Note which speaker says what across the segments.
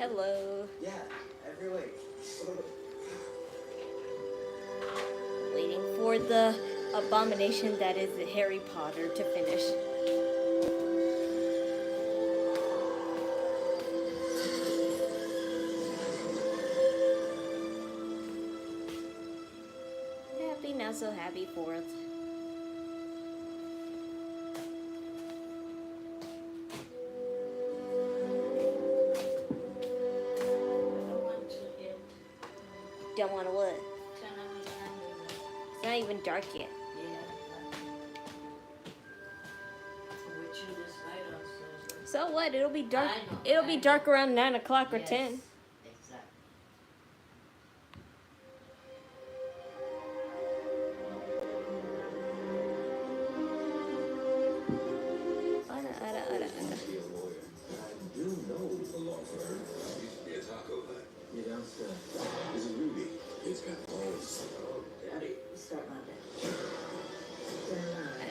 Speaker 1: Hello.
Speaker 2: Yeah, every week.
Speaker 1: Waiting for the abomination that is Harry Potter to finish. Happy, not so happy 4th. Don't want to what? It's not even dark yet. So what? It'll be dark. It'll be dark around 9 o'clock or 10.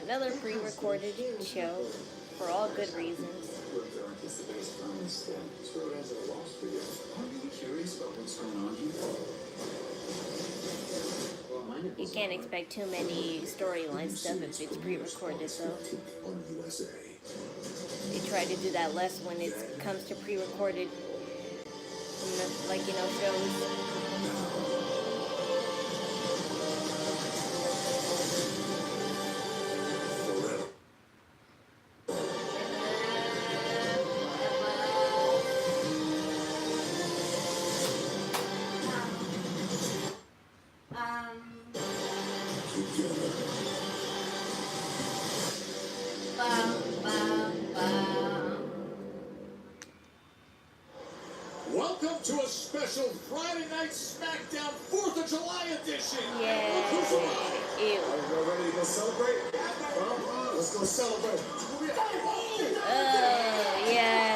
Speaker 1: Another pre-recorded show for all good reasons. You can't expect too many storyline stuff if it's pre-recorded, though. They try to do that less when it comes to pre-recorded, like, you know, shows.
Speaker 3: Welcome to a special Friday night Smackdown 4th of July edition.
Speaker 1: Yeah. Ew.
Speaker 3: Are you ready to go celebrate? Let's go celebrate.
Speaker 1: Yeah.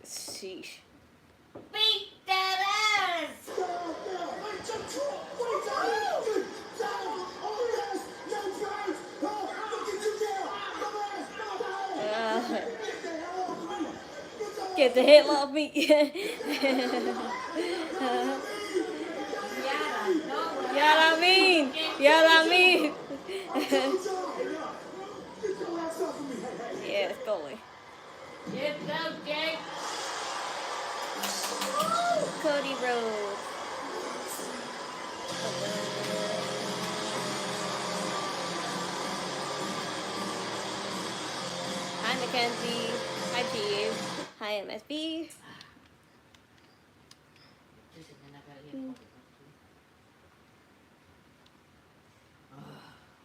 Speaker 1: Sheesh.
Speaker 4: Beat that ass!
Speaker 1: Get the hell off me. Yeah, I mean. Yeah, it's going.
Speaker 4: Let's go, Jade.
Speaker 1: Cody Rhodes. Hi, Mackenzie. Hi, Jade. Hi, MSB.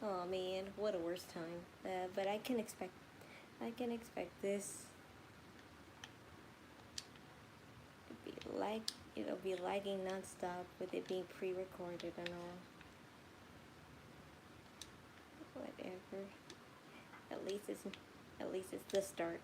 Speaker 1: Oh man, what a worst time. But I can expect this. It'll be lagging nonstop with it being pre-recorded and all. Whatever. At least it's the start.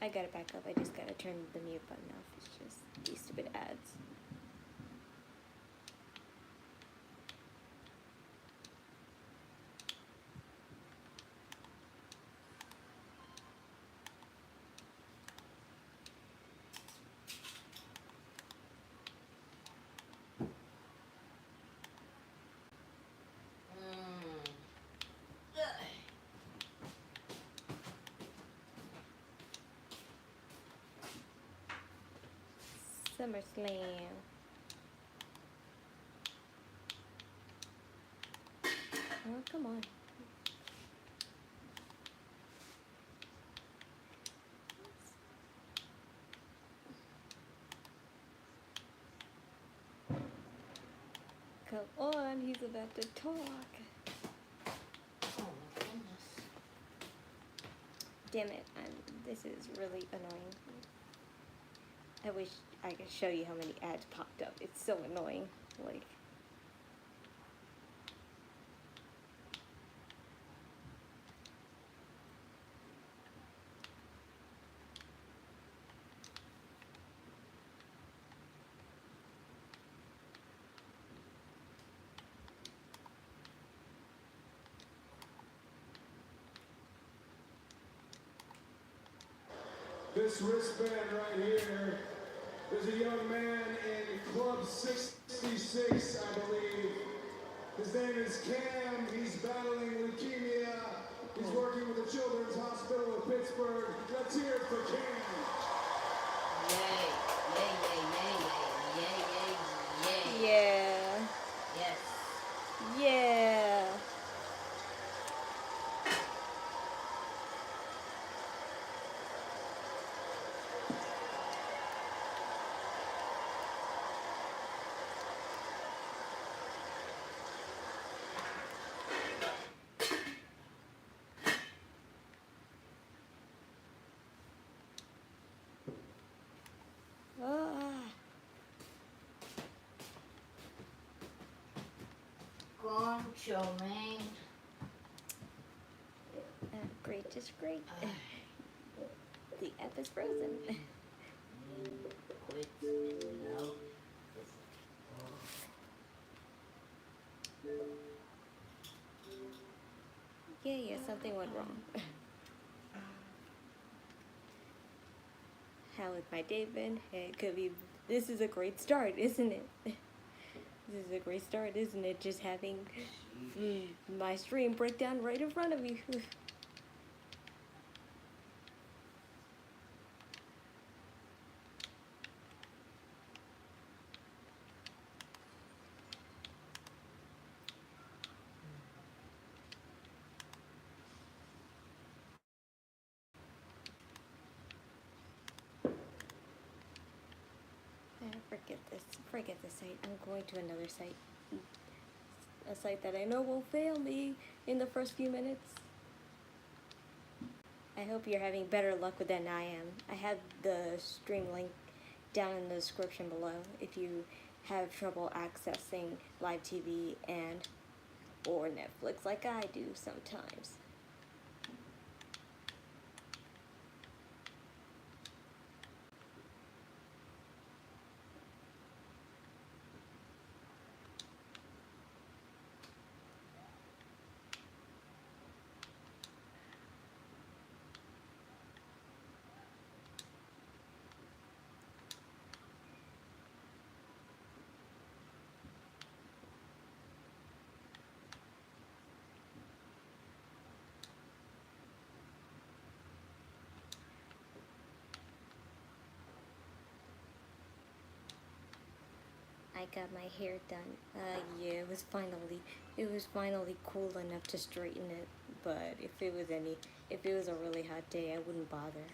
Speaker 1: I gotta back up. I just gotta turn the mute button off. It's just these stupid ads. SummerSlam. Oh, come on. Come on, he's about to talk.
Speaker 4: Oh my goodness.
Speaker 1: Damn it, this is really annoying. I wish, I, I can show you how many ads popped up. It's so annoying. Like,
Speaker 2: This wristband right here, there's a young man in Club 66, I believe. His name is Cam. He's battling leukemia. He's working with the Children's Hospital of Pittsburgh. Let's hear it for Cam.
Speaker 4: Yay, yay, yay, yay, yay, yay, yay, yay.
Speaker 1: Yeah.
Speaker 4: Yes.
Speaker 1: Yeah.
Speaker 4: Concho, man.
Speaker 1: Great, just great. The F is frozen.
Speaker 4: Quit. No.
Speaker 1: Yeah, something went wrong. How has my day been? It could be. This is a great start, isn't it? This is a great start, isn't it? Just having my stream break down right in front of you. Forget this site. I'm going to another site. A site that I know won't fail me in the first few minutes. I hope you're having better luck with that than I am. I have the stream link down in the description below if you have trouble accessing live TV and or Netflix like I do sometimes. I got my hair done. Yeah, it was finally cool enough to straighten it. But if it was a really hot day, I wouldn't bother.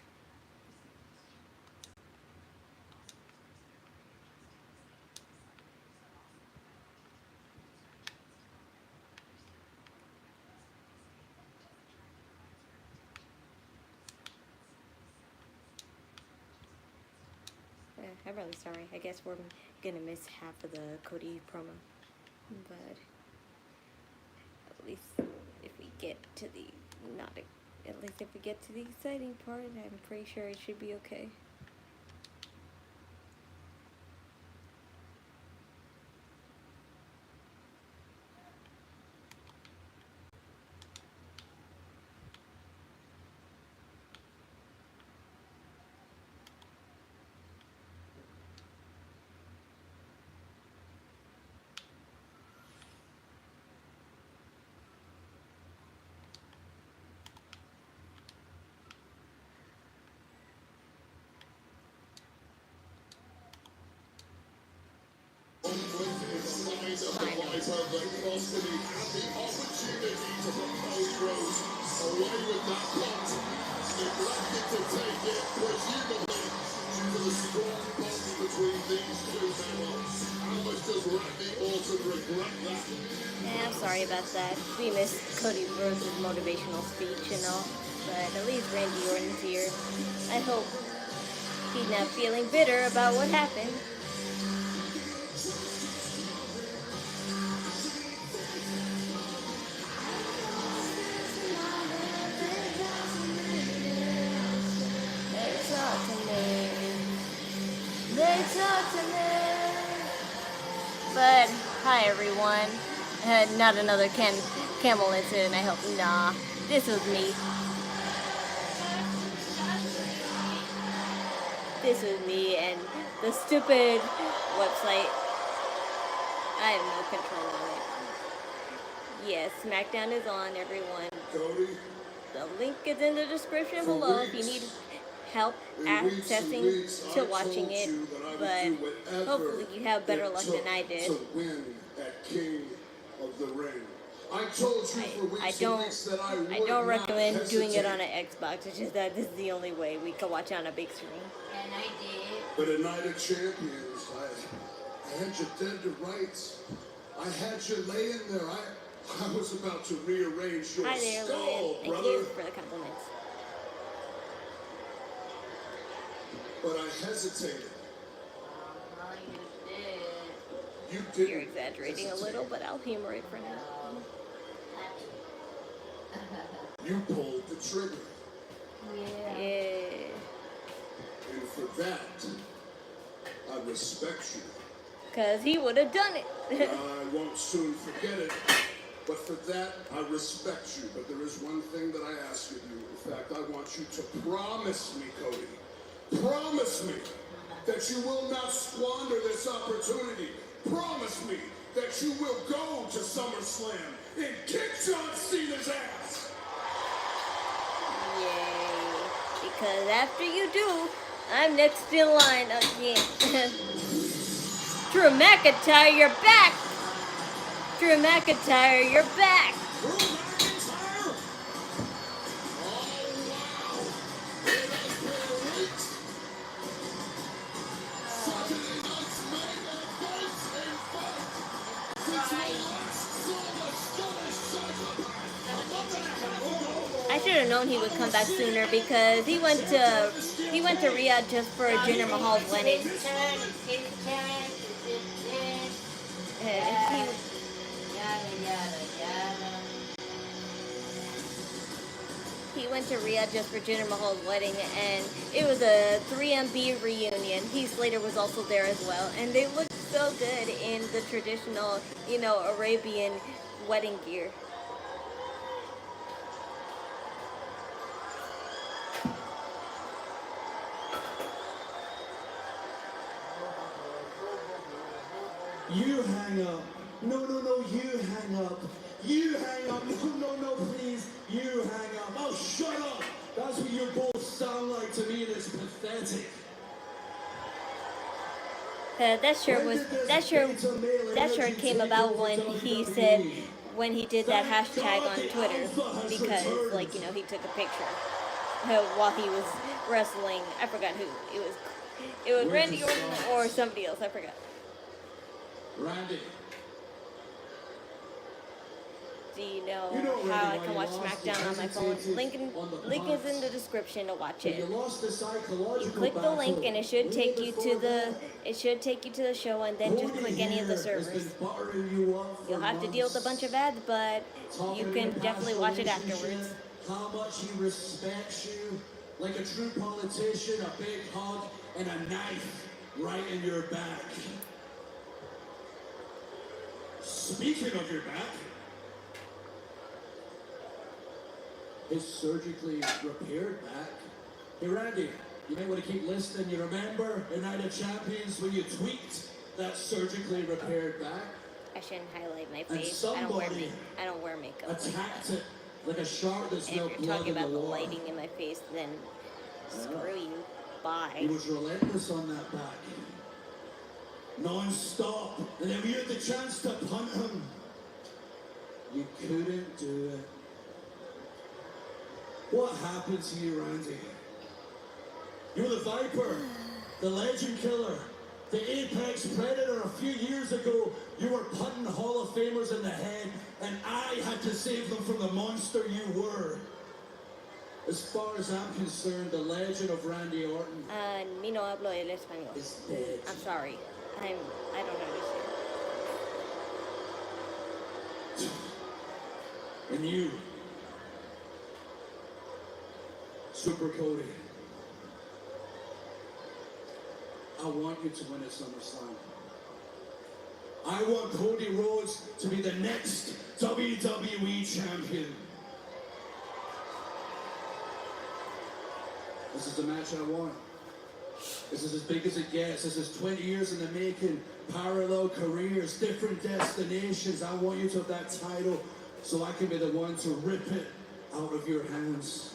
Speaker 1: I'm really sorry. I guess we're gonna miss half of the Cody promo, but at least if we get to the exciting part, I'm pretty sure it should be okay. Yeah, I'm sorry about that. We missed Cody Rhodes' motivational speech and all, but at least Randy Orton's here. I hope he's not feeling bitter about what happened. But hi everyone. Not another camel incident, I hope. Nah, this was me. this was me and the stupid website. I have no control on it. Yes, Smackdown is on, everyone.
Speaker 3: Cody,
Speaker 1: The link is in the description below if you need help accessing to watching it. But hopefully you have better luck than I did.
Speaker 3: to win at King of the Ring. I told you for weeks and weeks that I would
Speaker 1: I don't recommend
Speaker 3: not
Speaker 1: doing it
Speaker 3: hesitate.
Speaker 1: on an Xbox. It's just that this is the only way we can watch it on a big screen.
Speaker 4: And I did.
Speaker 3: But at Night of Champions, I had you dead to rights. I had you laying there. I was about to rearrange your
Speaker 1: Hi there,
Speaker 3: skull,
Speaker 1: Lillian. Thank
Speaker 3: brother.
Speaker 1: you for the compliments.
Speaker 3: But I hesitated.
Speaker 4: You did.
Speaker 3: You didn't.
Speaker 1: You're exaggerating a
Speaker 3: hesitate.
Speaker 1: little, but I'll humor it for now.
Speaker 3: You pulled the trigger.
Speaker 4: Yeah.
Speaker 3: And for that, I respect you.
Speaker 1: Because he would have done it.
Speaker 3: I won't soon forget it. But for that, I respect you. But there is one thing that I ask of you. In fact, I want you to promise me, Cody. Promise me that you will not squander this opportunity. Promise me that you will go to SummerSlam and kick John Cena's ass.
Speaker 1: Yay. Because after you do, I'm next in line again. Drew McIntyre, you're back! Drew McIntyre, you're back!
Speaker 3: Drew McIntyre? Oh, wow. It has been weeks. Saturday night's main event, in fact. Since we last saw the Scottish psychopath a month and a half ago.
Speaker 1: I should have known he would come back sooner because he went to Riyadh just for Jinder Mahal's wedding.
Speaker 4: It's his turn. It's his turn.
Speaker 1: And he went to Riyadh just for Jinder Mahal's wedding, and it was a 3MB reunion. Heath Slater was also there as well, and they looked so good in the traditional, Arabian wedding gear.
Speaker 2: You hang up. No, you hang up. You hang up. No, please. You hang up. Oh, shut up. That's what you both sound like to me, and it's pathetic.
Speaker 1: That shirt came about when he said, when he did that hashtag on Twitter, because, he took a picture while he was wrestling. I forgot who. It was Randy Orton or somebody else. I forgot.
Speaker 2: Randy.
Speaker 1: Do you know how I can watch Smackdown on my phone? Link is in the description to watch it. You click the link and it should take you to the show, and then just click any of the servers. You'll have to deal with a bunch of ads, but you can definitely watch it afterwards.
Speaker 2: How much he respects you, like a true politician, a big hug and a knife right in your back. Speaking of your back, his surgically repaired back. Hey Randy, you may want to keep listening. You remember in Night of Champions when you tweaked that surgically repaired back?
Speaker 1: I shouldn't highlight my
Speaker 2: And
Speaker 1: face. I
Speaker 2: somebody
Speaker 1: don't wear makeup.
Speaker 2: attacked it like a shark that's
Speaker 1: And
Speaker 2: no
Speaker 1: if you're
Speaker 2: blood
Speaker 1: talking
Speaker 2: in
Speaker 1: about
Speaker 2: the
Speaker 1: the
Speaker 2: water.
Speaker 1: lighting in my face, then screw you.
Speaker 2: He
Speaker 1: Bye.
Speaker 2: was relentless on that back. Non-stop. And then we had the chance to punt him. You couldn't do it. What happened to you, Randy? You were the Viper, the Legend Killer, the Apex Predator. A few years ago, you were punting Hall of Famers in the head, and I had to save them from the monster you were. As far as I'm concerned, the legend of Randy Orton
Speaker 1: Mi no hablo el español.
Speaker 2: is dead.
Speaker 1: I'm sorry. I don't understand.
Speaker 2: And you, Super Cody, I want you to win at SummerSlam. I want Cody Rhodes to be the next WWE champion. This is the match I want.
Speaker 5: This is as big as it gets. This is 20 years in the making. Parallel careers, different destinations. I want you to have that title so I can be the one to rip it out of your hands.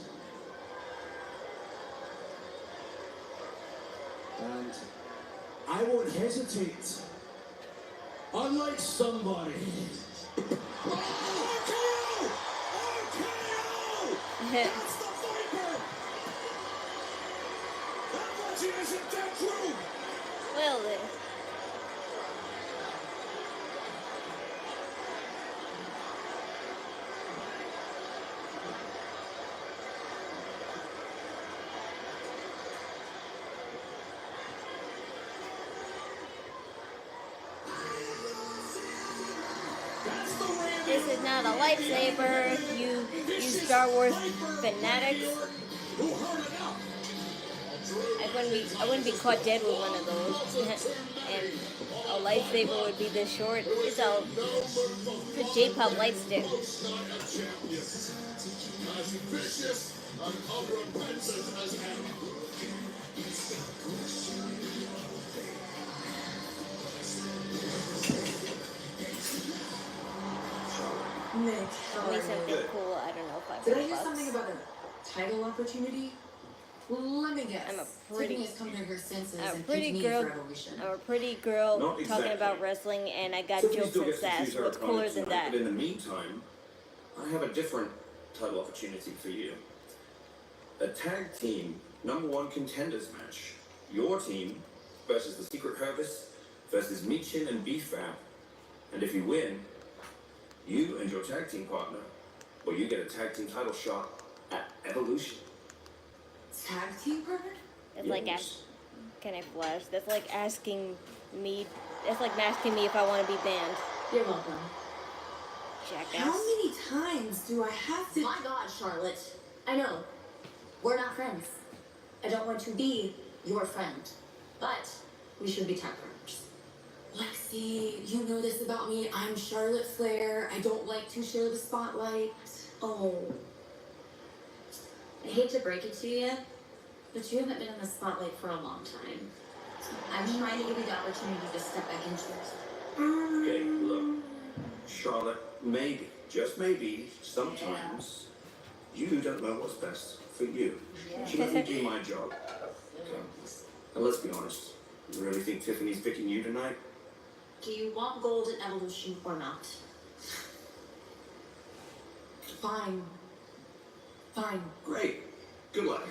Speaker 5: And I won't hesitate. Unlike somebody. RKO! RKO! That's the Viper! That was the isn't that true?
Speaker 1: Well then. This is not a lightsaber, you Star Wars fanatics. I wouldn't be caught dead with one of those. And a lightsaber would be this short. It's a J-pop light stick.
Speaker 6: Nick,
Speaker 1: Tell me something cool. I don't know if I
Speaker 6: did I hear something about a title opportunity? Let me guess.
Speaker 1: I'm a pretty-
Speaker 6: Tiffany has come to her senses
Speaker 1: I'm a
Speaker 6: and
Speaker 1: pretty
Speaker 6: picked me
Speaker 1: girl.
Speaker 6: for Evolution.
Speaker 1: I'm a pretty girl
Speaker 7: Not
Speaker 1: talking
Speaker 7: exactly.
Speaker 1: about wrestling, and I got
Speaker 7: Tiffany
Speaker 1: jokes
Speaker 7: still
Speaker 1: and
Speaker 7: gets to
Speaker 1: sass.
Speaker 7: choose her
Speaker 1: What's
Speaker 7: opponent
Speaker 1: cooler than
Speaker 7: tonight,
Speaker 1: that?
Speaker 7: But in the meantime, I have a different title opportunity for you. A tag team #1 contenders match. Your team versus the Secret Herbis versus Michin and B-Fab. And if you win, you and your tag team partner, well, you get a tag team title shot at Evolution.
Speaker 6: Tag team partner?
Speaker 1: It's like
Speaker 7: Yes.
Speaker 1: can I flash? That's like asking me. That's like asking me if I want to be banned.
Speaker 6: You're welcome.
Speaker 1: Jackass.
Speaker 6: How many times do I have to...
Speaker 8: My God, Charlotte. I know. We're not friends. I don't want to be your friend. But we should be tag partners.
Speaker 6: Lexi, you know this about me. I'm Charlotte Flair. I don't like to share the spotlight.
Speaker 8: Oh. I hate to break it to you, but you haven't been in the spotlight for a long time. I'm trying to give you the opportunity to step back into it.
Speaker 7: Okay, look, Charlotte, maybe, just maybe, sometimes you don't know what's best for you. So let me do my job. Okay. And let's be honest, you really think Tiffany's picking you tonight?
Speaker 8: Do you want gold in Evolution or not?
Speaker 6: Fine. Fine.
Speaker 7: Great. Good luck.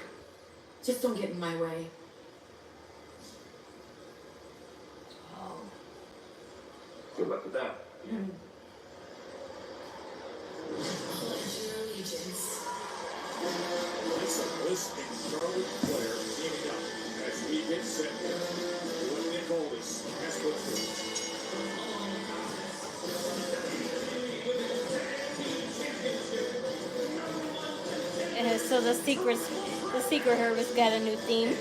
Speaker 6: Just don't get in my way.
Speaker 7: Good luck with that.
Speaker 6: Pledge your allegiance.
Speaker 3: Listen, listening, Charlotte Flair teaming up as we get set here. What Nick Aldis has put through.
Speaker 1: So the secret Herbis got a new theme.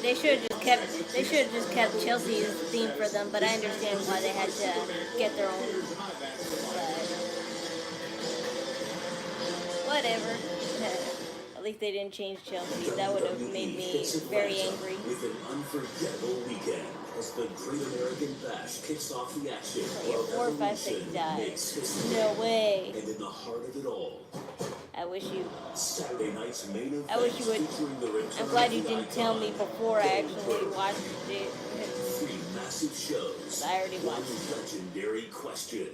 Speaker 1: They should have just kept Chelsea's theme for them, but I understand why they had to get their own. But whatever. At least they didn't change Chelsea. That would have made me very angry.
Speaker 9: With an unforgettable weekend as the Great American Bash kicks off the action.
Speaker 1: Yeah,
Speaker 9: while
Speaker 1: 4, 5, 6
Speaker 9: Evolution
Speaker 1: died.
Speaker 9: makes history.
Speaker 1: No way.
Speaker 9: And in the heart of it all,
Speaker 1: I wish you.
Speaker 9: Saturday night's main event.
Speaker 1: I wish you would.
Speaker 9: featuring the return
Speaker 1: I'm glad
Speaker 9: of
Speaker 1: you
Speaker 9: the
Speaker 1: didn't tell me
Speaker 9: icon.
Speaker 1: before I actually watched it.
Speaker 9: 3 massive shows.
Speaker 1: I already
Speaker 9: One
Speaker 1: watched it.
Speaker 9: legendary question.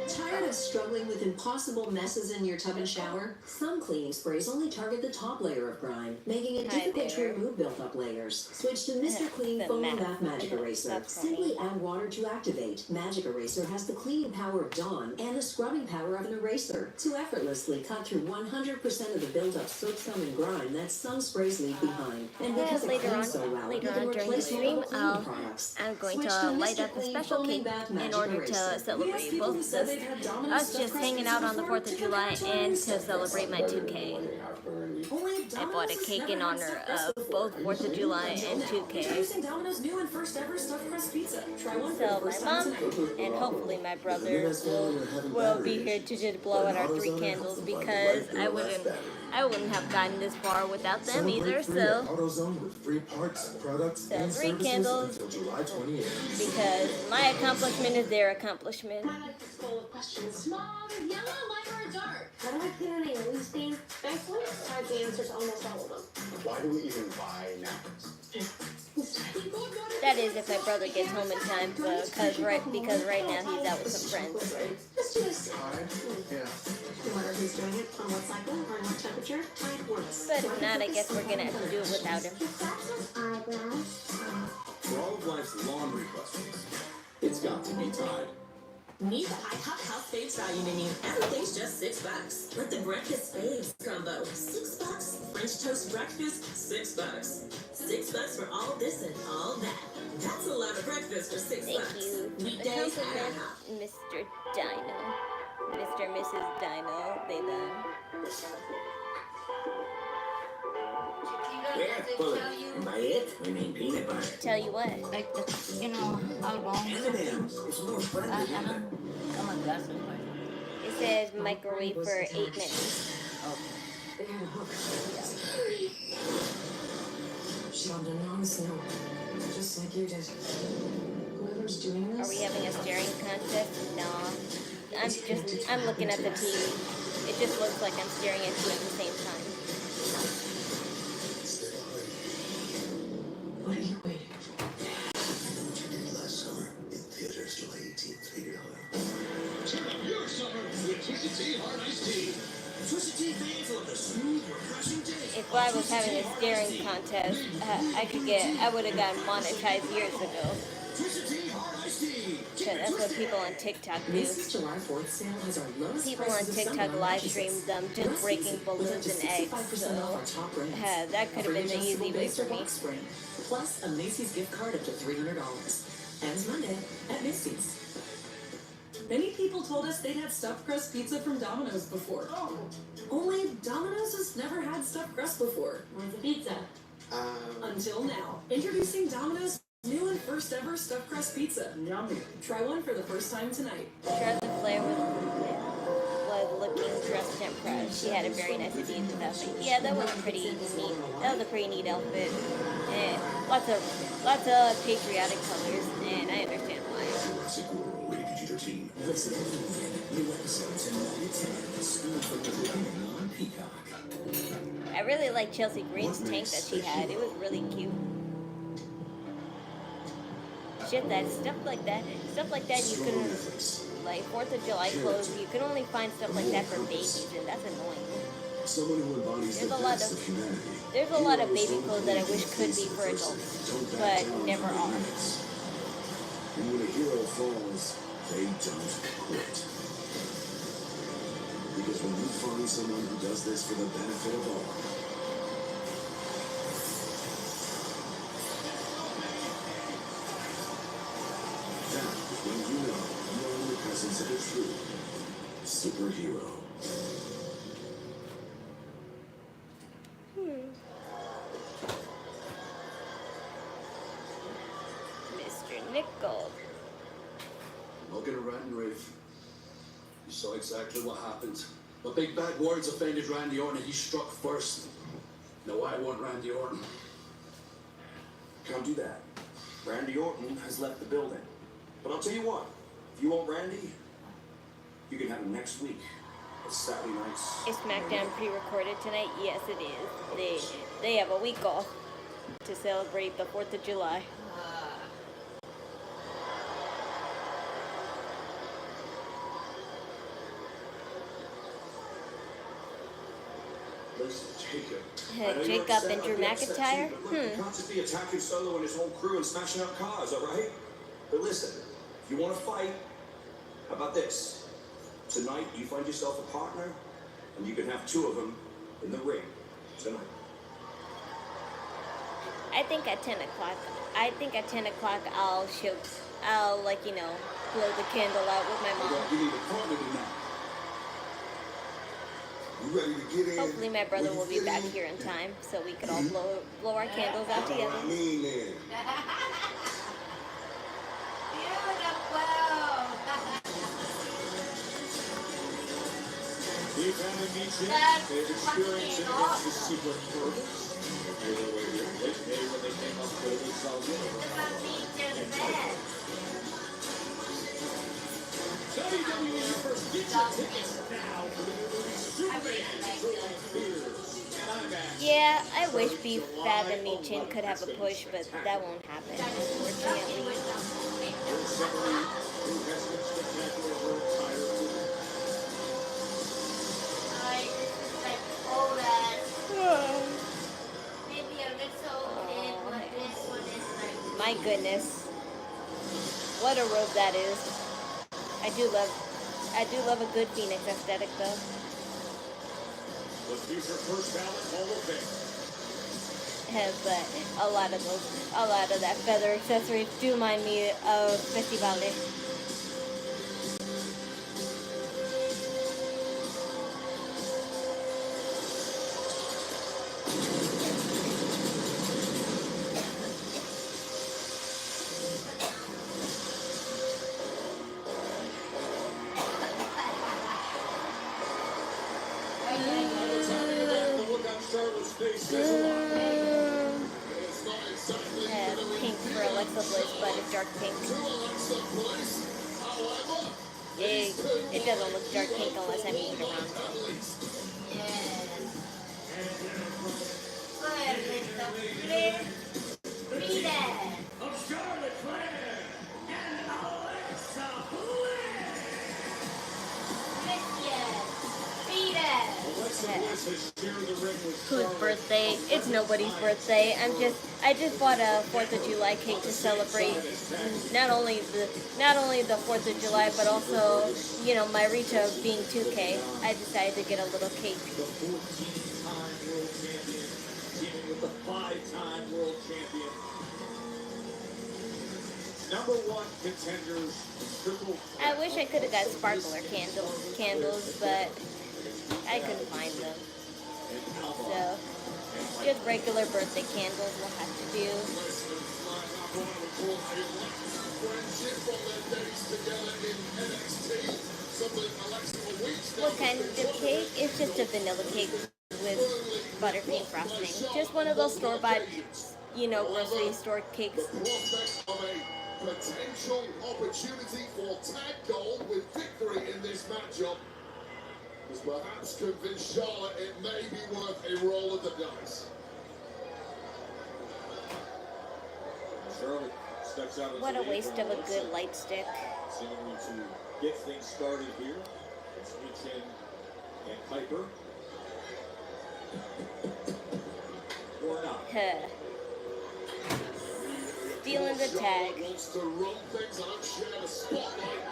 Speaker 10: Tired of struggling with impossible messes in your tub and shower? Some cleaning sprays only target the top layer of grime, making it
Speaker 1: Hi
Speaker 10: difficult to
Speaker 1: there.
Speaker 10: remove built-up layers. Switch to Mr. Clean
Speaker 1: The
Speaker 10: Foam and
Speaker 1: math.
Speaker 10: Bath Magic Eraser.
Speaker 1: That's funny.
Speaker 10: Simply add water to activate. Magic Eraser has the cleaning power of Dawn and the scrubbing power of an eraser to effortlessly cut through 100% of the built-up soap, scum, and grime that some sprays leave behind. And because it
Speaker 1: Later on,
Speaker 10: cleans so well, you
Speaker 1: later
Speaker 10: can
Speaker 1: on during the
Speaker 10: replace
Speaker 1: stream,
Speaker 10: multiple cleaning products.
Speaker 1: I'm going
Speaker 10: Switch
Speaker 1: to light
Speaker 10: Mr.
Speaker 1: up a
Speaker 10: Clean
Speaker 1: special
Speaker 10: Foam and
Speaker 1: cake
Speaker 10: Bath
Speaker 1: in
Speaker 10: Magic
Speaker 1: order
Speaker 10: Eraser.
Speaker 1: to
Speaker 6: We asked
Speaker 1: celebrate
Speaker 6: people
Speaker 1: both
Speaker 6: who
Speaker 1: of
Speaker 6: said
Speaker 1: this.
Speaker 6: they'd had dominant
Speaker 1: was just hanging out on the 4th of July and to celebrate my 2K. I bought a cake in honor of both 4th of July and 2K. So my mom and hopefully my brother will be here to just blow out our 3 candles because I wouldn't have gotten this far without them either. So 3 candles because my accomplishment is their accomplishment.
Speaker 8: Full of questions. Mom, yellow, light, or dark? How do I put on a loose thing? Thankfully, I have the answer to almost all of them.
Speaker 2: Why do we even buy napkins?
Speaker 1: That is if my brother gets home in time, because right now he's out with some friends.
Speaker 8: Let's do this.
Speaker 2: Yeah.
Speaker 8: No matter who's doing it, on what cycle, or in what temperature, time works.
Speaker 1: But if not, I guess we're gonna have to do it without him.
Speaker 9: For all of life's laundry questions, it's got to be tied.
Speaker 11: Meet the IHOP House Faves value menu. Everything's just $6. Let the breakfast faves combo. $6. French toast breakfast, $6. $6 for all this and all that. That's a lot of breakfast for $6.
Speaker 1: Thank you.
Speaker 11: Weekdays at
Speaker 1: Accompliment,
Speaker 11: IHOP.
Speaker 1: Mr. Dino. Mr. and Mrs. Dino, they done.
Speaker 9: Yeah, fully. And by it, we mean peanut butter.
Speaker 1: Tell you what,
Speaker 4: Like, you know, how long?
Speaker 9: M&M's. It's more friendly than that.
Speaker 4: Come on, guys.
Speaker 1: it says microwave for 8 minutes.
Speaker 6: Sean did not know, just like you did. Whoever's doing this.
Speaker 1: Are we having a staring contest? Nah. I'm looking at the TV. It just looks like I'm staring at you at the same time.
Speaker 6: What are you waiting for?
Speaker 9: Last summer, in theaters July 18th, figured out.
Speaker 3: Turn up your summer with Twisted Tea Hard Iced Tea. Twisted Tea fans love the smooth, refreshing taste.
Speaker 1: If I was having a staring contest, I would have gotten monetized years ago.
Speaker 3: Twisted Tea Hard Iced Tea.
Speaker 1: Because that's what people on TikTok do.
Speaker 6: Macy's July 4th sale has our lowest
Speaker 1: People on
Speaker 6: prices of
Speaker 1: TikTok
Speaker 6: summer
Speaker 1: live
Speaker 6: purchases.
Speaker 1: stream them just breaking balloons and eggs. So that could have been the easy way for me.
Speaker 6: Plus a Macy's gift card up to $300. Ends Monday at Macy's.
Speaker 12: Many people told us they'd had stuffed crust pizza from Domino's before. Only Domino's has never had stuffed crust before.
Speaker 8: Where's the pizza?
Speaker 12: Until now. Introducing Domino's new and first ever stuffed crust pizza. Yummy. Try one for the first time tonight.
Speaker 1: Charlotte Flair was looking dressed and proud. She had a very nice Adidas outfit. Yeah, that was pretty neat. That was a pretty neat outfit. And lots of patriotic colors, and I understand why.
Speaker 9: Rated PG-13. Listen, new episodes in 9 to 10. School for Children on Peacock.
Speaker 1: I really like Chelsea Green's tank that she had. It was really cute. Shit, stuff like that you couldn't, like 4th of July clothes, you could only find stuff like that for babies, and that's annoying.
Speaker 9: Someone who embodies the best of humanity.
Speaker 1: There's a lot of baby clothes that I wish could be for adults, but never are.
Speaker 9: And when a hero falls, they don't quit. Because when you find someone who does this for the benefit of all, that is when you know you are in the presence of a true superhero.
Speaker 1: Mr. Nickel.
Speaker 5: I'm not gonna rant and rave. You saw exactly what happened. My big bad words offended Randy Orton and he struck first. No, I want Randy Orton.
Speaker 7: Can't do that. Randy Orton has left the building. But I'll tell you what, if you want Randy, you can have him next week. It's Saturday nights.
Speaker 1: Is Smackdown pre-recorded tonight? Yes, it is. They have a week off to celebrate the 4th of July. Jacob and Drew McIntyre?
Speaker 7: You can't just be attacking Solo and his whole crew and smashing up cars, alright? But listen, if you want to fight, how about this? Tonight, you find yourself a partner, and you can have 2 of them in the ring tonight.
Speaker 1: I think at 10 o'clock, I'll blow the candle out with my mom.
Speaker 5: You need a partner tonight.
Speaker 3: You ready to get in?
Speaker 1: Hopefully my brother
Speaker 3: When you
Speaker 1: will be
Speaker 3: fit
Speaker 1: back
Speaker 3: in?
Speaker 1: here in time so we can all blow our candles out
Speaker 3: That's
Speaker 1: together.
Speaker 3: what I mean then.
Speaker 2: They've had a meeting.
Speaker 8: That's
Speaker 2: They've experienced it
Speaker 8: fucking
Speaker 2: against the secret purpose. They were waiting when they came up with themselves in WWE first get your tickets now for the new movie Superman July Pyro. And I'm at
Speaker 1: Yeah, I wish Beef Fab and Michin could have a push, but that won't happen, unfortunately.
Speaker 2: there's somebody who has been spectacular her entire career.
Speaker 1: My goodness. What a robe that is. I do love a good Phoenix aesthetic though.
Speaker 2: The future first ballot Hall of Fame.
Speaker 1: But a lot of that feather accessories do remind me of Festivale.
Speaker 2: The look on Charlotte's face says a lot. It's not exactly
Speaker 1: Pink for Alexa Bliss, but it's dark pink. It doesn't look dark pink unless I move it around.
Speaker 2: Of Charlotte Flair and Alexa Bliss. Alexa Bliss has shared the ring with
Speaker 1: Whose
Speaker 2: Charlotte.
Speaker 1: birthday? It's nobody's birthday. I just bought a 4th of July cake to celebrate not only the 4th of July, but also, you know, my reach of being 2K. I decided to get a little cake.
Speaker 2: The 14-time world champion, teaming with the 5-time world champion. Number 1 contenders, triple.
Speaker 1: I wish I could have got sparkler candles, but I couldn't find them. So, just regular birthday candles will have to do. What kind of cake? It's just a vanilla cake with buttercream frosting. Just one of those store-bought, you know, grocery store cakes.
Speaker 3: Prospect of a potential opportunity for tag gold with victory in this matchup has perhaps convinced Charlotte it may be worth a roll of the dice.
Speaker 2: Charlotte steps out.
Speaker 1: What a waste of a good light stick.
Speaker 2: Seemingly to get things started here. It's Michin and Piper. Or not.
Speaker 1: Stealing the tag.
Speaker 3: Charlotte wants to run things and outshare the spotlight.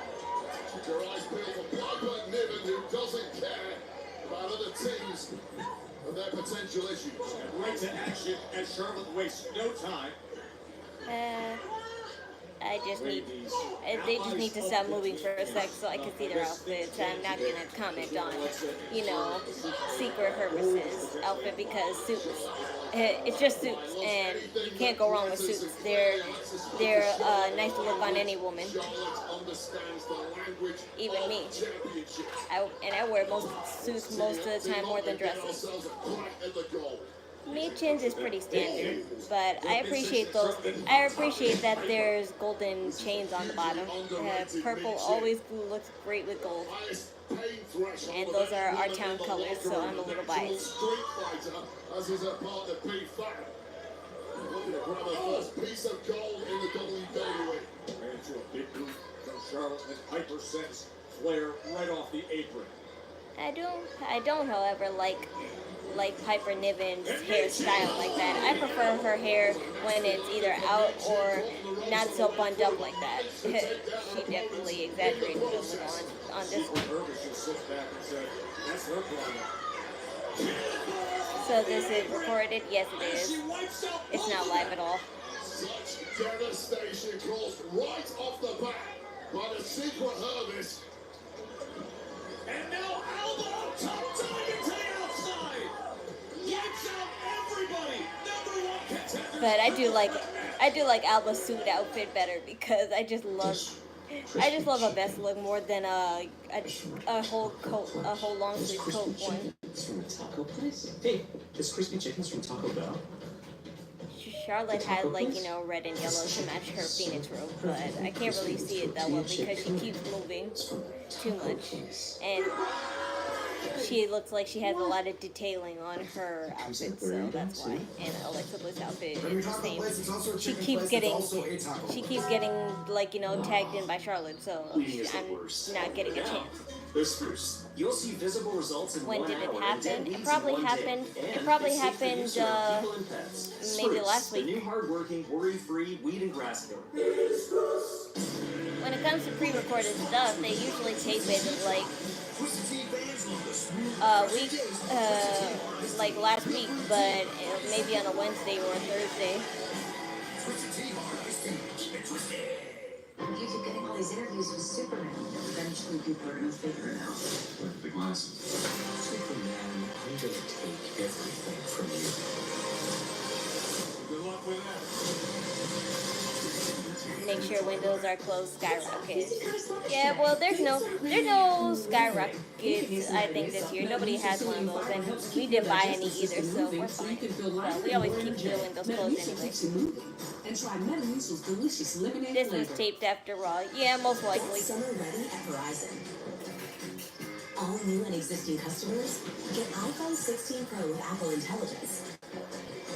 Speaker 3: Keep your eyes peeled for Piper Niven, who doesn't care about other teams and their potential issues.
Speaker 2: And right to action as Charlotte wastes no time.
Speaker 1: They just need to stop moving for a sec so I can see their outfits. I'm not gonna comment on, you know, Secret Herbis's outfit because suits. It's just suits, and you can't go wrong with suits. They're nice to look on any woman, even me. I wear most suits most of the time more than dresses. Michin's is pretty standard, but I appreciate those. I appreciate that there's golden chains on the bottom. Purple always looks great with gold, and those are our town colors, so I'm a little biased.
Speaker 3: As is her partner, P. Fat. Looking to grab her first piece of gold in the WWE.
Speaker 2: Ran into a big boot from Charlotte, and Piper sends Flair right off the apron.
Speaker 1: I don't, however, like Piper Niven's hairstyle like that. I prefer her hair when it's either out or not so bunned up like that. She definitely exaggerated a little on this one.
Speaker 2: Herbis just sits back and said, "That's her problem."
Speaker 1: So this is recorded? Yes, it is. It's not live at all.
Speaker 3: Such devastation caused right off the bat by the Secret Herbis.
Speaker 2: And now elbow top target to the
Speaker 1: But I do like Alba's suit outfit better because I just love a vest look more than a whole coat, a whole long sleeve coat one.
Speaker 9: From a taco place? Hey, this crispy chicken's from Taco Bell.
Speaker 1: Charlotte had like, you know, red and yellow to match her Phoenix robe, but I can't really see it that well because she keeps moving too much. And she looks like she has a lot of detailing on her outfit, so that's why. And Alexa Bliss outfit is the same. She keeps getting like, you know, tagged in by Charlotte, so I'm not getting a chance.
Speaker 9: They're spruce. You'll see visible results in
Speaker 1: When
Speaker 9: 1
Speaker 1: did
Speaker 9: hour.
Speaker 1: it happen? It probably happened maybe last
Speaker 9: The
Speaker 1: week.
Speaker 9: new hard-working, worry-free weed and grass killer.
Speaker 1: When it comes to pre-recorded stuff, they usually tape it like week, like last week, but maybe on a Wednesday or a Thursday.
Speaker 10: You keep getting all these interviews with Superman. Eventually people are gonna figure it out.
Speaker 9: Look at the glasses. Superman, I'm gonna take everything from you.
Speaker 3: Good luck with that.
Speaker 1: Make sure windows are closed, skyrocket. Yeah, well, there's no skyrockets, I think, this year. Nobody has one of those, and we didn't buy any either, so we're fine. But we always keep the windows closed anyway.
Speaker 10: And try Metamucil's delicious lemonade
Speaker 1: This was taped after Raw. Yeah, most likely.
Speaker 11: Summer ready at Verizon. All new and existing customers get iPhone 16 Pro with Apple Intelligence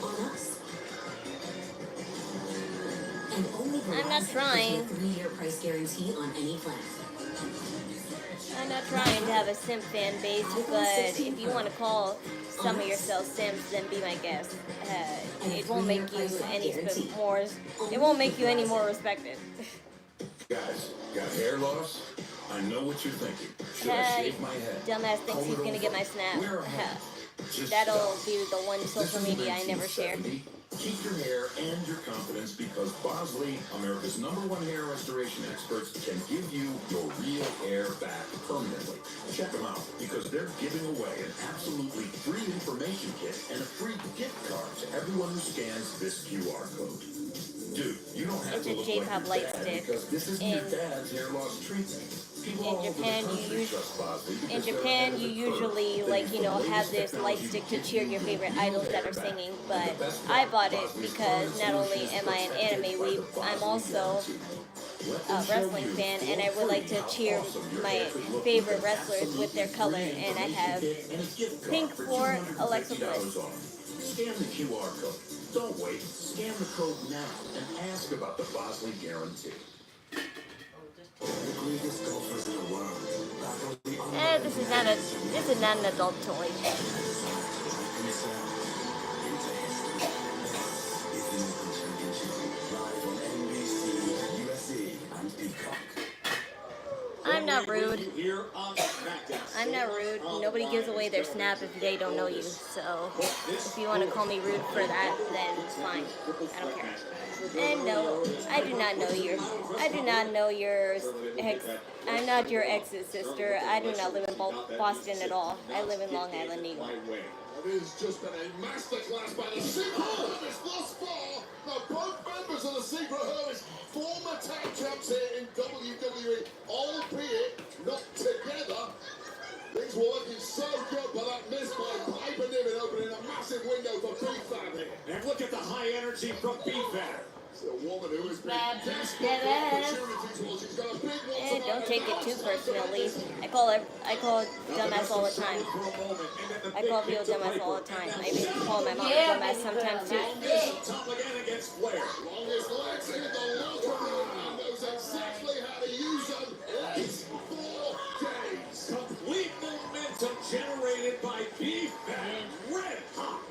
Speaker 11: on us. And only
Speaker 1: I'm not
Speaker 11: Verizon
Speaker 1: trying.
Speaker 11: with a 3-year price guarantee on any plan.
Speaker 1: I'm not trying to have a simp fan base, but if you want to call some of yourselves simps, then be my guest. It won't make you it won't make you any more respected.
Speaker 3: Guys, got hair loss? I know what you're thinking. Should I shave my head?
Speaker 1: Dumbass thinks he's gonna get my snap. That'll be the one social media I never share.
Speaker 3: Keep your hair and your confidence because Bosley, America's #1 hair restoration experts, can give you your real hair back permanently. Check them out because they're giving away an absolutely free information kit and a free gift card to everyone who scans this QR code. Dude, you don't have to look like your dad because this isn't your dad's hair loss treatment.
Speaker 1: In Japan, you usually like, you know, have this light stick to cheer your favorite idols that are singing. But I bought it because not only am I an anime weeb, I'm also a wrestling fan, and I would like to cheer my favorite wrestlers with their color. And I have pink for Alexa Bliss.
Speaker 3: Scan the QR code. Don't wait. Scan the code now and ask about the Bosley Guarantee.
Speaker 1: This is not an adult toy. I'm not rude. I'm not rude. Nobody gives away their snap if they don't know you. So if you want to call me rude for that, then it's fine. I don't care. And no, I do not know your ex. I'm not your ex's sister. I do not live in Boston at all. I live in Long Island, New York.
Speaker 3: It has just been a masterclass by the Secret Service thus far. Now, both members of the Secret Service, former tag champs here in WWE, albeit not together. Things were looking so good, but that miss by Piper Niven opening a massive window for B-Fab here. And look at the high energy from B-Fab. It's a woman who has been desperate for opportunities while she's got a big one.
Speaker 1: Don't take it too personally. I call dumbass all the time. I call people dumbass all the time. I even call my mom dumbass sometimes too.
Speaker 3: Top again against Flair. Longest legs in the locker room and knows exactly how to use them. It's 4 days. Complete momentum generated by B-Fab. Red hot.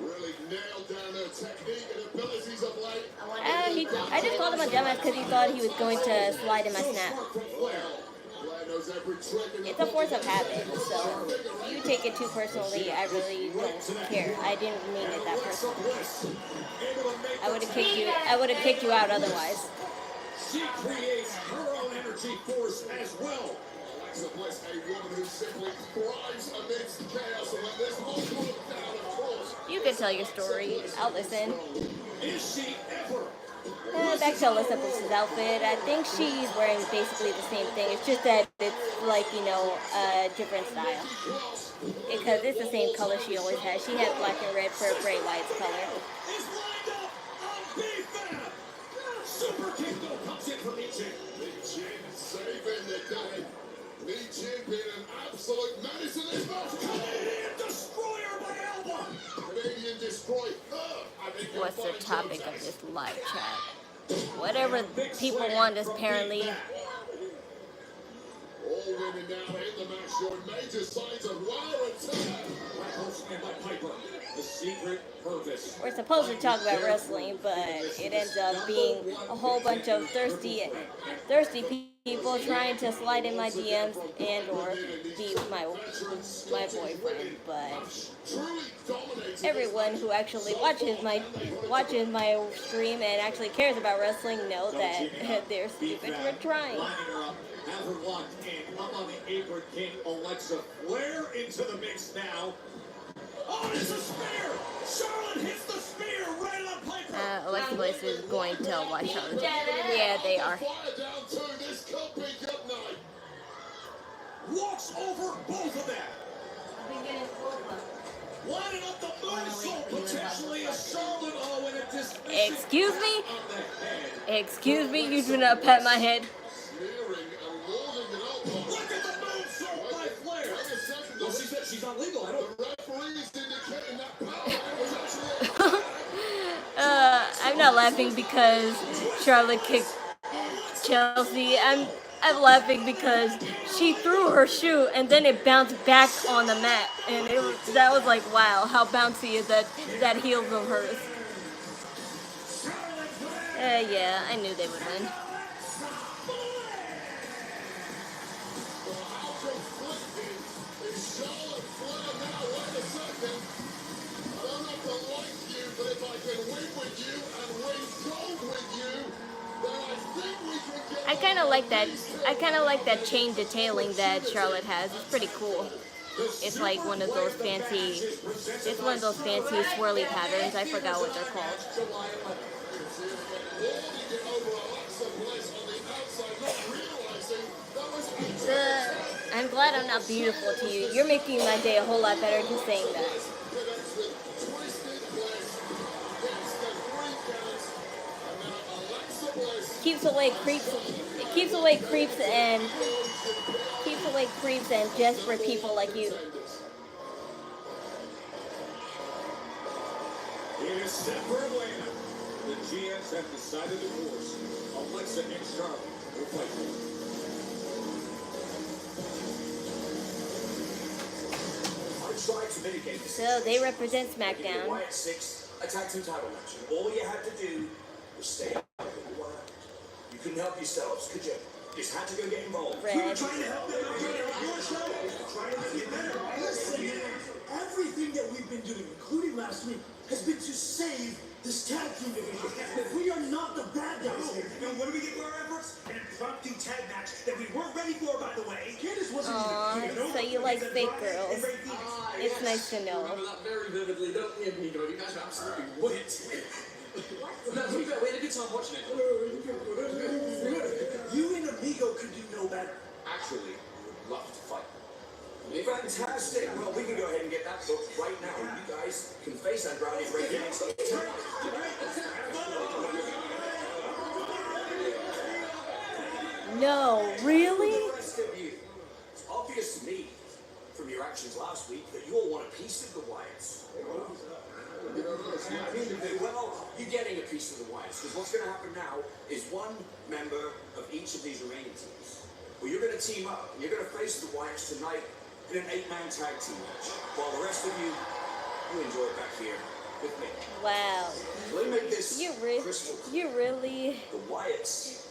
Speaker 3: Really nailed down their technique and abilities of late.
Speaker 1: I just called him a dumbass because he thought he was going to slide in my snap. It's a force of habit, so if you take it too personally, I really don't care. I didn't mean it that personally. I would have kicked you out otherwise.
Speaker 3: She creates her own energy force as well. Alexa Bliss, a woman who simply thrives amidst chaos, and when there's multiple down, of course.
Speaker 1: You can tell your story. I'll listen.
Speaker 3: Is she ever?
Speaker 1: Back to Alyssa Bliss's outfit. I think she's wearing basically the same thing. It's just that it's like, you know, a different style. Because it's the same color she always has. She had black and red for Bray Wyatt's color.
Speaker 3: Is lined up on B-Fab. Super Kingdom comes in from Lee-Jin. Lee-Jin saving the day. Lee-Jin being an absolute menace in this match. Canadian Destroyer by Elba. Canadian Destroy her.
Speaker 1: What's the topic of this live chat? Whatever people want, apparently.
Speaker 3: All women now in the match showing major signs of wear and tear. By Piper, the secret purpose.
Speaker 1: We're supposed to talk about wrestling, but it ends up being a whole bunch of thirsty people trying to slide in my DMs and or be my boyfriend. But everyone who actually watches my stream and actually cares about wrestling know that they're stupid for trying.
Speaker 3: Have her locked in. Up on the apron, King Alexa Flair into the mix now. Oh, it's a spear! Charlotte hits the spear right on Piper.
Speaker 1: Alexa Bliss is going to watch Charlotte. Yeah, they are.
Speaker 3: Fire down to this Cup night. Walks over both of them. Lining up the moonsault potentially as Charlotte. Oh, and a dismissive.
Speaker 1: Excuse me? Excuse me, you do not pat my head.
Speaker 3: Look at the moonsault by Flair. Well, she said she's not legal. I don't. The referee's indicating that power was actually.
Speaker 1: I'm not laughing because Charlotte kicked Chelsea. I'm laughing because she threw her shoe and then it bounced back on the mat, and that was like, wow, how bouncy is that heel of hers? Yeah, I knew they would win. I kind of like that. I kind of like that chain detailing that Charlotte has. It's pretty cool. It's like one of those fancy. It's one of those fancy swirly patterns. I forgot what they're called. I'm glad I'm not beautiful to you. You're making my day a whole lot better just saying that. Keeps away creeps and desperate people like you.
Speaker 3: In a separate way, the GMs have decided the course. Alexa and Charlotte will fight for it.
Speaker 9: I tried to mitigate this.
Speaker 1: So they represent Smackdown.
Speaker 9: Wyatt 6, a tag team title match. All you had to do was stay out of it. You couldn't help yourselves, could you? Just had to go get involved.
Speaker 1: Red.
Speaker 9: We were trying to help them out on your show. Trying to make it better. Listen, everything that we've been doing, including last week, has been to save this tag team division. If we are not the bad guys here, then what do we get for our efforts? An impromptu tag match that we weren't ready for, by the way. Candace wasn't even here.
Speaker 1: So you like fake girls. It's nice to know.
Speaker 9: Remember that very vividly, don't you, Amigo? You guys are absolutely wit. No, to be fair, we had a good time watching it. You and Amigo could do no better. Actually, we would love to fight. Fantastic. Well, we can go ahead and get that booked right now. You guys can face Andrade right next.
Speaker 1: No, really?
Speaker 9: The rest of you. It's obvious to me from your actions last week that you all want a piece of the Wyatts. Well, you're getting a piece of the Wyatts, because what's going to happen now is one member of each of these remaining teams. Well, you're going to team up, and you're going to face the Wyatts tonight in an 8-man tag team match, while the rest of you enjoy it back here with me.
Speaker 1: Wow.
Speaker 9: Let me make this crystal clear. The Wyatts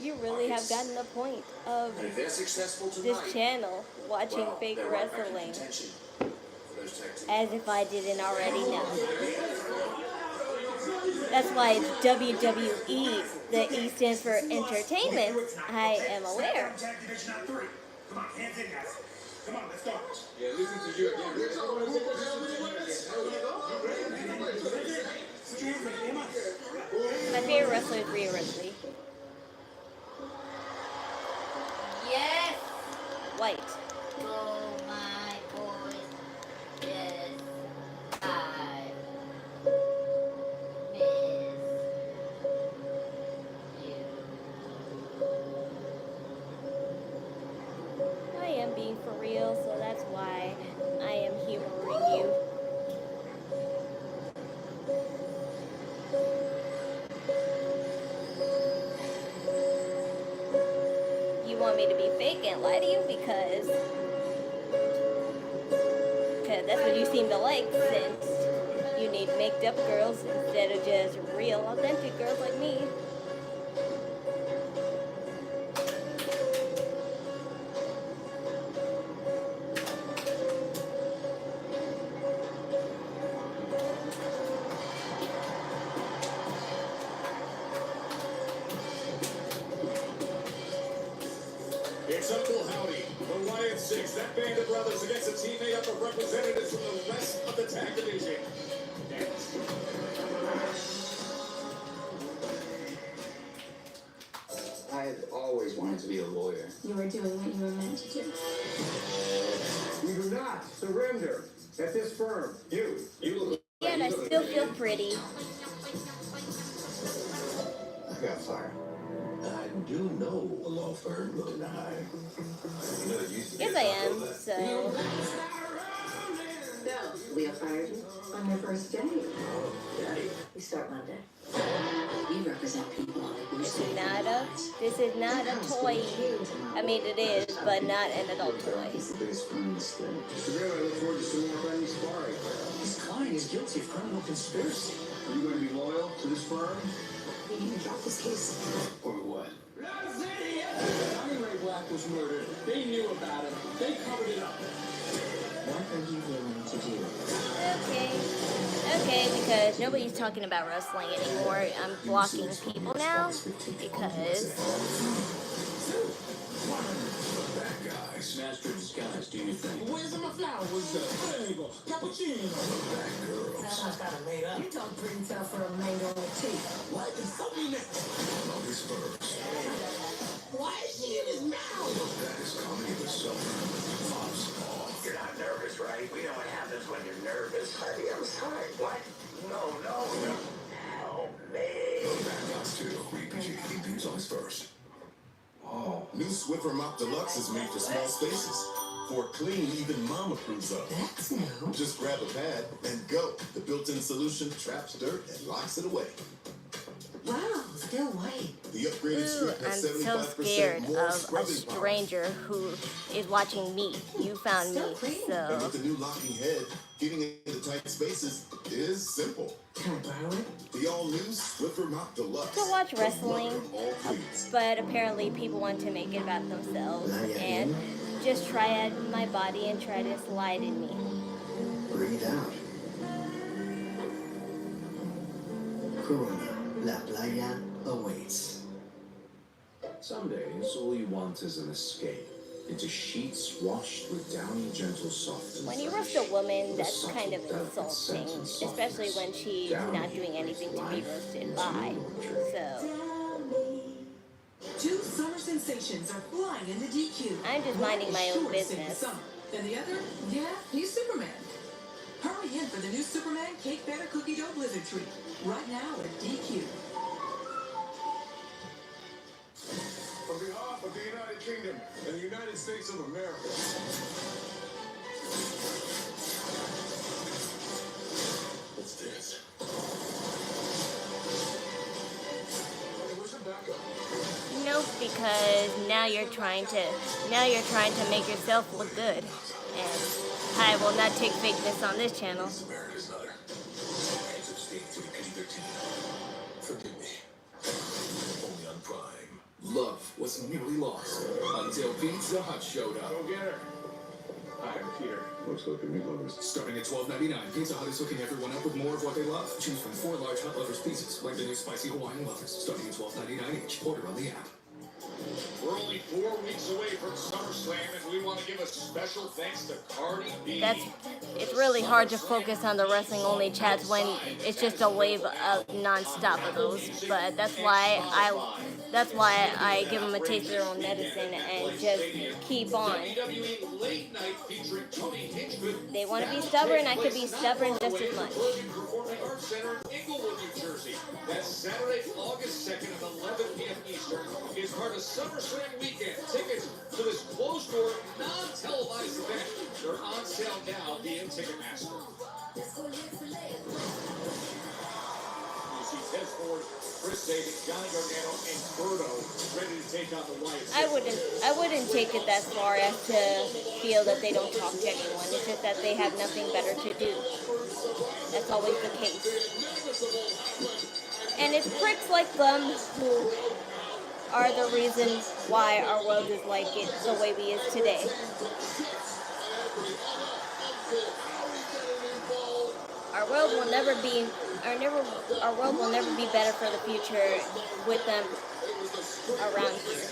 Speaker 1: have gotten the point of
Speaker 9: and if they're successful tonight,
Speaker 1: this channel, watching fake
Speaker 9: they're right back in
Speaker 1: wrestling,
Speaker 9: contention for those tag teams.
Speaker 1: as if I didn't already know. That's why it's WWE. The E stands for entertainment. I am aware.
Speaker 9: Come on, hands in, guys. Come on, let's go.
Speaker 3: Yeah, listen to you again.
Speaker 1: My favorite wrestler is Rhea Ripley.
Speaker 4: Yes.
Speaker 1: White.
Speaker 4: Oh my boy. Yes. I miss you.
Speaker 1: I am being for real, so that's why I am humoring you. You want me to be fake and lie to you because that's what you seem to like, since you need made up girls instead of just real authentic girls like me.
Speaker 2: It's Uncle Howdy, the Wyatt Six, that band of brothers against a team made up of representatives from the rest of the tag division.
Speaker 13: I've always wanted to be a lawyer.
Speaker 6: You were doing what you were meant to do.
Speaker 2: We do not surrender at this firm. You look.
Speaker 1: Yeah, and I still feel pretty.
Speaker 13: I got fired.
Speaker 5: I do know a law firm looking to hire.
Speaker 1: Yes, I am, so.
Speaker 10: So, Leah fired you on your first day.
Speaker 5: Oh, daddy.
Speaker 10: We start Monday. We represent people on the
Speaker 1: This is not a toy. I mean, it is, but not an adult toy.
Speaker 13: It's the biggest firm in the state.
Speaker 2: Mr. Bailey, I look forward to some more friendly sparring.
Speaker 5: His client is guilty of criminal conspiracy.
Speaker 2: Are you going to be loyal to this firm?
Speaker 10: We need to drop this case.
Speaker 5: Or what?
Speaker 9: Ray Black was murdered. They knew about it. They covered it up.
Speaker 10: What are you willing to do?
Speaker 1: Okay, because nobody's talking about wrestling anymore. I'm blocking people now because
Speaker 5: Master of disguise, do you think?
Speaker 9: Where's my flowers? Mango, cappuccino.
Speaker 11: Someone's got it made up. You talk pretty tough for a mango and tea.
Speaker 9: What? It's something next.
Speaker 11: Why is she in his mouth?
Speaker 3: That is comedy with
Speaker 13: You're not nervous, right? We know what happens when you're nervous. Honey, I'm sorry. What? No. Help me.
Speaker 3: Backouts too. Read PG. 18 on his first. Oh, new Swiffer Mop Deluxe is made for small spaces. For clean, even mom approves of.
Speaker 10: That's new.
Speaker 3: Just grab a pad and go. The built-in solution traps dirt and locks it away.
Speaker 10: Wow, still white.
Speaker 3: The upgraded
Speaker 1: ooh,
Speaker 3: strip
Speaker 1: I'm
Speaker 3: has
Speaker 1: so
Speaker 3: 75%
Speaker 1: scared
Speaker 3: more
Speaker 1: of a
Speaker 3: scrubbing
Speaker 1: stranger who is watching me. You found me,
Speaker 3: power. And
Speaker 1: so
Speaker 3: with the new locking head, getting into tight spaces is simple.
Speaker 10: Can I borrow it?
Speaker 3: The all-new Swiffer Mop Deluxe.
Speaker 1: to watch wrestling,
Speaker 3: The mother of all cleans.
Speaker 1: but apparently people want to make it about themselves and just try at my body and try to slide in me.
Speaker 13: Breathe out. Corona. La playa awaits.
Speaker 5: Some days, all you want is an escape. Into sheets washed with downy, gentle, soft.
Speaker 1: When you roast a woman, that's kind of insulting, especially when she's not doing anything to be roasted by. So,
Speaker 12: 2 summer sensations are flying into DQ.
Speaker 1: I'm just minding my own business.
Speaker 12: And the other, yeah, he's Superman. Hurry in for the new Superman Cake Batter Cookie Dough Blizzard Treat. Right now at DQ.
Speaker 2: On behalf of the United Kingdom and the United States of America.
Speaker 3: What's this?
Speaker 2: Where's the backup?
Speaker 1: Nope, because now you're trying to make yourself look good, and I will not take fakeness on this channel.
Speaker 3: America's another. Hands of state to the PG-13. Forgive me. Only on Prime.
Speaker 14: Love was nearly lost until Pizza Hut showed up.
Speaker 2: Go get her. Hi, I'm Peter.
Speaker 3: Looks like a meat lovers.
Speaker 14: Starting at $12.99, Pizza Hut is hooking everyone up with more of what they love. Choose from 4 large Hut Lovers pizzas, like the new spicy Hawaiian Lovers, starting at $12.99 each. Order on the app.
Speaker 15: We're only 4 weeks away from SummerSlam, and we want to give a special thanks to Cardi B.
Speaker 1: It's really hard to focus on the wrestling only chats when it's just a wave of non-stop of those. But that's why I give them a taste of their own medicine and just keep on. They want to be stubborn, I could be stubborn just as much.
Speaker 15: Performing Arts Center in Inglewood, New Jersey. That's Saturday, August 2nd at 11 p.m. Eastern. Is part of SummerSlam weekend. Tickets to this closed-door, non-televised event. They're on sale now via Ticketmaster. You see Ted Ford, Chris Sabin, Johnny Gargano, and Berto ready to take on the Wyatts.
Speaker 1: I wouldn't take it that far as to feel that they don't talk to anyone. It's just that they have nothing better to do. That's always the case. And it's pricks like them who are the reason why our world is like it the way we is today. Our world will never be better for the future with them around here.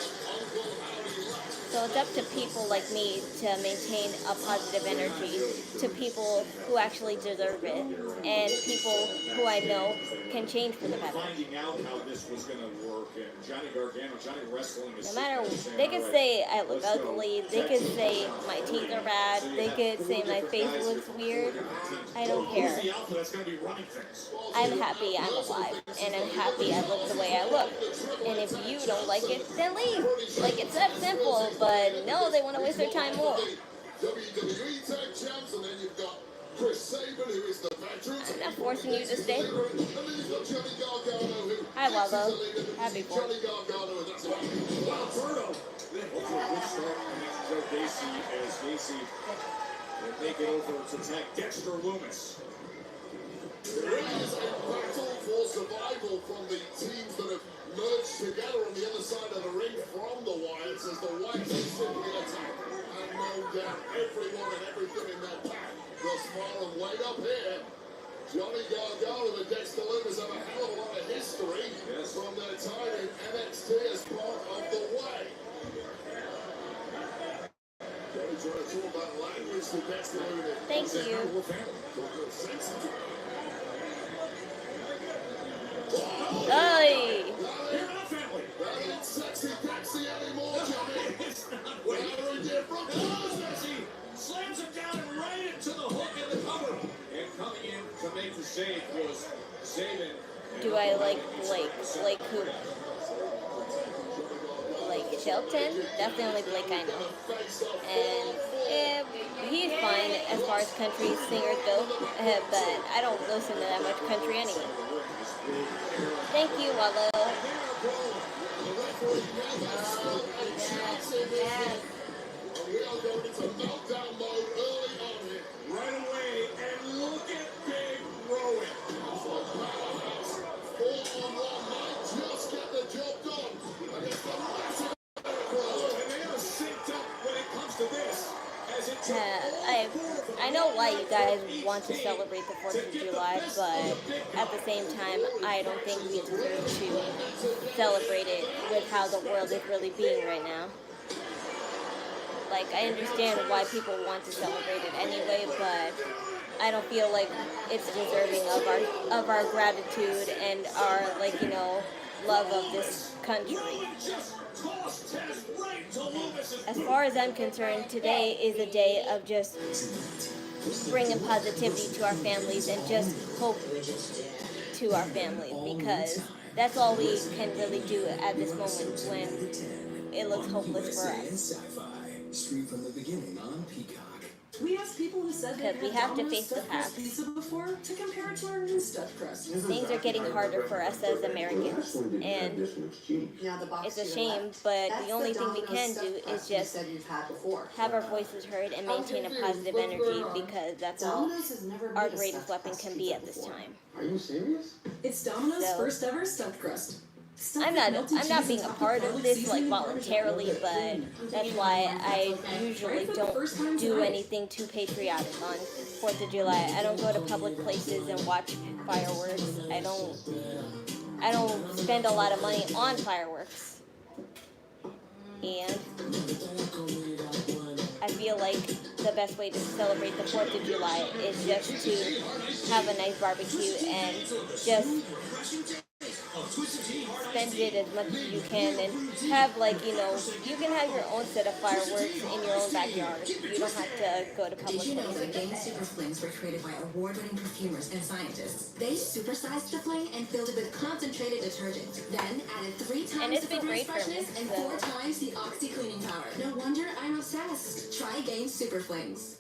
Speaker 1: So it's up to people like me to maintain a positive energy to people who actually deserve it and people who I know can change for the better.
Speaker 15: Finding out how this was going to work, and Johnny Gargano, Johnny Wrestling is...
Speaker 1: No matter, they could say I look ugly, they could say my teeth are bad, they could say my face looks weird. I don't care. I'm happy I'm alive, and I'm happy I look the way I look. And if you don't like it, then leave. Like, it's that simple, but no, they want to waste their time more.
Speaker 3: WWE Tag Champs, and then you've got Chris Sabin, who is the veteran.
Speaker 1: I'm not forcing you to stay. Hi, Waldo. Happy for it.
Speaker 15: Joe Gacy as Gacy will make it over to tag Dexter Loomis.
Speaker 3: There is a battle for survival from the teams that have merged together on the other side of the ring from the Wyatts as the Wyatts are simply attack and mow down everyone and everything in their path. Thus far and way up here, Johnny Gargano and Dexter Loomis have a hell of a lot of history from their time in NXT as part of the Way. Johnny trying to talk about language to Dexter Loomis.
Speaker 1: Thank you. Hey!
Speaker 15: They're not family.
Speaker 3: That ain't sexy Pepsi anymore, Johnny.
Speaker 15: It's not very different. Sexy slams him down and right into the hook in the cover. And coming in to make the save was Sabin.
Speaker 1: Do I like Blake? Blake who? Blake Shelton? That's the only Blake I know. And he's fine as far as country singers go, but I don't listen to that much country anyway. Thank you, Wallo.
Speaker 3: We are going into meltdown mode early on here.
Speaker 15: Right away, and look at Big Rowan.
Speaker 3: 4-on-1 might just get the job done against the massive
Speaker 15: And they are synced up when it comes to this.
Speaker 1: I know why you guys want to celebrate the 4th of July, but at the same time, I don't think we deserve to celebrate it with how the world is really being right now. Like, I understand why people want to celebrate it anyway, but I don't feel like it's deserving of our gratitude and our, like, you know, love of this country. As far as I'm concerned, today is a day of just bringing positivity to our families and just hope to our families, because that's all we can really do at this moment when it looks hopeless for us.
Speaker 14: Stream from the beginning on Peacock.
Speaker 12: We asked people who said they've
Speaker 1: we
Speaker 12: had
Speaker 1: have to
Speaker 12: Domino's
Speaker 1: face the
Speaker 12: stuffed crust
Speaker 1: facts.
Speaker 12: pizza before to compare it to our new stuffed crust.
Speaker 1: Things are getting harder for us as Americans, and it's a shame, but the only thing we can do is just have our voices heard and maintain a positive energy, because that's all our greatest weapon can be at this time.
Speaker 9: Are you serious?
Speaker 12: It's Domino's first ever stuffed crust.
Speaker 1: I'm not being a part of this like voluntarily, but that's why I usually don't do anything too patriotic on 4th of July. I don't go to public places and watch fireworks. I don't spend a lot of money on fireworks. And I feel like the best way to celebrate the 4th of July is just to have a nice barbecue and just spend it as much as you can and have, like, you know, you can have your own set of fireworks in your own backyard. You don't have to go to public
Speaker 6: Did you know that
Speaker 1: places.
Speaker 6: Gain Super Flings were created by award-winning perfumers and scientists? They supersized the fling and filled it with concentrated detergent. Then added 3 times
Speaker 1: And it's
Speaker 6: the
Speaker 1: been
Speaker 6: fragrance
Speaker 1: great for me,
Speaker 6: freshness and
Speaker 1: so.
Speaker 6: 4 times the oxy cleaning power. No wonder I'm obsessed. Try Gain Super Flings.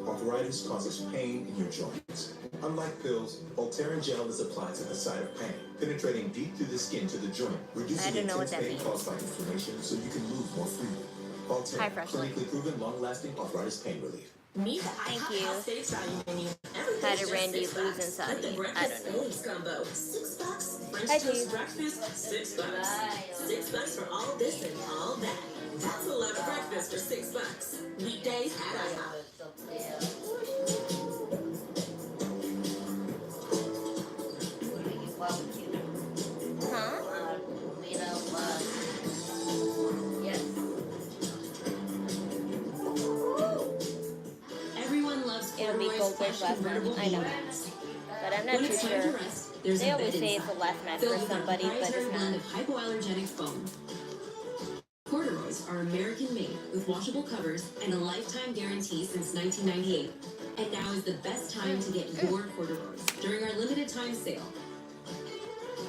Speaker 16: Arthritis causes pain in your joints. Unlike pills, Voltaren gel is applied to the site of pain, penetrating deep through the skin to the joint, reducing
Speaker 1: don't know what
Speaker 16: intense
Speaker 1: that
Speaker 16: pain
Speaker 1: means.
Speaker 16: caused by inflammation so you can move more freely. Voltaren, clinically proven long-lasting arthritis pain relief.
Speaker 11: Meet the
Speaker 1: Thank
Speaker 11: IHOP
Speaker 1: you.
Speaker 11: House Faves value menu. Everything's
Speaker 1: How did
Speaker 11: just
Speaker 1: Randy
Speaker 11: $6.
Speaker 1: lose inside
Speaker 11: With the
Speaker 1: me? I
Speaker 11: breakfast
Speaker 1: don't know.
Speaker 11: eggs combo, $6. French
Speaker 1: Hi,
Speaker 11: toast
Speaker 1: Jude.
Speaker 11: breakfast, $6. $6 for all this and all that. That's a lot of breakfast for $6. Weekdays at IHOP.
Speaker 1: Huh?
Speaker 8: Yes.
Speaker 6: Everyone loves
Speaker 1: It'll be
Speaker 6: Corduroy's
Speaker 1: Goldberg's
Speaker 6: plush
Speaker 1: last
Speaker 6: convertible
Speaker 1: match. I know.
Speaker 6: beanbags.
Speaker 1: But I'm not
Speaker 6: When
Speaker 1: too
Speaker 6: it's time to
Speaker 1: sure.
Speaker 6: rest, there's
Speaker 1: They
Speaker 6: a
Speaker 1: always
Speaker 6: bed
Speaker 1: say it's the
Speaker 6: inside,
Speaker 1: last match
Speaker 6: filled
Speaker 1: for
Speaker 6: with our
Speaker 1: somebody, but
Speaker 6: proprietary
Speaker 1: it's
Speaker 6: blend
Speaker 1: not.
Speaker 6: of hypoallergenic foam. Corduroys are American-made with washable covers and a lifetime guarantee since 1998. And now is the best time to get your corduroys during our limited time sale.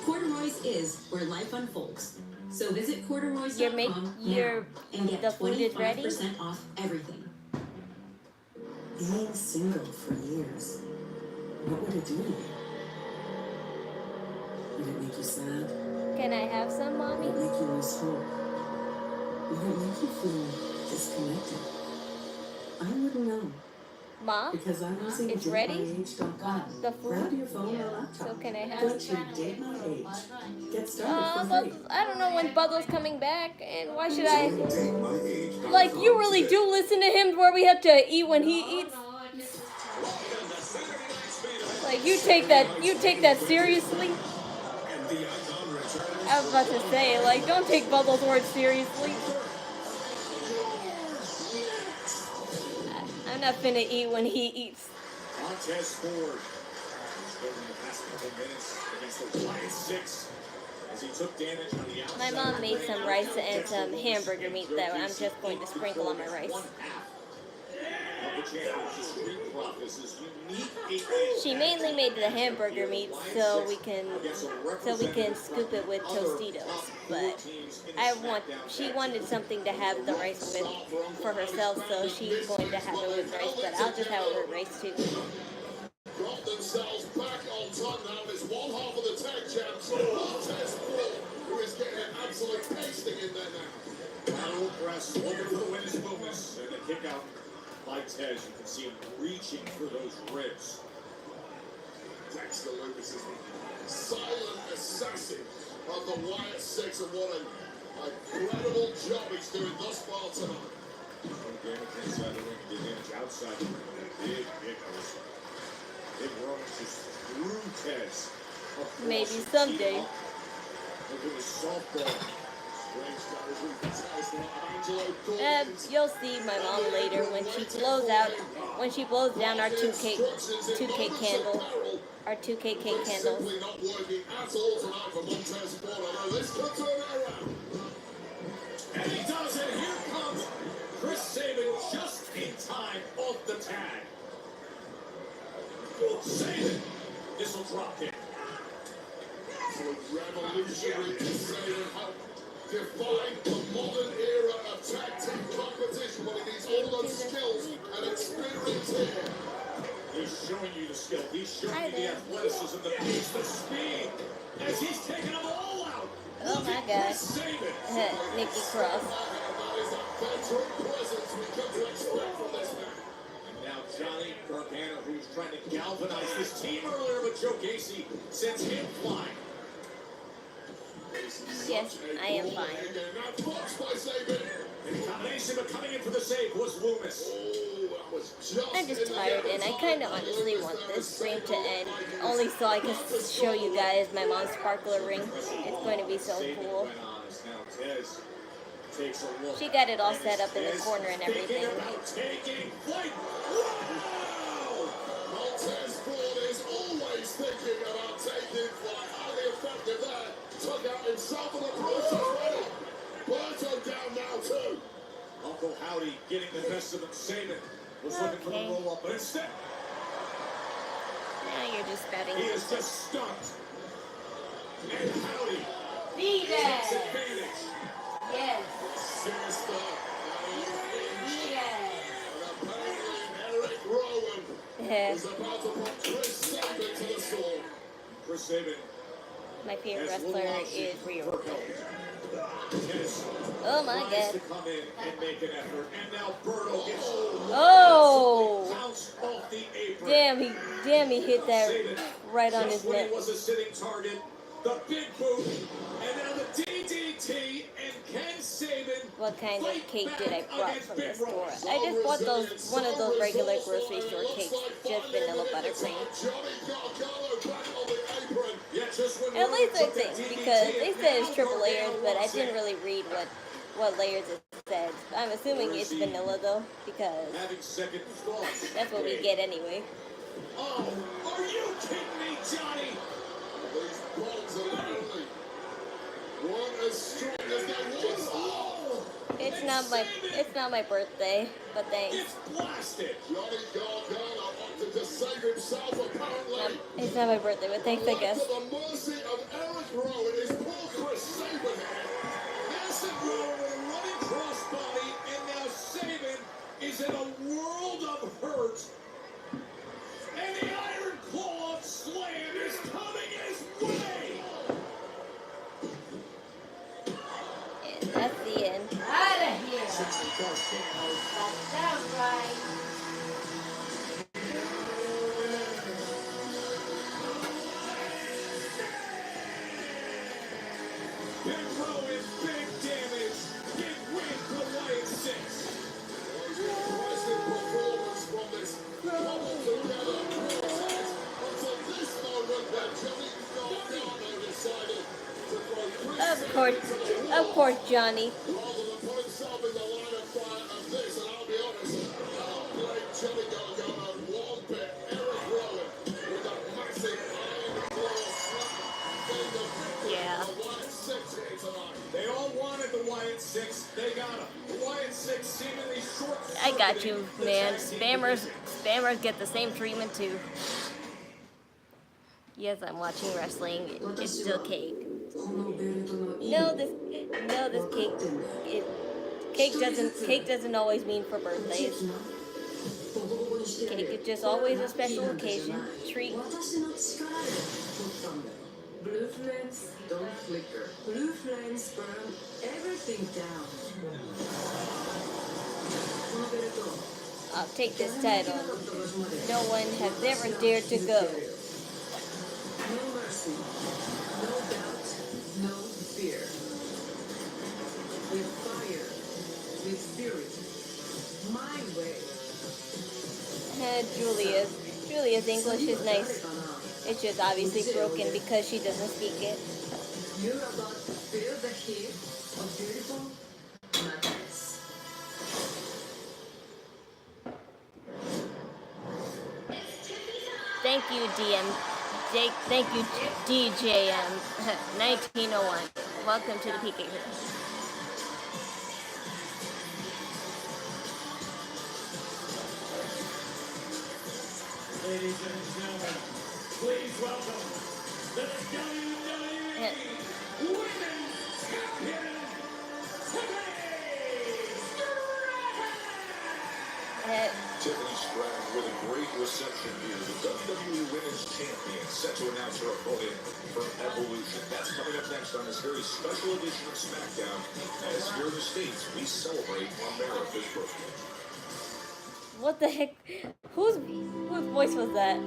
Speaker 6: Corduroys is where life unfolds. So visit corduroys.com now and get
Speaker 1: the food is ready?
Speaker 6: 25% off everything. Being single for years, what would it do to you? Would it make you sad?
Speaker 1: Can I have some, Mommy?
Speaker 6: Would it make you lose hope? Would it make you feel disconnected? I wouldn't know.
Speaker 1: Mom?
Speaker 6: Because I'm using
Speaker 1: It's ready?
Speaker 6: JadeMyAge.com.
Speaker 1: The
Speaker 6: Grab
Speaker 1: food?
Speaker 6: your phone or laptop.
Speaker 1: So can I
Speaker 6: Go
Speaker 1: have
Speaker 6: to Date My Age. Get started for
Speaker 1: but
Speaker 6: free.
Speaker 1: I don't know when Bubbles coming back, and why should I? Like, you really do listen to him where we have to eat when he eats? Like, you take that seriously? I was about to say, like, don't take Bubbles' words seriously. I'm not finna eat when he eats.
Speaker 15: Montez Ford spent the past couple minutes against the Giants 6 as he took damage on the outside.
Speaker 1: My mom made some rice and some hamburger meat that I'm just going to sprinkle on my rice. She mainly made the hamburger meat so we can scoop it with Tostitos. But she wanted something to have the rice with for herself, so she's going to have it with rice. But I'll just have it with rice too.
Speaker 3: Got themselves back on top now. There's one half of the tag champs, Montez Ford, who is getting an absolute pasting in there now.
Speaker 15: Battle press, looking for the winner's bonus, and the kick out by Tez. You can see him reaching for those ribs.
Speaker 3: Dexter Lucas is the silent assassin of the Wyatt 6, and what an incredible job he's doing thus far tonight.
Speaker 15: Damage inside the ring, damage outside the ring. Big hitters. Big Rhodes just threw Tez.
Speaker 1: Maybe someday.
Speaker 15: Look at the softball.
Speaker 1: You'll see my mom later when she blows down our 2K candle, our 2K cake candles.
Speaker 3: Not working at all tonight for Montez Ford. Let's cut to an error.
Speaker 15: And he does it. Here comes Chris Sabin just in time off the tag. Sabin. This will drop him.
Speaker 3: Revolutionary to Sabin help define the modern era of tag team competition. Well, he needs all those skills and experience here.
Speaker 15: He's showing you the skill. He's showing you the athleticism, the pace, the speed. As he's taking them all out.
Speaker 1: Oh my God. Nikki Cross.
Speaker 15: And now Johnny Gargano, who's trying to galvanize this team earlier, but Joe Gacy sends him flying.
Speaker 1: Yes, I am fine.
Speaker 15: And the combination, but coming in for the save was Loomis.
Speaker 1: I'm just tired, and I kind of honestly want this stream to end, only so I can show you guys my mom's sparkler ring. It's going to be so cool.
Speaker 15: Now Tez takes a look.
Speaker 1: She got it all set up in the corner and everything.
Speaker 15: About taking flight. Wow!
Speaker 3: Montez Ford is always thinking about taking flight. Highly effective there. Took out himself in the process. Berto down now too.
Speaker 15: Uncle Howdy getting the best of him. Saban was looking for the roll up, but instead
Speaker 1: Now you're just spouting.
Speaker 15: he is just stunned. And Howdy
Speaker 4: Be
Speaker 15: takes
Speaker 4: there.
Speaker 15: advantage.
Speaker 4: Yes.
Speaker 3: Sinister.
Speaker 4: Yes.
Speaker 3: And apparently Eric Rowan
Speaker 1: Yeah.
Speaker 3: is about to put Chris Sabin to the sword.
Speaker 15: Chris Saban
Speaker 1: My favorite
Speaker 15: has
Speaker 1: wrestler
Speaker 15: little
Speaker 1: is
Speaker 15: option
Speaker 1: Rio.
Speaker 15: for help. Yes.
Speaker 1: Oh my
Speaker 15: Tries
Speaker 1: god.
Speaker 15: to come in and make an effort, and now Berto gets
Speaker 1: Oh!
Speaker 15: bounced off the apron.
Speaker 1: Damn, he hit that
Speaker 15: Saban,
Speaker 1: right on
Speaker 15: just
Speaker 1: his
Speaker 15: when
Speaker 1: neck.
Speaker 15: he was a sitting target, the big boot, and now the DDT, and Ken Saban.
Speaker 1: What kind of
Speaker 15: fight
Speaker 1: cake
Speaker 15: back
Speaker 1: did I brought
Speaker 15: against
Speaker 1: from
Speaker 15: Big
Speaker 1: the store?
Speaker 15: Rhodes.
Speaker 1: I just bought one of those regular grocery store cakes, just vanilla buttercream.
Speaker 3: Johnny Gargano back on the apron.
Speaker 15: Yeah, just when
Speaker 1: At least I
Speaker 15: Rhodes took that
Speaker 1: think,
Speaker 15: DDT,
Speaker 1: because they said it's
Speaker 15: now
Speaker 1: triple layers,
Speaker 15: Gargano
Speaker 1: but I
Speaker 15: walks
Speaker 1: didn't
Speaker 15: in.
Speaker 1: really read what layers it said. I'm assuming it's vanilla though, because
Speaker 15: Having second thoughts.
Speaker 1: that's what we get anyway.
Speaker 15: Oh, are you kidding me, Johnny?
Speaker 3: These bombs are literally one as strong as they was. Oh!
Speaker 1: It's not my birthday, but thanks.
Speaker 15: It's blasted.
Speaker 3: Johnny Gargano opted to save himself apparently.
Speaker 1: It's not my birthday, but thanks, I guess.
Speaker 3: To the mercy of Eric Rowan is poor Chris Sabin here.
Speaker 15: Massive Rowan with a running crossbody, and now Saban is in a world of hurt. And the Iron Claw Slam is coming his way.
Speaker 1: And that's the end.
Speaker 4: Out of here. That sounds right.
Speaker 15: Big Rowan, big damage, big win for Wyatt 6.
Speaker 3: Impressive performance from this cobbled together quartet until this moment when Johnny Gargano decided to throw Chris
Speaker 1: Of course, Johnny.
Speaker 3: rather than put himself in the line of fire of this, and I'll be honest, I don't blame Johnny Gargano one bit. Eric Rowan with a massive iron claw slap getting the victory
Speaker 1: Yeah.
Speaker 3: for Wyatt 6 here tonight.
Speaker 15: They all wanted the Wyatt 6. They got him. The Wyatt 6 seemingly short.
Speaker 1: I got you, man. Spammers get the same treatment too. Yes, I'm watching wrestling. It's still cake. No, this cake doesn't always mean for birthdays. Cake is just always a special occasion. Treat.
Speaker 6: Blue flames don't flicker. Blue flames burn everything down.
Speaker 1: I'll take this title. No one has ever dared to go.
Speaker 6: No mercy, no doubt, no fear. With fire, with spirit, my way.
Speaker 1: Julia's English is nice. It's just obviously broken because she doesn't speak it.
Speaker 6: You're about to feel the heat of beautiful madness.
Speaker 1: Thank you, thank you, DJM 1901. Welcome to the Pikay.
Speaker 2: Ladies and gentlemen, please welcome the WWE Women's Champion,
Speaker 3: Tiffany Stratton with a great reception here. The WWE Women's Champion set to announce her opponent from Evolution. That's coming up next on this very special edition of Smackdown. As here in the States, we celebrate America's birthday.
Speaker 1: What the heck? Whose voice was that?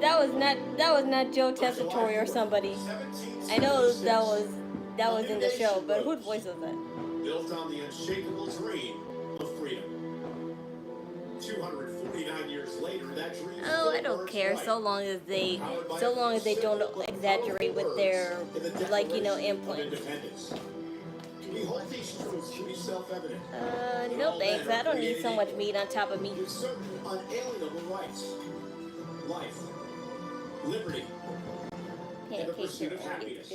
Speaker 1: That was not Joe Tessitore or somebody. I know that was in the show, but whose voice was that?
Speaker 2: built on the unshakable dream of freedom. 249 years later, that dream.
Speaker 1: Oh, I don't care so long as they don't exaggerate with their, like, implants.
Speaker 9: Behold these truths to be self-evident.
Speaker 1: No thanks. I don't need so much meat on top of me.
Speaker 9: With certain unalienable rights. Life. Liberty. And the pursuit of happiness.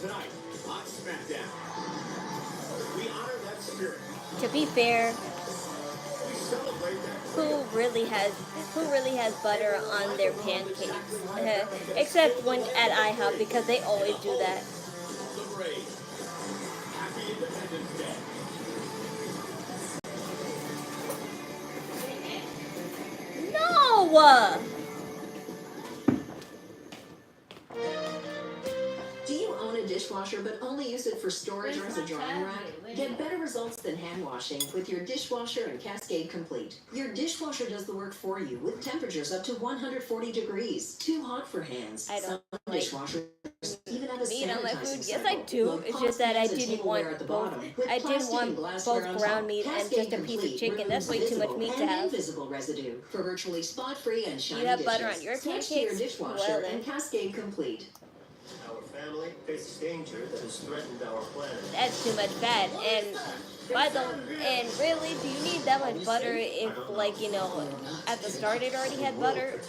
Speaker 9: Tonight, on Smackdown, we honor that spirit.
Speaker 1: To be fair,
Speaker 9: We celebrate that
Speaker 1: who really has butter on their pancakes? Except when at IHOP, because they always do that.
Speaker 9: the brave. Happy Independence Day.
Speaker 1: No!
Speaker 10: Do you own a dishwasher but only use it for storage or as a drying rack? Get better results than hand washing with your dishwasher and Cascade Complete. Your dishwasher does the work for you with temperatures up to 140 degrees. Too hot for hands.
Speaker 1: I don't
Speaker 10: Some
Speaker 1: like
Speaker 10: dishwashers even have a
Speaker 1: meat on my food.
Speaker 10: sanitizing
Speaker 1: Yes, I
Speaker 10: cycle.
Speaker 1: do.
Speaker 10: Low
Speaker 1: It's
Speaker 10: cost
Speaker 1: just that I
Speaker 10: has a
Speaker 1: didn't
Speaker 10: tableware
Speaker 1: want
Speaker 10: at the
Speaker 1: both.
Speaker 10: bottom with
Speaker 1: I didn't
Speaker 10: plastic
Speaker 1: want
Speaker 10: and glassware
Speaker 1: both
Speaker 10: on
Speaker 1: ground
Speaker 10: top.
Speaker 1: meat and
Speaker 10: Cascade
Speaker 1: just a piece of
Speaker 10: Complete
Speaker 1: chicken. That's way
Speaker 10: removes
Speaker 1: too much
Speaker 10: visible
Speaker 1: meat to
Speaker 10: and
Speaker 1: have.
Speaker 10: invisible residue for virtually spot-free and shiny
Speaker 1: You have
Speaker 10: dishes.
Speaker 1: butter on your
Speaker 10: Switch to your
Speaker 1: pancakes?
Speaker 10: dishwasher
Speaker 1: Well then.
Speaker 10: and Cascade Complete.
Speaker 9: Our family faces danger that has threatened our planet.
Speaker 1: That's too much fat. And really, do you need that much butter if, like, you know, at the start it already had butter?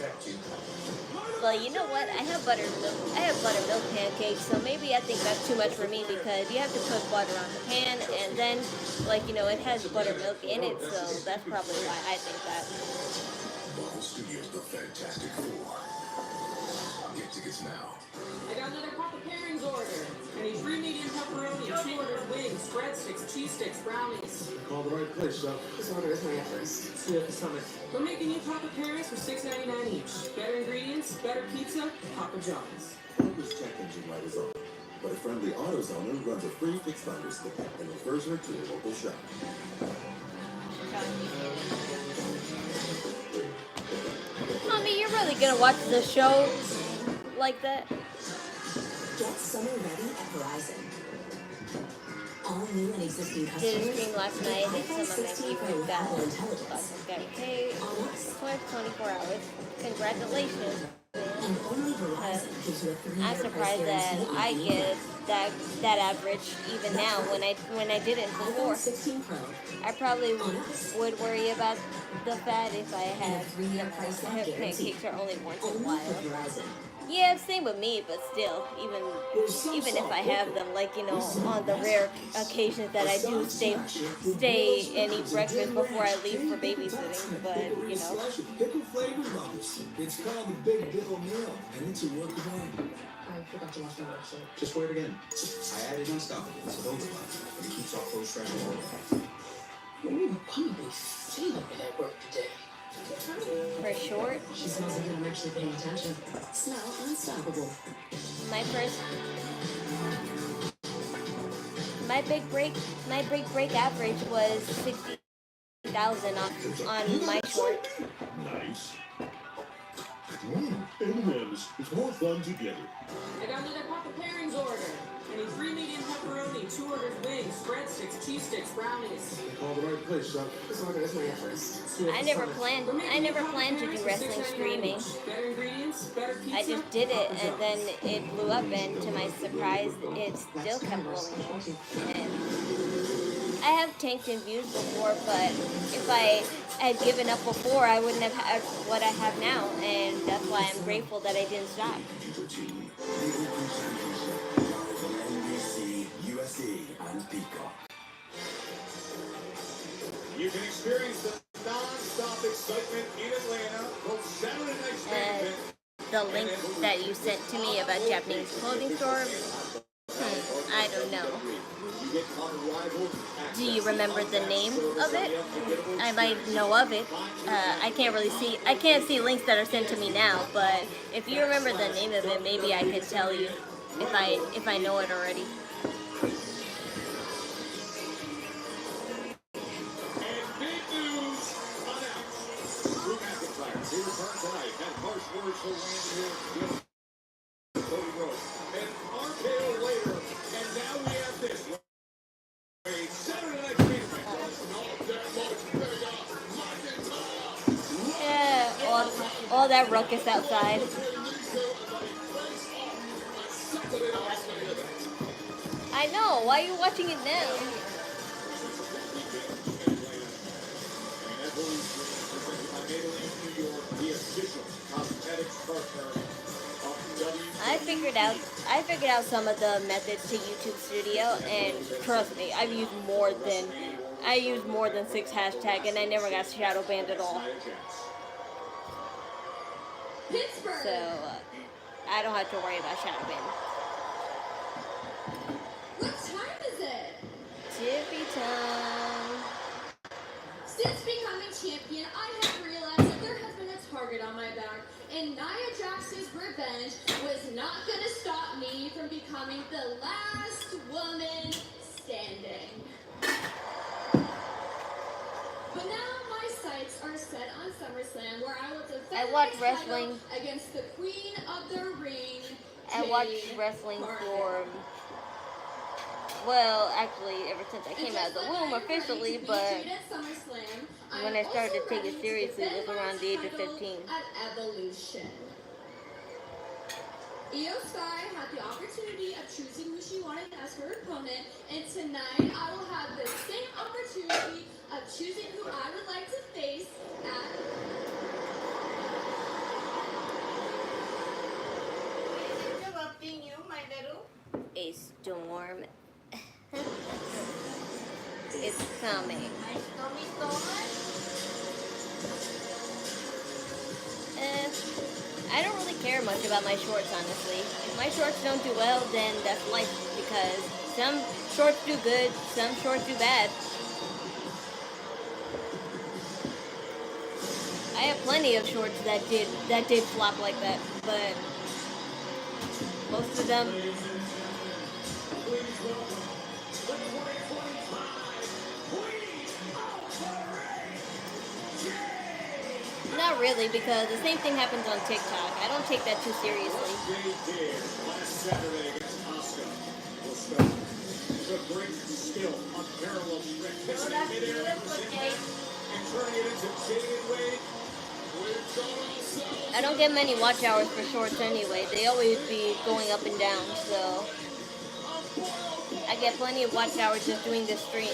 Speaker 1: Well, you know what? I have buttermilk pancakes, so maybe I think that's too much for me because you have to put butter on the pan, and then, like, you know, it has buttermilk in it, so that's probably why I think that.
Speaker 3: Marvel Studios, The Fantastic Four. Get tickets now.
Speaker 12: I got another Papa Pairings order. I need 3 medium pepperoni, 2 ordered wings, breadsticks, cheese sticks, brownies.
Speaker 5: Call the right place, Chuck.
Speaker 12: This order is my first. See you at the summit. We're making you Papa Pairings for $6.99 each. Better ingredients, better pizza, Papa John's.
Speaker 16: Uber's check engine light is on, but a friendly AutoZoner runs a free fixed finder sticker and refers her to a local shop.
Speaker 1: Mommy, you're really gonna watch the show like that?
Speaker 6: Get summer ready at Verizon. All new and existing
Speaker 1: Did a
Speaker 6: customers.
Speaker 1: stream last night, and some of my
Speaker 6: 16 Pro
Speaker 1: viewers got
Speaker 6: Apple Intelligence.
Speaker 1: got okay.
Speaker 6: On us.
Speaker 1: 24 hours. Congratulations.
Speaker 6: And only Verizon gives you a 3-year
Speaker 1: I'm surprised that I get that average even now when I didn't before.
Speaker 6: 16 Pro.
Speaker 1: I probably would worry about the fat if I had
Speaker 6: 3-year price lock guarantee.
Speaker 1: pancakes are only once in a
Speaker 6: Only
Speaker 1: while.
Speaker 6: with Verizon.
Speaker 1: Yeah, same with me, but still, even if I have them, like, you know, on the rare occasions that I do stay and eat breakfast before I leave for babysitting, but you know.
Speaker 14: Pickle flavored lumps. It's called the Big Bill Meal, and it's a work of art.
Speaker 12: I forgot to wash my website.
Speaker 14: Just wear it again. I added Unstoppable. It's a builder box, and it keeps all clothes fresh and warm.
Speaker 12: Ooh, I'm gonna be feeling it at work today.
Speaker 1: For short,
Speaker 12: She smells like I'm actually paying attention.
Speaker 6: Smell unstoppable.
Speaker 1: my big break average was 60,000 on my short.
Speaker 16: Nice. M&M's. It's more fun together.
Speaker 12: I got another Papa Pairings order. I need 3 medium pepperoni, 2 ordered wings, breadsticks, cheese sticks, brownies.
Speaker 5: Call the right place, Chuck.
Speaker 12: This order is my first. See you at
Speaker 1: I
Speaker 12: the
Speaker 1: never
Speaker 12: summit.
Speaker 1: planned to do wrestling streaming.
Speaker 12: Better ingredients, better pizza.
Speaker 1: I just did it, and then it blew up, and to my surprise, it still kept blowing up. And I have tanked in views before, but if I had given up before, I wouldn't have had what I have now, and that's why I'm grateful that I didn't stop.
Speaker 16: NBC, USA, and Peacock.
Speaker 15: You can experience the non-stop excitement in Atlanta from Saturday night's main event.
Speaker 1: The link that you sent to me about Japanese clothing store, I don't know. Do you remember the name of it? I might know of it. I can't see links that are sent to me now, but if you remember the name of it, maybe I can tell you if I know it already.
Speaker 15: And big news announced. Drew McIntyre, he returned tonight. Had harsh words for Randy Orton. Cody Rhodes. And RKO later. And now we have this. A Saturday night main event. Not that much bigger.
Speaker 1: Yeah, all that ruckus outside. I know. Why are you watching it now? I figured out some of the methods to YouTube Studio, and trust me, I used more than 6 hashtags, and I never got shadow banned at all.
Speaker 8: Pittsburgh.
Speaker 1: So I don't have to worry about shadow ban.
Speaker 8: What time is it?
Speaker 1: Tippy time.
Speaker 8: Since becoming champion, I have realized that there has been a target on my back, and Nia Jax's revenge was not going to stop me from becoming the last woman standing. But now my sights are set on SummerSlam, where I will defend
Speaker 1: I watch
Speaker 8: my
Speaker 1: wrestling
Speaker 8: title against the Queen of the Ring.
Speaker 1: I watched wrestling for, well, actually, ever since I came out of the womb officially, but when I started to take it seriously, it was around the age of 15.
Speaker 8: At Evolution. Io Sky had the opportunity of choosing who she wanted as her opponent, and tonight I will have the same opportunity of choosing who I would like to face at
Speaker 4: Interrupting you, my little.
Speaker 1: A storm is coming.
Speaker 4: My stormy storm.
Speaker 1: I don't really care much about my shorts, honestly. If my shorts don't do well, then that's life, because some shorts do good, some shorts do bad. I have plenty of shorts that did flop like that, but most of them. Not really, because the same thing happens on TikTok. I don't take that too seriously.
Speaker 15: Last Saturday against Asuka. The great skill, unparalleled strength, hitting midair and turning it into Jade and Wade.
Speaker 1: I don't get many watch hours for shorts anyway. They always be going up and down, so I get plenty of watch hours just doing this stream.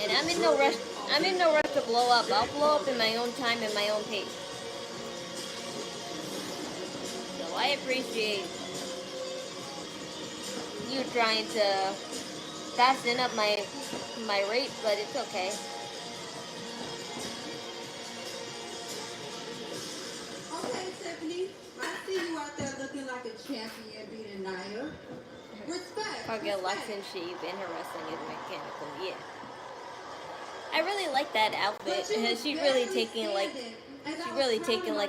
Speaker 1: And I'm in no rush to blow up. I'll blow up in my own time and my own pace. So I appreciate you trying to fasten up my rate, but it's okay.
Speaker 17: Okay, Tiffany, I see you out there looking like a champion beating Nia. Respect.
Speaker 1: Cargill locks in sheep and her wrestling is mechanical, yeah. I really like that outfit. She's really taking like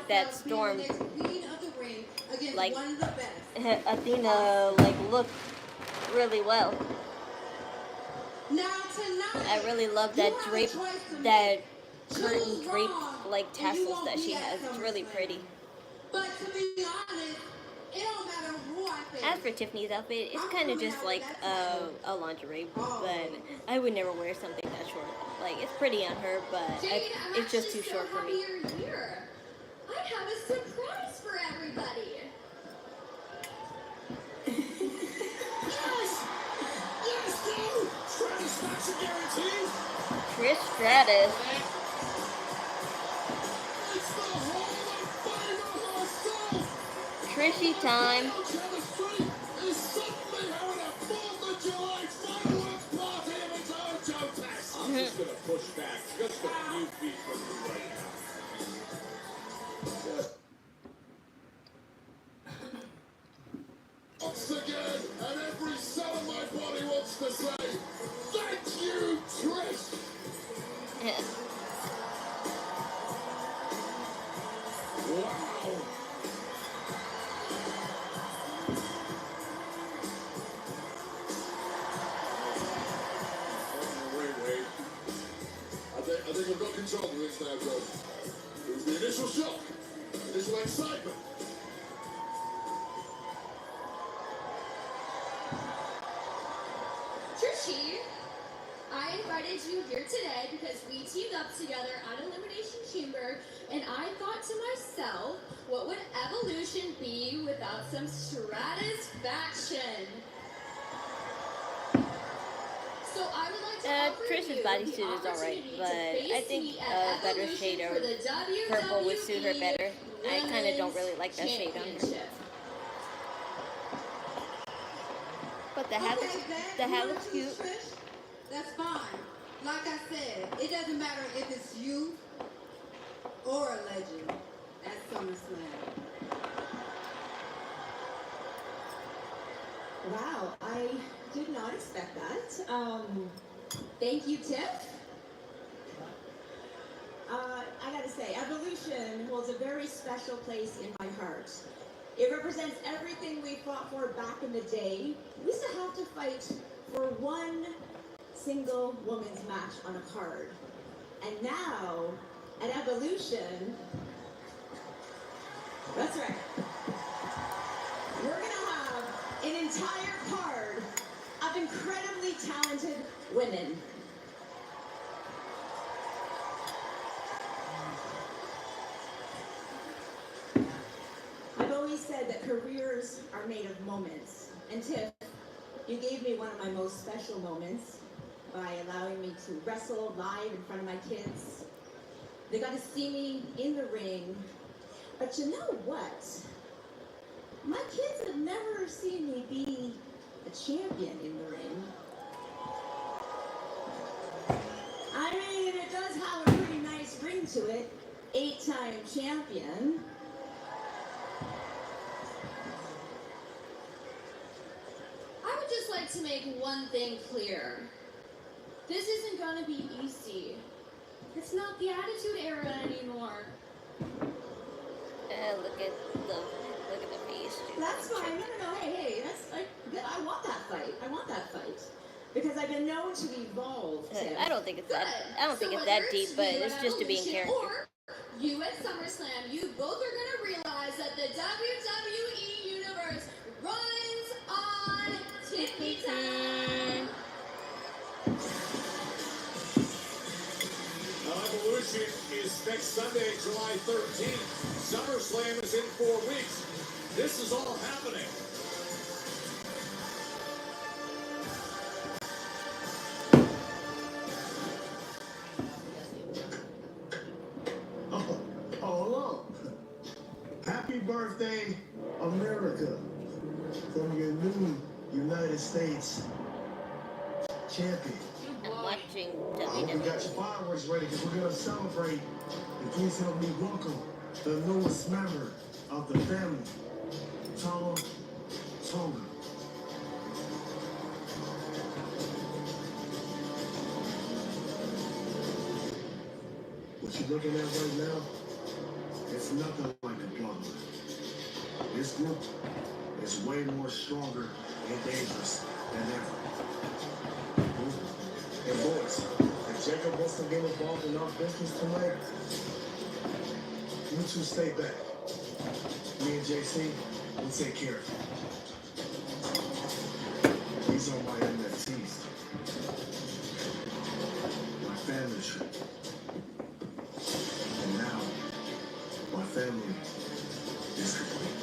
Speaker 1: that Storm, like Athena, like look really well. I really love that curtain drape like tassels that she has. It's really pretty.
Speaker 17: But to be honest, it don't matter who I face.
Speaker 1: As for Tiffany's outfit, it's kind of just like a lingerie, but I would never wear something that short. Like, it's pretty on her, but it's just too short for me.
Speaker 8: I have a surprise for everybody.
Speaker 1: Trish Stratus. Trishy time.
Speaker 15: I'm just gonna push back just a few feet from you right now. Once again, and every cell in my body wants to say, thank you, Trish!
Speaker 1: Yeah.
Speaker 15: Wow! I think we've got control of this now, Rhodes. It was the initial shock, initial excitement.
Speaker 8: Trishy, I invited you here today because we teamed up together on Elimination chamber, and I thought to myself, what would Evolution be without some stratisfaction? So I would like to offer
Speaker 1: Trish's
Speaker 8: you
Speaker 1: bodysuit
Speaker 8: the
Speaker 1: is alright,
Speaker 8: opportunity to
Speaker 1: but I
Speaker 8: face
Speaker 1: think
Speaker 8: me
Speaker 1: a
Speaker 8: at
Speaker 1: better
Speaker 8: Evolution
Speaker 1: shade
Speaker 8: for
Speaker 1: of
Speaker 8: the
Speaker 1: purple would suit her
Speaker 8: WWE
Speaker 1: better. I kind of don't really
Speaker 8: Women's
Speaker 1: like that shade on her.
Speaker 8: Championship.
Speaker 1: But the hat looks cute.
Speaker 17: Trish, that's fine. Like I said, it doesn't matter if it's you or a legend at SummerSlam.
Speaker 18: Wow, I did not expect that.
Speaker 8: Thank you, Tiff.
Speaker 18: I gotta say, Evolution holds a very special place in my heart. It represents everything we fought for back in the day. We used to have to fight for one single woman's match on a card. And now, at Evolution, that's right, we're gonna have an entire card of incredibly talented women. I've always said that careers are made of moments. And Tiff, you gave me one of my most special moments by allowing me to wrestle live in front of my kids. They got to see me in the ring. But you know what? My kids have never seen me be a champion in the ring. I mean, it does have a pretty nice ring to it. 8-time champion.
Speaker 8: I would just like to make one thing clear. This isn't gonna be easy. It's not the Attitude Era anymore.
Speaker 1: Look at the face.
Speaker 18: That's fine. No. Hey, that's like good. I want that fight. Because I've been known to evolve. Tiff.
Speaker 1: I don't think it's that. I don't think
Speaker 8: So
Speaker 1: it's that
Speaker 8: whether
Speaker 1: deep,
Speaker 8: it's
Speaker 1: but
Speaker 8: you
Speaker 1: it's
Speaker 8: at
Speaker 1: just to be in
Speaker 8: Evolution
Speaker 1: character.
Speaker 8: Or you at SummerSlam, you both are gonna realize that the WWE Universe runs on Tiffy time.
Speaker 15: Evolution is next Sunday, July 13th. SummerSlam is in 4 weeks. This is all happening.
Speaker 9: Oh, hello. Happy birthday, America. From your new United States champion.
Speaker 1: I'm watching
Speaker 9: I hope you got your fireworks ready because we're going to celebrate. And please help me welcome the newest member of the family, Tonga. What you're looking at right now, it's nothing like a bloodline. This group is way more stronger and dangerous than ever. And boys, if Jacob wants to get involved in our business tonight, you two stay back. Me and JC, we'll take care of it. These are my NFTs. My family tree. And now, my family is complete.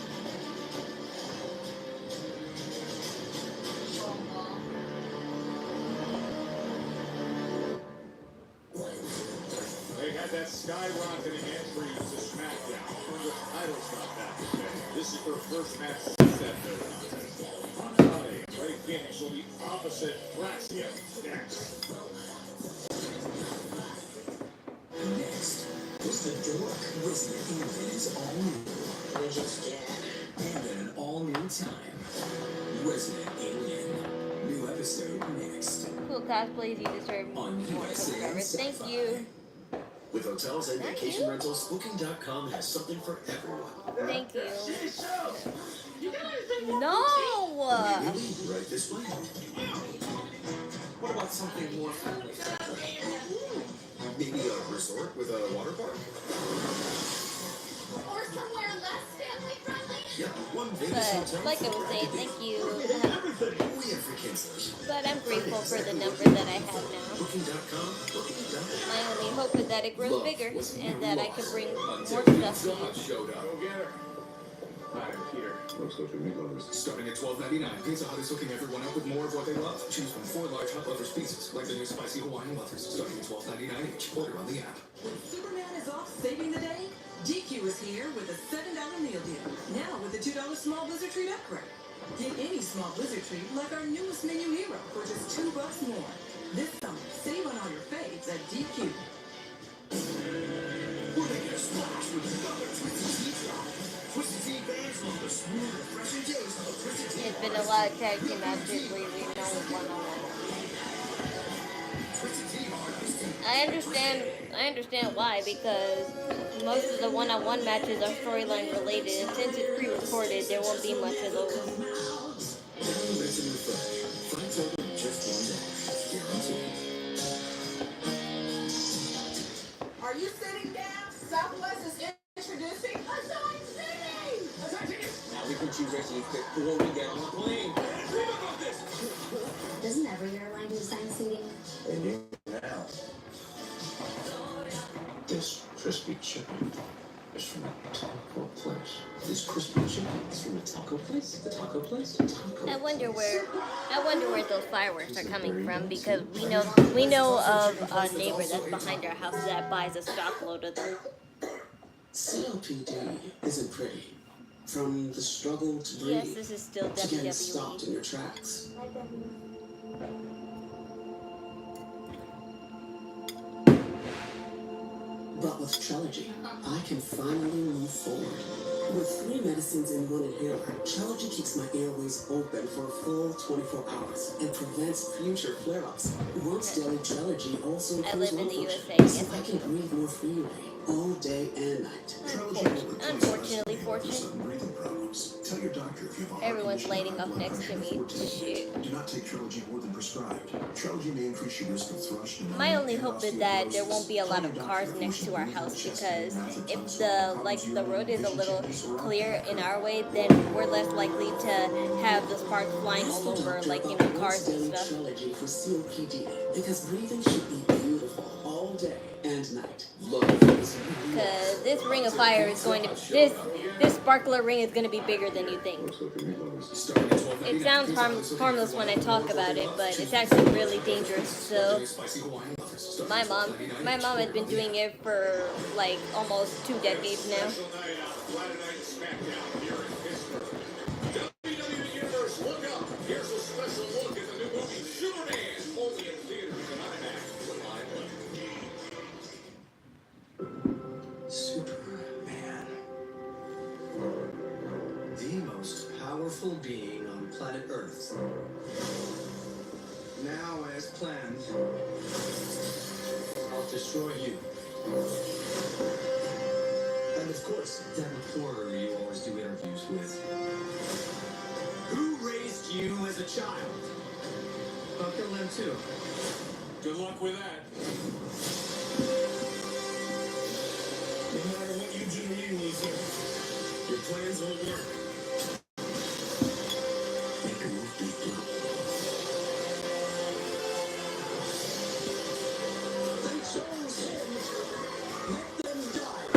Speaker 15: They had that skyrocketing entry to Smackdown. The title's not back today. This is their first match since that third contest. On Friday, Ray Phoenix will be opposite Gracia next.
Speaker 14: Next was the dork. Resident England is all new. And an all-new time. Resident Alien. New episode next.
Speaker 1: Cool cosplays, you deserve
Speaker 14: On
Speaker 1: more
Speaker 14: USA
Speaker 1: subscribers. Thank
Speaker 14: Sci-Fi.
Speaker 1: you.
Speaker 14: With hotels and vacation rentals, Booking.com has something for everyone.
Speaker 1: Thank you.
Speaker 14: Really?
Speaker 1: No!
Speaker 14: Right this way. What about something more family friendly? Maybe a resort with a water park?
Speaker 8: Or somewhere less family friendly
Speaker 1: But like I was saying, thank you. But I'm grateful for the number that I have now. My only hope is that it grows bigger and that I can bring more stuff to you.
Speaker 15: Go get her. Hi, I'm Peter.
Speaker 14: Let's go to meatloaf. Starting at $12.99, Pizza Hut is hooking everyone up with more of what they love. Choose from 4 large hot lovers pizzas, like the new spicy Hawaiian lovers, starting at $12.99 each. Order on the app.
Speaker 12: When Superman is off saving the day, DQ is here with a $7 meal deal. Now with a $2 small Blizzard treat upgrade. Get any small Blizzard treat like our newest menu hero for just $2 more. This summer, save on all your faves at DQ.
Speaker 9: We're making a splash with another Twisted Tea drop. Twisted Tea fans love the smooth, refreshing taste of Twisted Tea.
Speaker 1: There's been a lot of tag team matches lately, no one-on-one. I understand why, because most of the one-on-one matches are storyline related, and since it's pre-recorded, there won't be much of those.
Speaker 11: Are you sitting down? Southwest is introducing assigned seating!
Speaker 14: Now we can choose our seats before we get on the plane.
Speaker 6: Doesn't every airline do assigned seating?
Speaker 16: And you now. This crispy chicken is from a taco place.
Speaker 14: This crispy chicken is from a taco place? The taco place? Taco.
Speaker 1: I wonder where those fireworks are coming from, because we know of a neighbor that's behind our house that buys a stock load of them.
Speaker 14: COPD isn't pretty. From the struggle to breathe,
Speaker 1: Yes, this is still
Speaker 14: to getting stopped
Speaker 1: WWE.
Speaker 14: in your tracks. But with Trelegy, I can finally move forward. With 3 medicines in one inhaler, Trelegy keeps my airways open for a full 24 hours and prevents future flare-ups. Once daily Trelegy also
Speaker 1: I
Speaker 14: improves
Speaker 1: live in
Speaker 14: lung
Speaker 1: the
Speaker 14: function,
Speaker 1: USA,
Speaker 14: so
Speaker 1: yes,
Speaker 14: I can breathe more freely all day and night.
Speaker 1: Unfortunately,
Speaker 16: Breathing problems. Tell your doctor if you have a heart
Speaker 1: everyone's
Speaker 16: condition,
Speaker 1: lighting up next to me. Shit.
Speaker 16: Do not take Trelegy more than prescribed. Trelegy may increase your risk of thrush.
Speaker 1: My only hope is that there won't be a lot of cars next to our house, because if the road is a little clear in our way, then we're less likely to have the sparks flying all over, like, cars and stuff.
Speaker 14: Trelegy for COPD, because breathing should be beautiful all day and night. Love this.
Speaker 1: Because this ring of fire is going to this sparkler ring is going to be bigger than you think. It sounds harmless when I talk about it, but it's actually really dangerous. So my mom has been doing it for like almost 2 decades now.
Speaker 15: Special night out, Friday night Smackdown here in Pittsburgh. WWE Universe, look up. Here's a special look at the new movie Superman, only in theaters and IMAX. July 11th.
Speaker 14: Superman. The most powerful being on planet Earth. Now, as planned, I'll destroy you. And of course, that reporter you always do interviews with. Who raised you as a child? I'll kill them too.
Speaker 15: Good luck with that.
Speaker 3: No matter what you do to me, loser, your plans won't work.
Speaker 14: Make a move, big blow.
Speaker 9: They chose him. Let them die.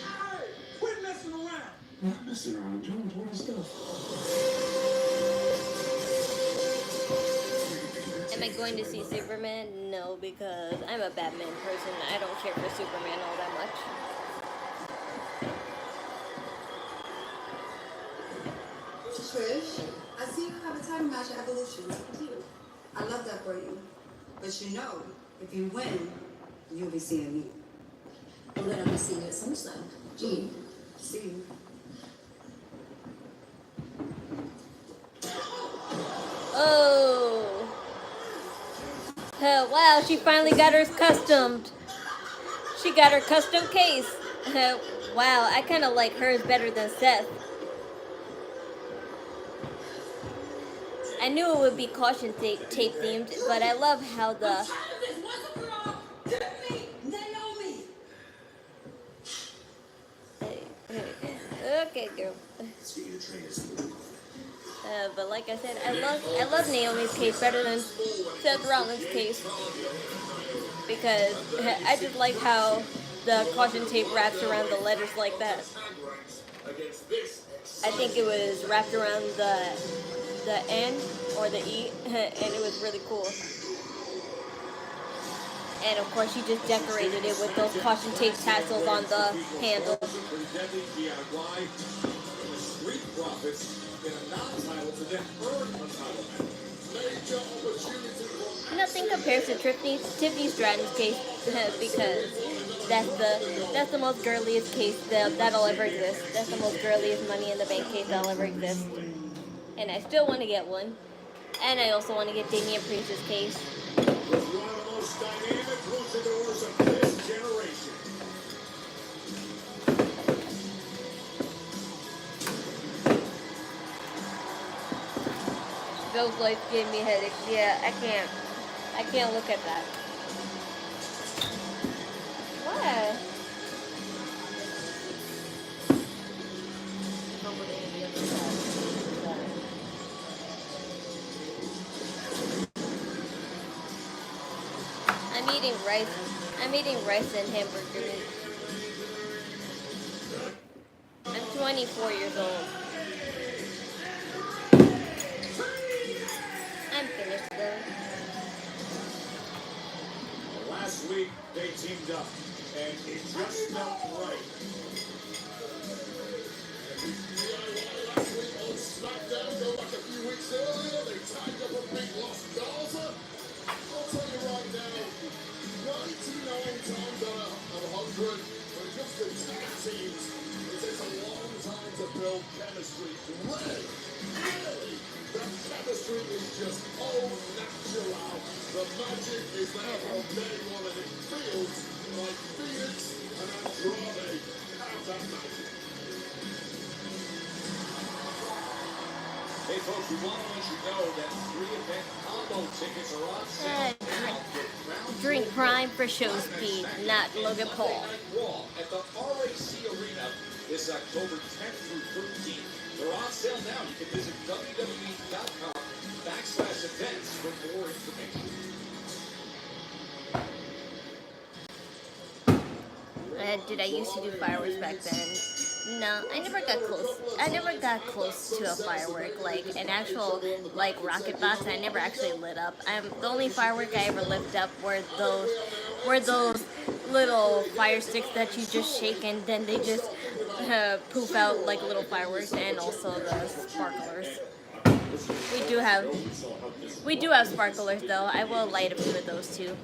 Speaker 9: Hey, quit messing around.
Speaker 14: Not messing around, John. Where is stuff?
Speaker 1: Am I going to see Superman? No, because I'm a Batman person. I don't care for Superman all that much.
Speaker 17: Trish, I see you have a title match at Evolution. Cute. I love that for you. But if you win, you'll be seeing me.
Speaker 6: Well, then I'll be seeing you at SummerSlam. Gee.
Speaker 17: See you.
Speaker 1: Oh. Wow, she finally got her customed. She got her custom case. Wow, I kind of like hers better than Seth. I knew it would be caution tape themed, but I love how the... Okay, girl. But like I said, I love Naomi's case better than Seth Rollins' case because I just like how the caution tape wraps around the letters like that. I think it was wrapped around the N or the E, and it was really cool. And of course, she just decorated it with those caution tape tassels on the handle. Nothing compares to Tiffany Stratton's case because that's the most girliest case that'll ever exist. That's the most girliest Money in the Bank case that'll ever exist. And I still want to get one. And I also want to get Damian Priest's case.
Speaker 2: One of the most dynamic luchadors of this generation.
Speaker 1: Those lights gave me headaches. Yeah, I can't look at that. What? I'm eating rice and hamburger meat. I'm 24 years old. I'm finished though.
Speaker 2: Last week they teamed up and it just felt right. Last week on Smackdown, go back a few weeks earlier, they tied up a big Los Gaza. I'll tell you right now, 99 times out of 100, when it comes to tag teams, it takes a long time to build chemistry. Really, the chemistry is just natural. The magic is there from day one, and it feels like Phoenix and Andrade have that magic.
Speaker 15: Hey folks, we want to let you know that 3-event combo tickets are on sale now.
Speaker 1: Drink Prime for show speed, not Logan Paul.
Speaker 15: Raw at the RAC Arena this October 10th through 13th. They're on sale now. You can visit WWE.com/events for more information.
Speaker 1: Did I used to do fireworks back then? No, I never got close. I never got close to a firework, like an actual like rocket box. I never actually lit up. The only firework I ever lit up were those little fire sticks that you just shake and then they just poof out like little fireworks, and also the sparklers. We do have sparklers though. I will light a few of those too.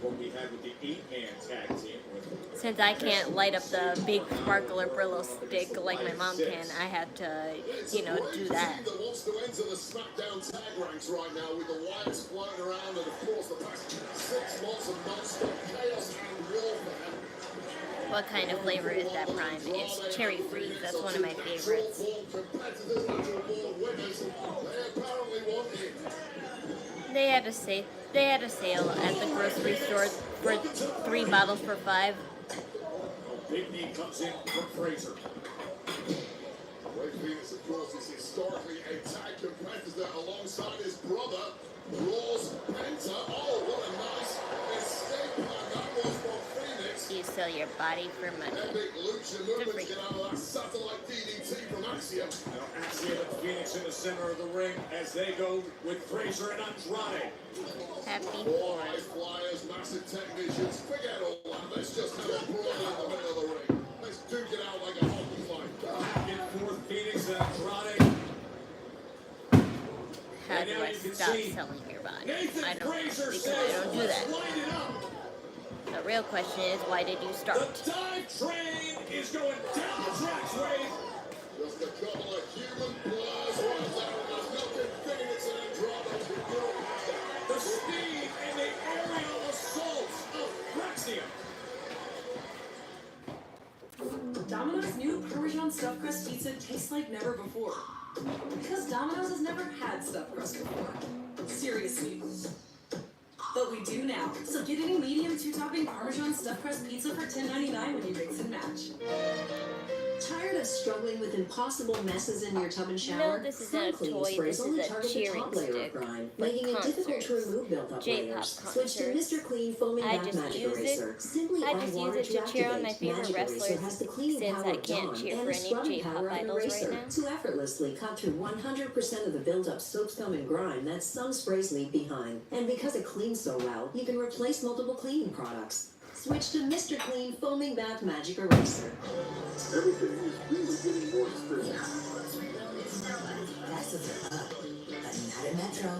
Speaker 1: Since I can't light up the big sparkler Brillo stick like my mom can, I have to, do that.
Speaker 2: That wants to enter the Smackdown tag ranks right now with the lights flying around, and of course the past 6 months of non-stop chaos and warfare.
Speaker 1: What kind of flavor is that, Prime? It's cherry freeze. That's one of my favorites. They had a sale at the grocery store for 3 bottles for $5.
Speaker 2: Big knee comes in from Fraser. Ray Phoenix, of course, is historically a tag competitor alongside his brother, Raw's Penta. Oh, what a nice escape plan that was from Phoenix.
Speaker 1: You sell your body for money.
Speaker 2: Big lucha movement to get out of that satellite DDT from Axiom.
Speaker 15: Now Axiom and Phoenix in the center of the ring as they go with Fraser and Andrade.
Speaker 1: Happy
Speaker 2: More high flyers, massive technicians. Forget all that. Let's just have a brawl in the middle of the ring. Let's duke it out like a hockey fight.
Speaker 15: Back and forth, Phoenix and Andrade.
Speaker 1: How do I stop selling your body? I don't know, because I don't do that. The real question is, why did you start?
Speaker 15: The dive train is going down the tracks, Ray.
Speaker 2: Just a couple of human blurs right there. There's nothing Phoenix and Andrade can do.
Speaker 15: The speed and the aerial assaults of Axiom.
Speaker 12: Domino's new Parmesan stuffed crust pizza tastes like never before. Because Domino's has never had stuffed crust before. Seriously. The what we do now. So get any medium 2-topping Parmesan stuffed crust pizza for $10.99 when you mix and match.
Speaker 10: Tired of struggling with impossible messes in your tub and shower?
Speaker 1: No, this is not a
Speaker 10: Cleaning
Speaker 1: toy,
Speaker 10: sprays
Speaker 1: this
Speaker 10: only
Speaker 1: is a
Speaker 10: target the
Speaker 1: cheering
Speaker 10: top layer of
Speaker 1: stick.
Speaker 10: grime,
Speaker 1: Like
Speaker 10: making it difficult to
Speaker 1: concerts.
Speaker 10: remove built-up
Speaker 1: J-pop
Speaker 10: layers. Switch to
Speaker 1: concerts.
Speaker 10: Mr. Clean Foaming
Speaker 1: I
Speaker 10: Bath
Speaker 1: just
Speaker 10: Magic
Speaker 1: use
Speaker 10: Eraser.
Speaker 1: it.
Speaker 10: Simply
Speaker 1: I
Speaker 10: add
Speaker 1: just
Speaker 10: water
Speaker 1: use it
Speaker 10: to
Speaker 1: to cheer on
Speaker 10: activate.
Speaker 1: my favorite
Speaker 10: Magic Eraser
Speaker 1: wrestlers
Speaker 10: has the cleaning
Speaker 1: since
Speaker 10: power
Speaker 1: I
Speaker 10: of
Speaker 1: can't
Speaker 10: Dawn
Speaker 1: cheer
Speaker 10: and
Speaker 1: for
Speaker 10: the
Speaker 1: any
Speaker 10: scrubbing
Speaker 1: J-pop
Speaker 10: power of an
Speaker 1: idols right
Speaker 10: eraser
Speaker 1: now.
Speaker 10: to effortlessly cut through 100% of the built-up soap, scum, and grime that some sprays leave behind. And because it cleans so well, you can replace multiple cleaning products. Switch to Mr. Clean Foaming Bath Magic Eraser.
Speaker 3: Everything is really getting more expensive.
Speaker 11: Prices are up, but not at Metro.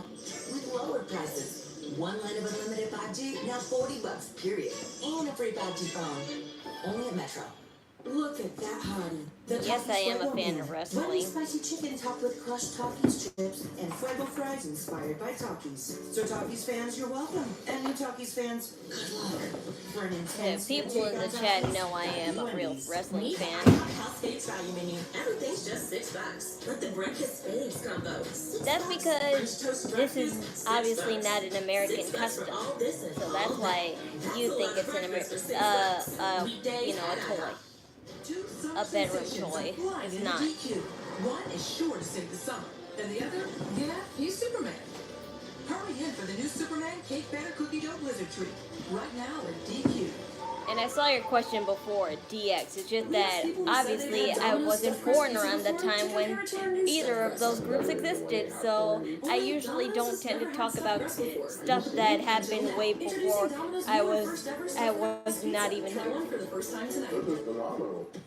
Speaker 11: With lower prices. One line of unlimited 5G, now $40, period. And a free 5G phone. Only at Metro. Look at that, Hardy.
Speaker 1: Yes, I am a fan of wrestling.
Speaker 11: Runny spicy chicken topped with crushed Takis chips and Fuego fries inspired by Takis. So Takis fans, you're welcome. And you Takis fans, good luck. For an intense
Speaker 1: People in the chat know I am a real wrestling fan.
Speaker 11: House Faves value menu. Everything's just $6. Let the breakfast faves combo.
Speaker 1: That's because this is obviously not an American custom, so that's why you think it's an American, you know, a toy. A bedroom toy. It's not.
Speaker 12: One is sure to save the summer, and the other, yeah, he's Superman. Hurry in for the new Superman Cake Batter Cookie Dough Blizzard Treat. Right now at DQ.
Speaker 1: And I saw your question before, DX. It's just that obviously I wasn't born around the time when either of those groups existed, so I usually don't tend to talk about stuff that happened way before I was not even here.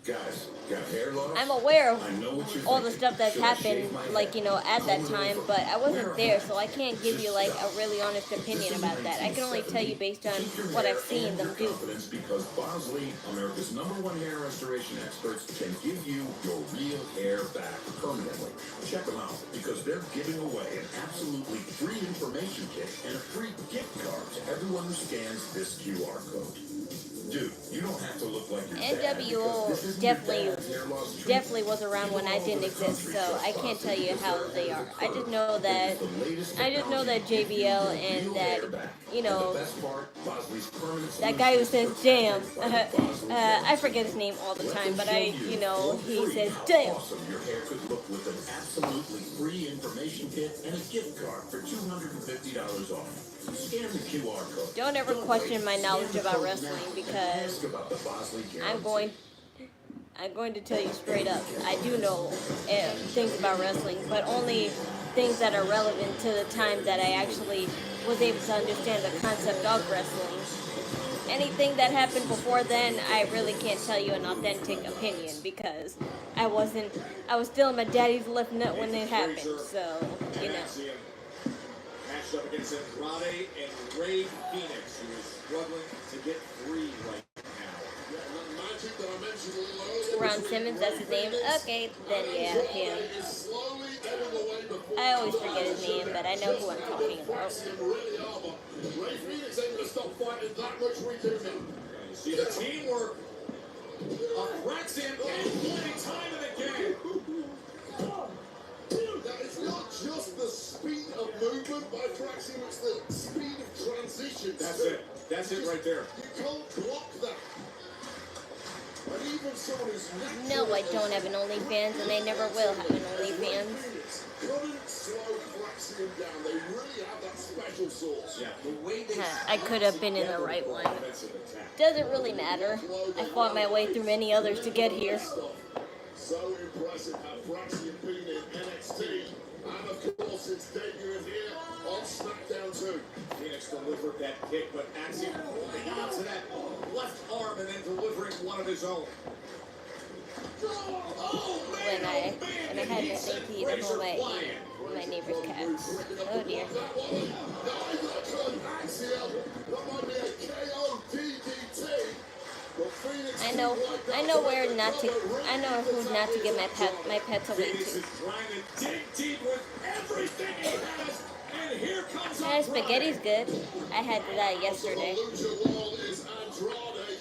Speaker 3: Guys, got hair loss?
Speaker 1: I'm aware of
Speaker 3: I know what you're
Speaker 1: all the
Speaker 3: thinking.
Speaker 1: stuff that's
Speaker 3: Should I
Speaker 1: happened,
Speaker 3: shave my
Speaker 1: like, you know, at that time, but I wasn't there, so I can't give you, like,
Speaker 3: Just
Speaker 1: a really honest opinion about that. I can only tell you based on what I've seen them do.
Speaker 3: Because Bosley, America's #1 hair restoration experts, can give you your real hair back permanently. Check them out because they're giving away an absolutely free information kit and a free gift card to everyone who scans this QR code. Dude, you don't have to look like your dad
Speaker 1: NWO
Speaker 3: because this isn't your
Speaker 1: definitely
Speaker 3: dad's hair loss treatment.
Speaker 1: definitely was around when I didn't exist, so I can't tell you how they are. I just know that JBL and that, you know, that guy who says damn, I forget his name all the time, but you know, he says damn.
Speaker 3: Awesome. Your hair could look with an absolutely free information kit and a gift card for $250 off. Scan the QR code.
Speaker 1: Don't ever question my knowledge about wrestling because I'm going to tell you straight up. I do know things about wrestling, but only things that are relevant to the time that I actually was able to understand the concept of wrestling. Anything that happened before then, I really can't tell you an authentic opinion because I was still in my daddy's left nut when it happened. So, you know.
Speaker 15: Matched up against Andrade and Ray Phoenix, who is struggling to get free right now.
Speaker 1: Ron Simmons, that's his name. Okay, then yeah, him. I always forget his name, but I know who I'm talking about.
Speaker 3: Ray Phoenix ain't gonna stop fighting that much weekend now.
Speaker 15: You see the teamwork of Rexham and playing time in the game.
Speaker 3: It's not just the speed of movement by Traxxum, it's the speed of transition.
Speaker 15: That's it right there.
Speaker 3: You can't block that. And even someone who's
Speaker 1: No, I don't have an OnlyFans, and I never will have an OnlyFans.
Speaker 3: couldn't slow Traxxum down. They really have that special sauce.
Speaker 15: Yeah, the way they
Speaker 1: I could have been in the right one. Doesn't really matter. I fought my way through many others to get here.
Speaker 3: So impressive how Traxxum been in NXT. And of course, it's debuting here on Smackdown 2.
Speaker 15: Phoenix delivered that kick, but Axiom holding on to that left arm and then delivering one of his own.
Speaker 1: When I had to think he to hold my neighbor's cats. Oh dear. I know who not to give my pets away to. Yeah, spaghetti's good. I had that yesterday.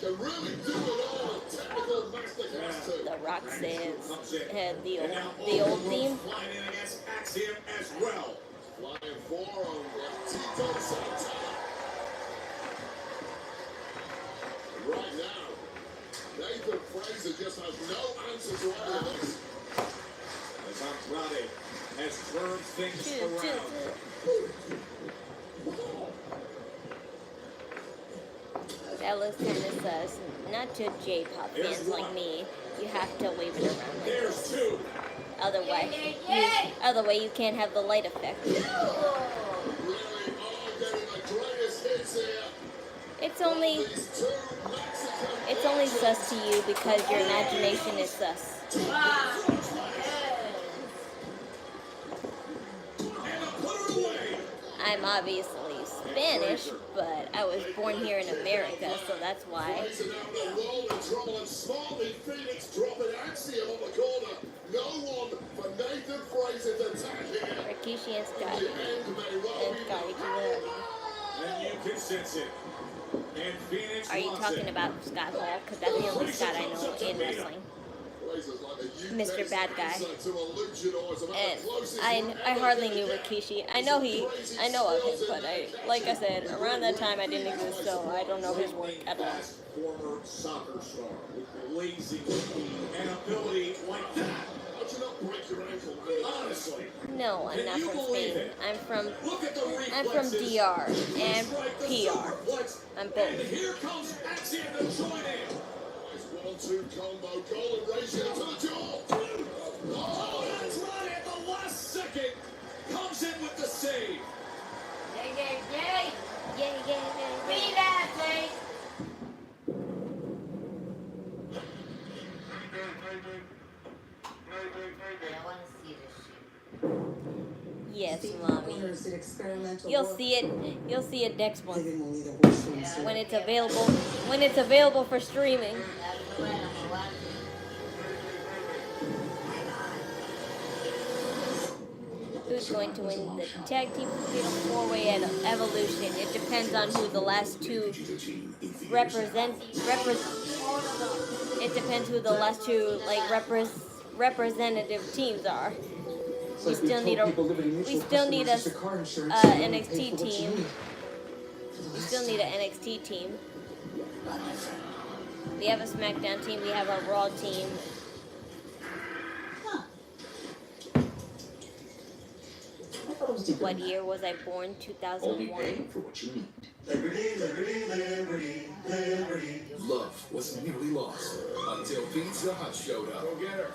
Speaker 1: The Rock says the old theme.
Speaker 3: Fraser just has no answer to any of this.
Speaker 15: As Andrade has turned things around.
Speaker 1: That looks kind of sus. Not to J-pop fans like me. You have to wave it around like this. Otherwise, you can't have the light effect. It's only sus to you because your imagination is sus. I'm obviously Spanish, but I was born here in America, so that's why. Rikishi and Scotty.
Speaker 15: And you can sense it. And Phoenix
Speaker 1: Are you talking about Scott Hall? Because that's the only Scott I know in wrestling. Mr. Bad Guy. And I hardly knew Rikishi. I know of him, but like I said, around that time I didn't exist, so I don't know his work at all.
Speaker 15: Former soccer star with blazing speed and ability like that. How'd you not break your ankle? Honestly.
Speaker 1: No, I'm not from Spain. I'm from DR and PR. I'm both.
Speaker 15: And here comes Axiom to join in.
Speaker 3: 1-2 combo, goal and raise it to the jaw.
Speaker 15: Oh, that's right at the last second. Comes in with the save.
Speaker 4: Yay. Be that, Jade. I want to see this shit.
Speaker 1: Yes, mommy. You'll see it next month when it's available. When it's available for streaming. Who's going to win the tag team fatal 4-way at Evolution? It depends on who the last two It depends who the last two representative teams are. We still need a NXT team. We still need an NXT team. We have a Smackdown team. We have a Raw team. What year was I born? 2001.
Speaker 19: For what you need. Liberty. Love was nearly lost until Pizza Hut showed up.
Speaker 15: Go get her.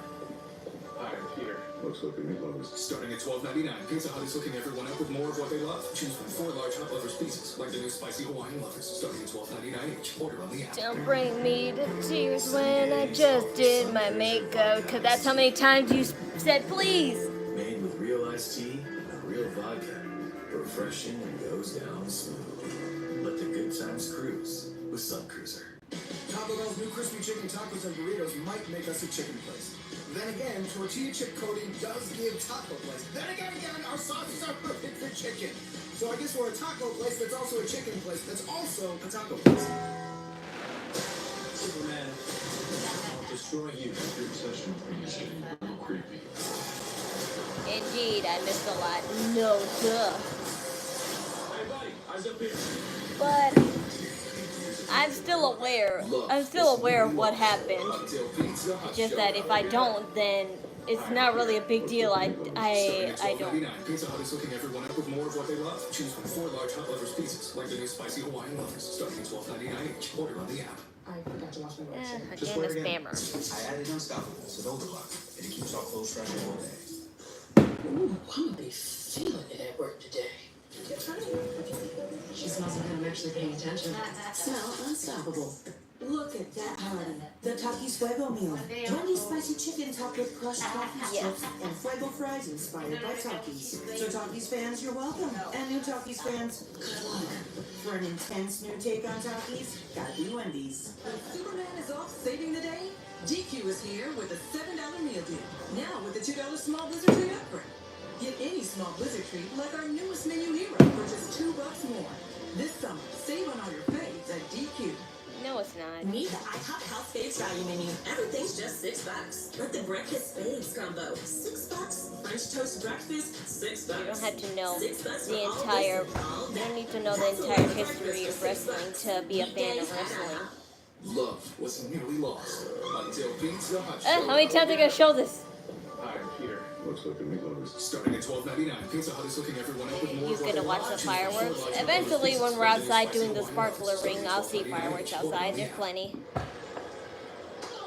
Speaker 15: Hi, I'm Peter.
Speaker 19: Looks like a meatloaf. Starting at $12.99, Pizza Hut is hooking everyone up with more of what they love. Choose from 4 large hot lovers pieces, like the new spicy Hawaiian lovers, starting at $12.99 each. Order on the app.
Speaker 1: Don't bring me to tears when I just did my makeup, because that's how many times you said please.
Speaker 19: Made with real iced tea and real vodka. Refreshing and goes down smooth. Let the good times cruise with Sun Cruiser.
Speaker 9: Taco Bell's new crispy chicken tacos and burritos might make us a chicken place. Then again, tortilla chip coating does give taco place. Then again, our sauces are perfect for chicken. So I guess we're a taco place that's also a chicken place that's also a taco place.
Speaker 16: Superman, I'll destroy you. Your obsession with me is getting a little creepy.
Speaker 1: Indeed, I missed a lot. No duh.
Speaker 15: Hey, buddy, eyes up here.
Speaker 1: But I'm still aware of what happened. It's just that if I don't, then it's not really a big deal. I don't.
Speaker 19: Pizza Hut is hooking everyone up with more of what they love. Choose from 4 large hot lovers pieces, like the new spicy Hawaiian lovers, starting at $12.99 each. Order on the app.
Speaker 9: I forgot to wash my
Speaker 1: Again,
Speaker 9: hands.
Speaker 1: a spammer.
Speaker 20: I added Unstoppables with Overlock, and it keeps our clothes fresh all day.
Speaker 14: Ooh, I'm gonna be feeling it at work today. She smells like I'm actually paying attention. Smell unstoppable. Look at that party. The Takis Fuego meal. 20 spicy chicken topped with crushed coffee strips and Fuego fries inspired by Takis. So Takis fans, you're welcome. And new Takis fans, good luck. For an intense new take on Takis, gotta be Wendy's.
Speaker 12: Superman is off saving the day. DQ is here with a $7 meal deal. Now with the $2 small blizzard treat upgrade. Get any small blizzard treat like our newest menu hero for just $2 more. This summer, save on all your faves at DQ.
Speaker 1: No, it's not.
Speaker 11: Meet the IHOP House Faves value menu. Everything's just $6. Let the breakfast faves combo. $6. French toast breakfast, $6.
Speaker 1: You don't have to know
Speaker 11: $6
Speaker 1: the
Speaker 11: for all
Speaker 1: entire.
Speaker 11: this and all
Speaker 1: You
Speaker 11: that.
Speaker 1: don't need to know the entire history of wrestling to be a fan of wrestling.
Speaker 19: Love was nearly lost until Pizza Hut.
Speaker 1: How many times are they gonna show this?
Speaker 19: Hi, I'm Peter. Looks like the meatloaf is starting at $12.99. Pizza Hut is hooking everyone up with more.
Speaker 1: He's gonna watch the fireworks. Eventually, when we're outside doing the sparkler ring, I'll see fireworks outside. There's plenty.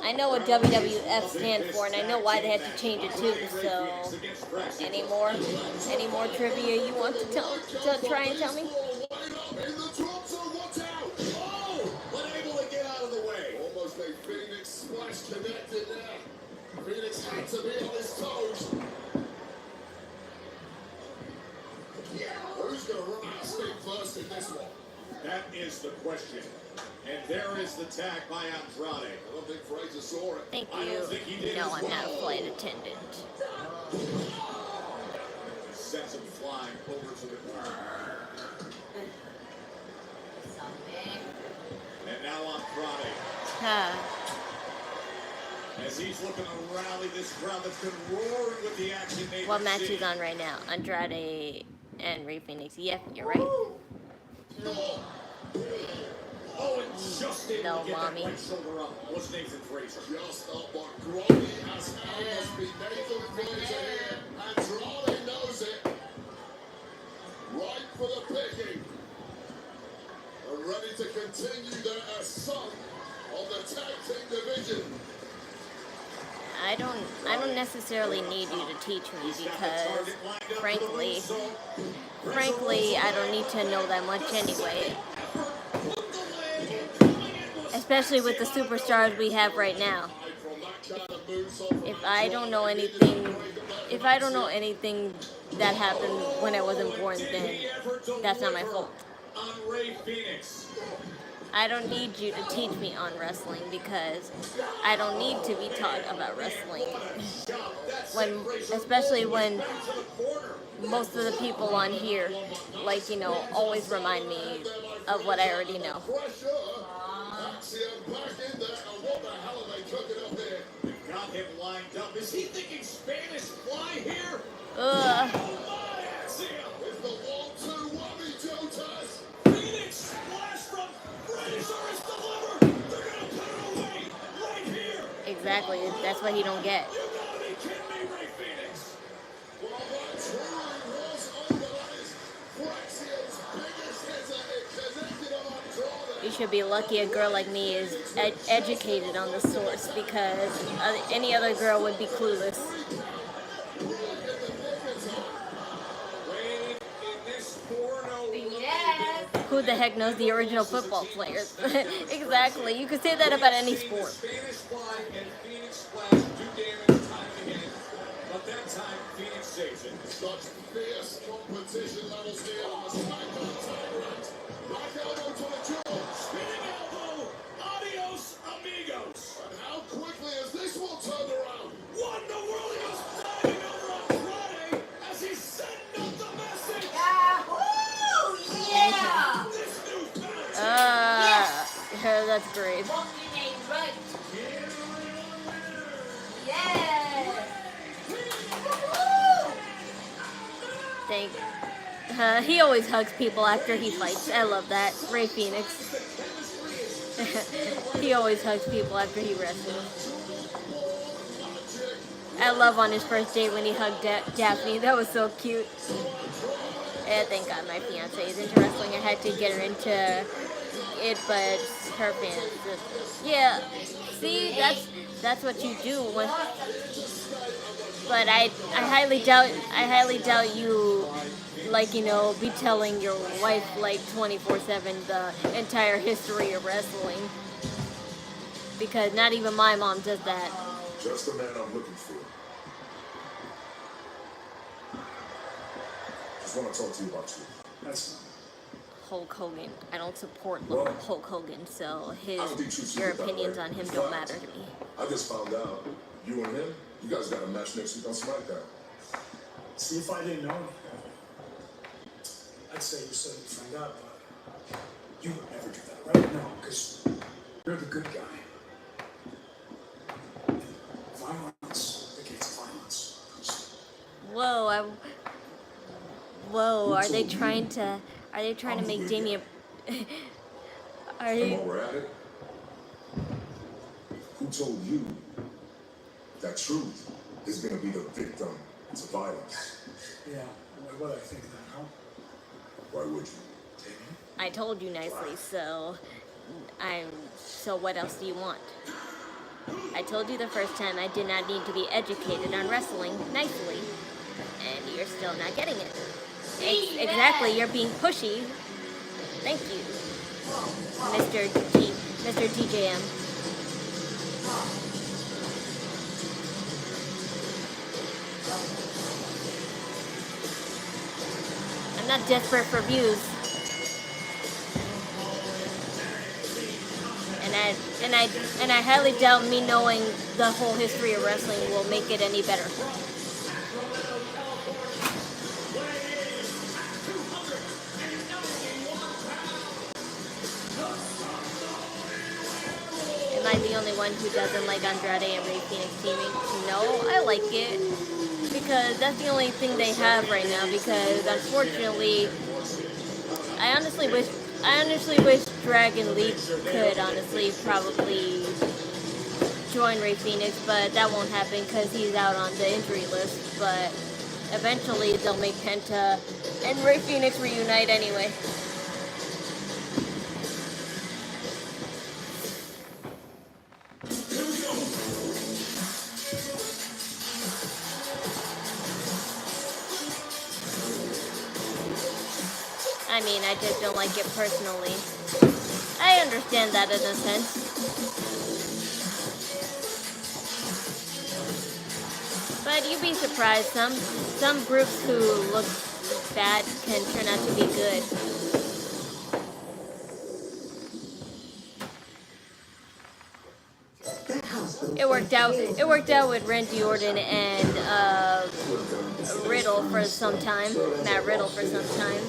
Speaker 1: I know what WWF stands for, and I know why they had to change it too. So, any more trivia you want to try and tell me?
Speaker 3: Unable to get out of the way. Almost a Phoenix splash connected there. Phoenix had to be on his toes. Yeah, who's going to run out of steam first in this one?
Speaker 15: That is the question. And there is the tag by Andrade.
Speaker 3: I don't think Fraser saw it.
Speaker 1: Thank
Speaker 15: I don't think he did
Speaker 1: you. No,
Speaker 15: as
Speaker 1: I'm not a
Speaker 15: well.
Speaker 1: flight attendant.
Speaker 15: Sends him flying over to the corner. And now Andrade. As he's looking to rally this crowd that's been roaring with the action.
Speaker 1: What match is on right now? Andrade and Rey Fenix. Yep, you're right.
Speaker 15: Oh, and just able
Speaker 1: No,
Speaker 15: to get
Speaker 1: mommy.
Speaker 15: that right shoulder up. What's Nathan Fraser?
Speaker 3: Just up, but Groggy has held must be Nathan Fraser here. Andrade knows it. Right for the picking. And ready to continue their assault on the tag team division.
Speaker 1: I don't necessarily need you to teach me because, frankly, I don't need to know that much anyway. Especially with the superstars we have right now. If I don't know anything that happened when I wasn't born, then that's not my fault. I don't need you to teach me on wrestling because I don't need to be taught about wrestling. Especially when most of the people on here, always remind me of what I already know.
Speaker 15: Got him lined up. Is he thinking Spanish fly here? Phoenix splash from Fraser is delivered. They're gonna put it away right here.
Speaker 1: Exactly. That's what he don't get.
Speaker 15: You gotta be kidding me, Rey Fenix.
Speaker 3: Well, that truly was organized. Fraxion's biggest hits it connected on Andrade.
Speaker 1: You should be lucky a girl like me is educated on the source because any other girl would be clueless. Who the heck knows the original football players? Exactly. You could say that about any sport.
Speaker 15: Spanish fly and Phoenix splash do damage time and again. But that time, Phoenix saves it.
Speaker 3: Such fierce competition levels here on the Smackdown Tyrant. Back elbow to the jaw.
Speaker 15: Spinning elbow. Adios, amigos.
Speaker 3: And how quickly has this one turned around?
Speaker 15: What in the world? He was diving over Andrade as he's sending up the message.
Speaker 4: Yeah!
Speaker 15: This new bounce.
Speaker 1: That's great. He always hugs people after he fights. I love that. Rey Fenix. He always hugs people after he wrestles. I love on his first date when he hugged Daphne. That was so cute. And thank God my fiance is into wrestling. I had to get her into it, but her fans. Yeah, see, that's what you do. But I highly doubt you, be telling your wife 24/7 the entire history of wrestling. Because not even my mom does that.
Speaker 3: Just the man I'm looking for. Just want to talk to you about you. That's
Speaker 1: Hulk Hogan. I don't support Hulk Hogan, so your opinions on him don't matter to me.
Speaker 3: I just found out you and him, you guys got a match next week on Smackdown.
Speaker 9: See, if I didn't know, I'd say you said you find out, but you would never do that, right? No, because you're the good guy. Violence begets violence.
Speaker 1: Whoa, are they trying to make Damien
Speaker 3: Come over at it. told you that truth is going to be the victim to violence?
Speaker 9: Yeah, why would I think that, huh?
Speaker 3: Why would you?
Speaker 1: I told you nicely, so what else do you want? I told you the first time I did not need to be educated on wrestling nicely, and you're still not getting it. Exactly, you're being pushy. Thank you, Mr. DJM. I'm not desperate for views. And I highly doubt me knowing the whole history of wrestling will make it any better. Am I the only one who doesn't like Andrade and Rey Fénix teaming? No, I like it. Because that's the only thing they have right now, because unfortunately, I honestly wish Dragon Lee could honestly probably join Rey Fénix, but that won't happen because he's out on the injury list. But eventually they'll make Penta and Rey Fénix reunite anyway. I mean, I just don't like it personally. I understand that in a sense. But you'd be surprised, some groups who look bad can turn out to be good. It worked out with Randy Orton and Riddle for some time. Matt Riddle for some time.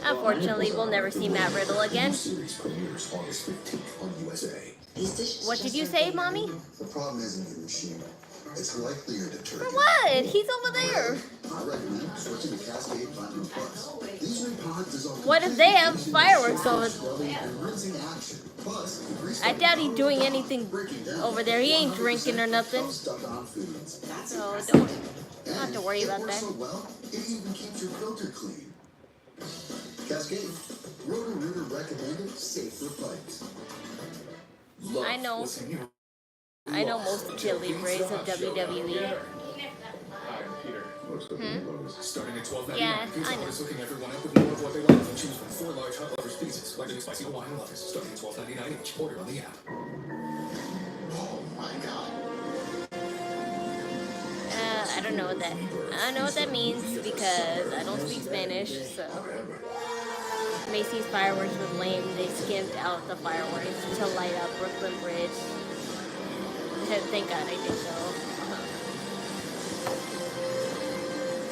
Speaker 1: Unfortunately, we'll never see Matt Riddle again. What did you say, Mommy?
Speaker 21: The problem isn't your machine. It's likely your detergent.
Speaker 1: For what? He's over there.
Speaker 21: I recommend switching to Cascade Platinum Plus. These new pods dissolve.
Speaker 1: What if they have fireworks over there? I doubt he's doing anything over there. He ain't drinking or nothing. So don't have to worry about that.
Speaker 21: It even keeps your filter clean. Cascade. Roto-Rooter recommended, safe for pipes.
Speaker 1: I know most cheerleaders of WWE.
Speaker 19: Starting at $12.99.
Speaker 1: Yeah,
Speaker 19: Pizza
Speaker 1: I
Speaker 19: Hut
Speaker 1: know.
Speaker 19: is hooking everyone up with more of what they love. Choose from 4 large hot lovers pizzas, like the new spicy Hawaiian lovers, starting at $12.99 each. Order on the app.
Speaker 21: Oh my God.
Speaker 1: I don't know what that means because I don't speak Spanish, so. Macy's fireworks was lame. They skimped out the fireworks to light up Brooklyn Bridge. Thank God I did so.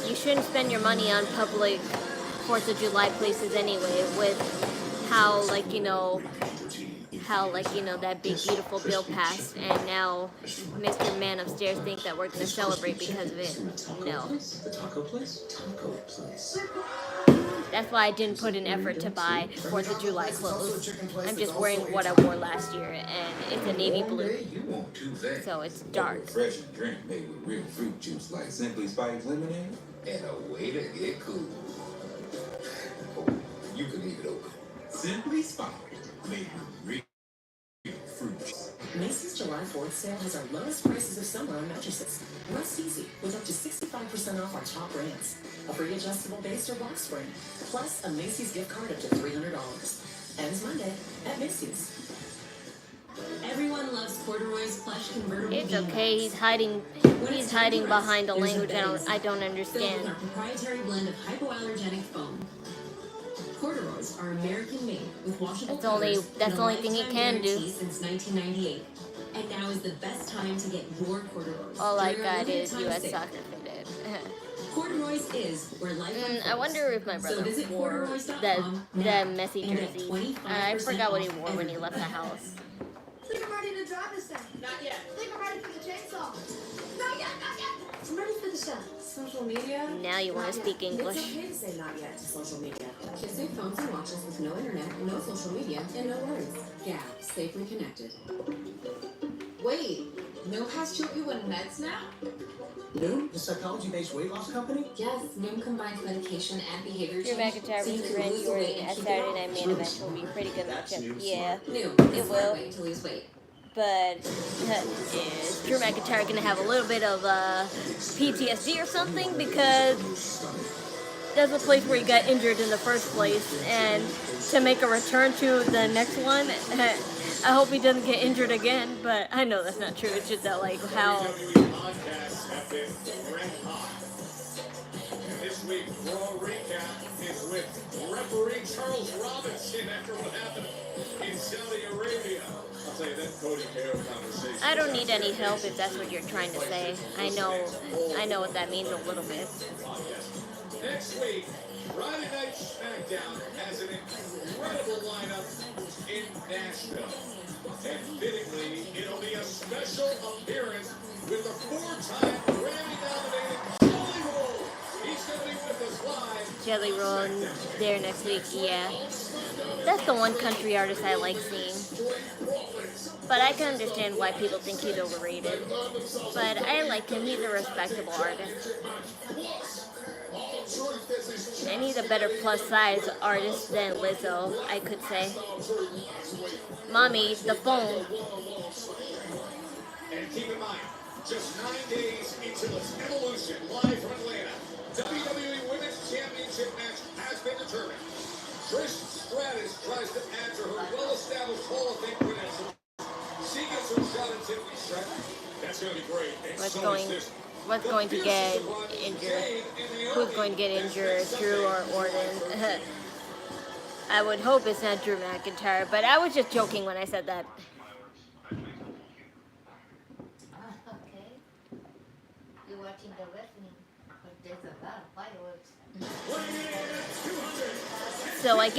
Speaker 1: You shouldn't spend your money on public 4th of July places anyway, with how that big beautiful bill passed, and now Mr. Man upstairs thinks that we're gonna celebrate because of it. No.
Speaker 20: The taco place? Taco place.
Speaker 1: That's why I didn't put an effort to buy 4th of July clothes. I'm just wearing what I wore last year, and it's a navy blue. So it's dark.
Speaker 20: Refreshing drink made with real fruit juice like Simply Spiked lemonade and a way to get cool. Oh, you can leave it open. Simply Spiked made with real fruit juice.
Speaker 6: Macy's July 4th sale has our lowest prices of summer on mattresses. Rest easy with up to 65% off our top brands. A free adjustable base or box spring. Plus a Macy's gift card up to $300. Ends Monday at Macy's. Everyone loves corduroy's plush convertible.
Speaker 1: It's okay. He's hiding behind a language I don't understand.
Speaker 6: Filled with our proprietary blend of hypoallergenic foam. Corduroys are American made with washable covers.
Speaker 1: That's the only thing he can do.
Speaker 6: Since 1998. And now is the best time to get your corduroys.
Speaker 1: All I got is U.S. soccer fitted.
Speaker 6: Corduroys is where life
Speaker 1: I wonder if my brother wore that messy jersey. I forgot what he wore when he left the house.
Speaker 8: Think I'm ready to drive this thing. Not yet. Think I'm ready for the chainsaw. Not yet, not yet.
Speaker 6: I'm ready for the show. Social media?
Speaker 1: Now you want to speak English.
Speaker 6: It's okay to say not yet to social media. Kids take phones and watches with no internet, no social media, and no worries. Gap, safely connected.
Speaker 4: Wait, Noom has GLP-1 meds now?
Speaker 9: Noom, the psychology-based weight loss company?
Speaker 6: Yes, Noom combines medication and behavior
Speaker 1: Drew
Speaker 6: change.
Speaker 1: McIntyre
Speaker 6: so you
Speaker 1: versus
Speaker 6: can
Speaker 1: Randy
Speaker 6: lose the weight
Speaker 1: Orton
Speaker 6: and
Speaker 1: at
Speaker 6: keep it
Speaker 1: Saturday
Speaker 6: off.
Speaker 1: Night Main Event will be a pretty good matchup. Yeah,
Speaker 6: Noom, the
Speaker 1: it
Speaker 6: smart
Speaker 1: will.
Speaker 6: way to lose weight.
Speaker 1: But is Drew McIntyre going to have a little bit of PTSD or something? Because that's the place where he got injured in the first place. And to make a return to the next one, I hope he doesn't get injured again. But I know that's not true. It's just that, like, how...
Speaker 15: Podcasts have been red hot. And this week, Raw Recap is with referee Charles Robinson after what happened in Saudi Arabia. I'll tell you that Cody KO conversation.
Speaker 1: I don't need any help if that's what you're trying to say. I know what that means a little bit.
Speaker 15: Next week, Friday Night Smackdown has an incredible lineup in Nashville. And fittingly, it'll be a special appearance with the four-time Grammy-nominated July Pyro. He's going to be with us live.
Speaker 1: Jelly Roll there next week, yeah. That's the one country artist I like seeing. But I can understand why people think he's overrated. But I like him, he's a respectable artist. And he's a better plus-size artist than Lizzo, I could say. Mommy, the phone.
Speaker 15: And keep in mind, just 9 days into its evolution, live from Atlanta, WWE Women's Championship match has been determined. Trish Stratus tries to add to her well-established Hall of Fame credentials. She gets her shot at Tiffany Stratton. That's going to be great. And
Speaker 1: What's going to get injured? Who's going to get injured, Drew or Orton? I would hope it's not Drew McIntyre, but I was just joking when I said that.
Speaker 4: Okay. You're watching the wrestling, but there's a lot of fireworks.
Speaker 1: So I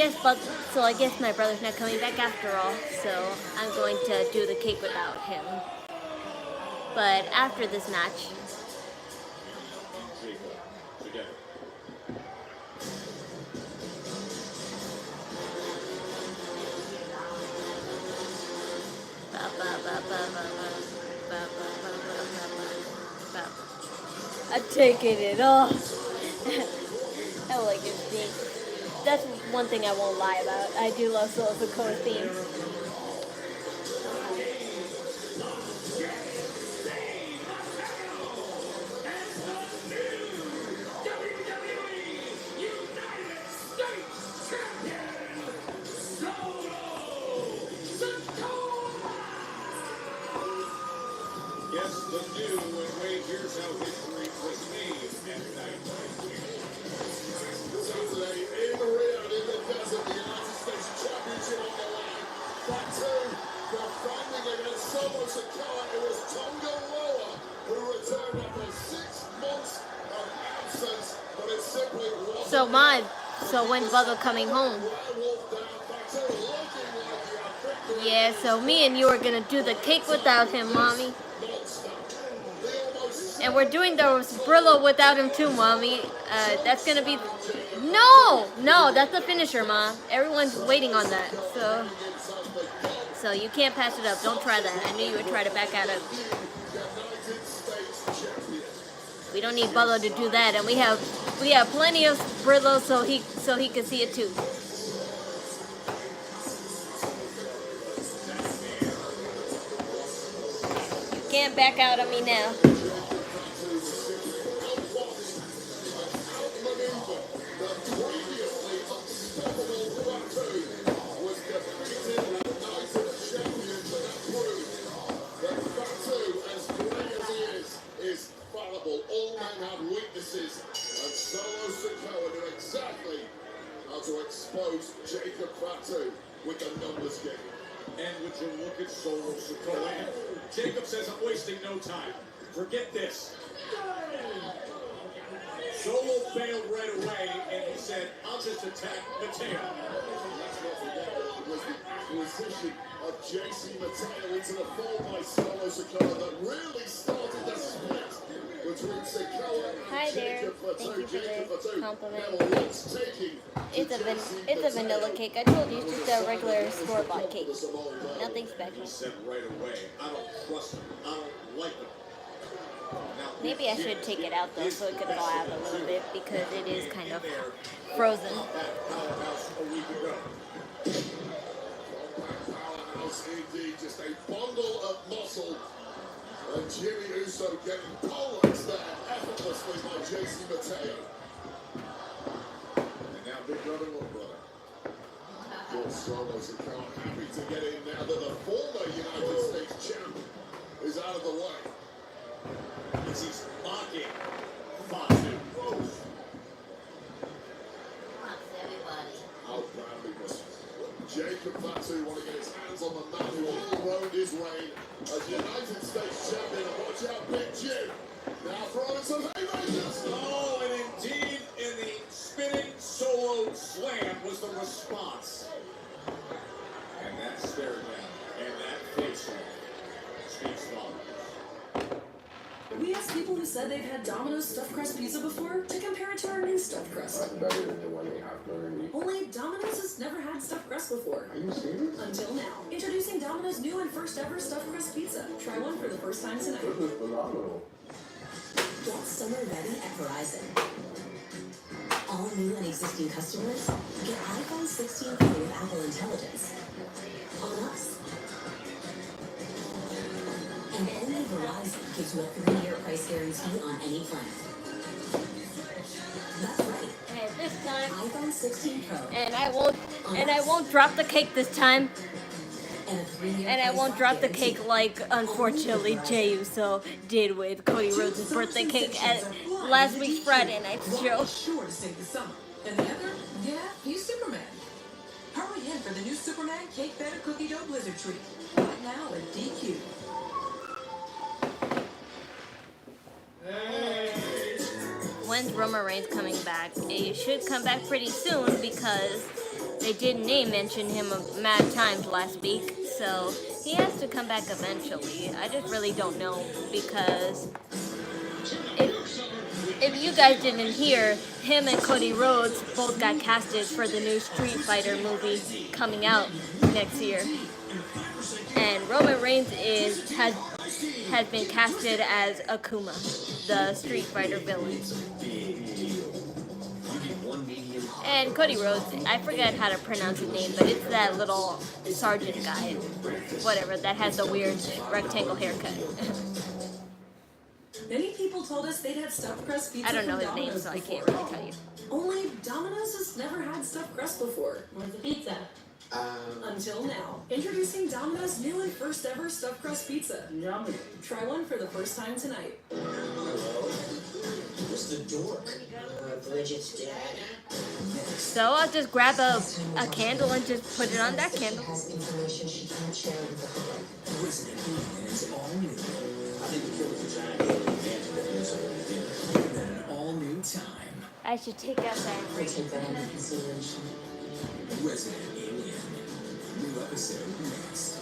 Speaker 1: guess my brother's not coming back after all. So I'm going to do the cake without him. But after this match. I'm taking it off. I like his theme. That's one thing I won't lie about. I do love Solo Sokoa's theme.
Speaker 15: Yes, the new and Wade, here's how history was made at night.
Speaker 3: Saturday in the Rio in the desert, the United States Championship on the line. Fatu defending against Solo Sokoa. It was Tonga Loa who returned after 6 months of absence, but it simply wasn't.
Speaker 1: So when's Bugger coming home? Yeah, so me and you are gonna do the cake without him, Mommy. And we're doing the Brillo without him too, Mommy. That's gonna be... No, that's the finisher, Mom. Everyone's waiting on that, so you can't pass it up. Don't try that. I knew you would try to back out of. We don't need Bubba to do that, and we have plenty of Brillo so he can see it too. You can't back out on me now.
Speaker 3: All men have weaknesses, and Solo Sokoa knew exactly how to expose Jacob Fatu with the numbers game.
Speaker 15: And would you look at Solo Sokoa? Jacob says, I'm wasting no time. Forget this. Solo bailed right away, and he said, I'll just attack Mateo.
Speaker 3: Let's not forget that it was the position of JC Mateo into the fall by Solo Sokoa that really started the split with
Speaker 1: Hi there. Thank you for the compliment. It's a vanilla cake. I told you it's just a regular store-bought cake. Nothing special.
Speaker 15: He said right away, I don't trust him. I don't like him.
Speaker 1: Maybe I should take it out though so it could thaw out a little bit because it is kind of frozen.
Speaker 3: Powerhouse a week ago. Powerhouse indeed, just a bundle of muscle. And Jimmy Uso getting poleaxed there effortlessly by JC Mateo. And now big brother, little brother. Your Solos account happy to get in now that the former United States champ is out of the way.
Speaker 15: As he's mocking Fatu.
Speaker 3: How proudly must Jacob Fatu want to get his hands on the man who overthrown his reign as United States champion. And watch out, Big Jim. Now throwing some haymakers.
Speaker 15: Oh, and indeed, in the spinning solo slam was the response. And that stare down and that face off speaks volumes.
Speaker 12: We asked people who said they've had Domino's stuffed crust pizza before to compare it to our new stuffed crust.
Speaker 21: That's better than the one they have currently.
Speaker 12: Only Domino's has never had stuffed crust before.
Speaker 21: Are you serious?
Speaker 12: Until now. Introducing Domino's new and first ever stuffed crust pizza. Try one for the first time tonight.
Speaker 21: This is phenomenal.
Speaker 6: Get summer ready at Verizon. All new and existing customers get iPhone 16 Pro with Apple Intelligence on us. And only Verizon gives you a 3-year price guarantee on any plan. That's right.
Speaker 1: And this time,
Speaker 6: iPhone 16 Pro.
Speaker 1: and I won't drop the cake this time. And I won't drop the cake like, unfortunately, Jey Uso did with Cody Rhodes' birthday cake at last week's Friday night show.
Speaker 12: Sure to save the summer. And the other, yeah, he's Superman. Hurry in for the new Superman Cake Batter Cookie Dough Blizzard Treat. Right now at DQ.
Speaker 1: When's Roman Reigns coming back? He should come back pretty soon because they did name mention him mad times last week, so he has to come back eventually. I just really don't know because if you guys didn't hear, him and Cody Rhodes both got casted for the new Street Fighter movie coming out next year. And Roman Reigns has been casted as Akuma, the Street Fighter villain. And Cody Rhodes, I forget how to pronounce his name, but it's that little sergeant guy, whatever, that has the weird rectangle haircut.
Speaker 12: Many people told us they'd had stuffed crust pizza.
Speaker 1: I don't know his name, so I can't really tell you.
Speaker 12: Only Domino's has never had stuffed crust before. Where's the pizza? Until now. Introducing Domino's new and first ever stuffed crust pizza. Yummy. Try one for the first time tonight.
Speaker 11: Who's the dork? Bridget's dad.
Speaker 1: So I'll just grab a candle and just put it on that candle.
Speaker 11: Has information she can't share with the public.
Speaker 14: Resident Evil is all new. I think the killer design is an all new time.
Speaker 1: I should take out that.
Speaker 11: We'll take that into consideration.
Speaker 14: Resident Alien. New episode next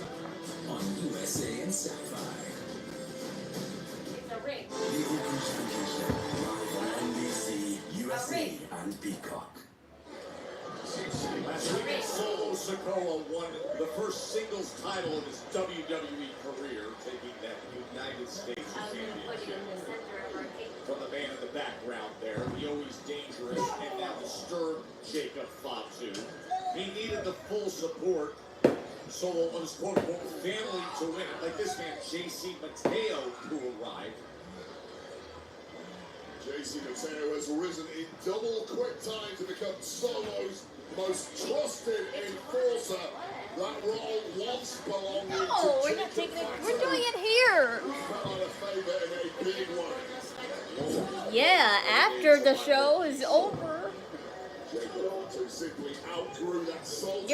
Speaker 14: on USA and Sci-Fi.
Speaker 1: It's a ring.
Speaker 14: Legal presentation live on NBC, USA, and Peacock.
Speaker 15: Last week, Solo Sikoa won the first singles title of his WWE career, taking that United States Championship. From the man in the background there, the always dangerous and now disturbed Jacob Fatu. He needed the full support Solo of his quote-unquote family to win it. Like this man, JC Mateo, who arrived.
Speaker 3: JC Mateo has risen in double quick time to become Solo's most trusted enforcer. That role once belonged to
Speaker 1: No, we're not taking it. We're doing it here.
Speaker 3: fell out of favor in a big way.
Speaker 1: Yeah, after the show is over.
Speaker 3: Jacob simply outgrew that soldier's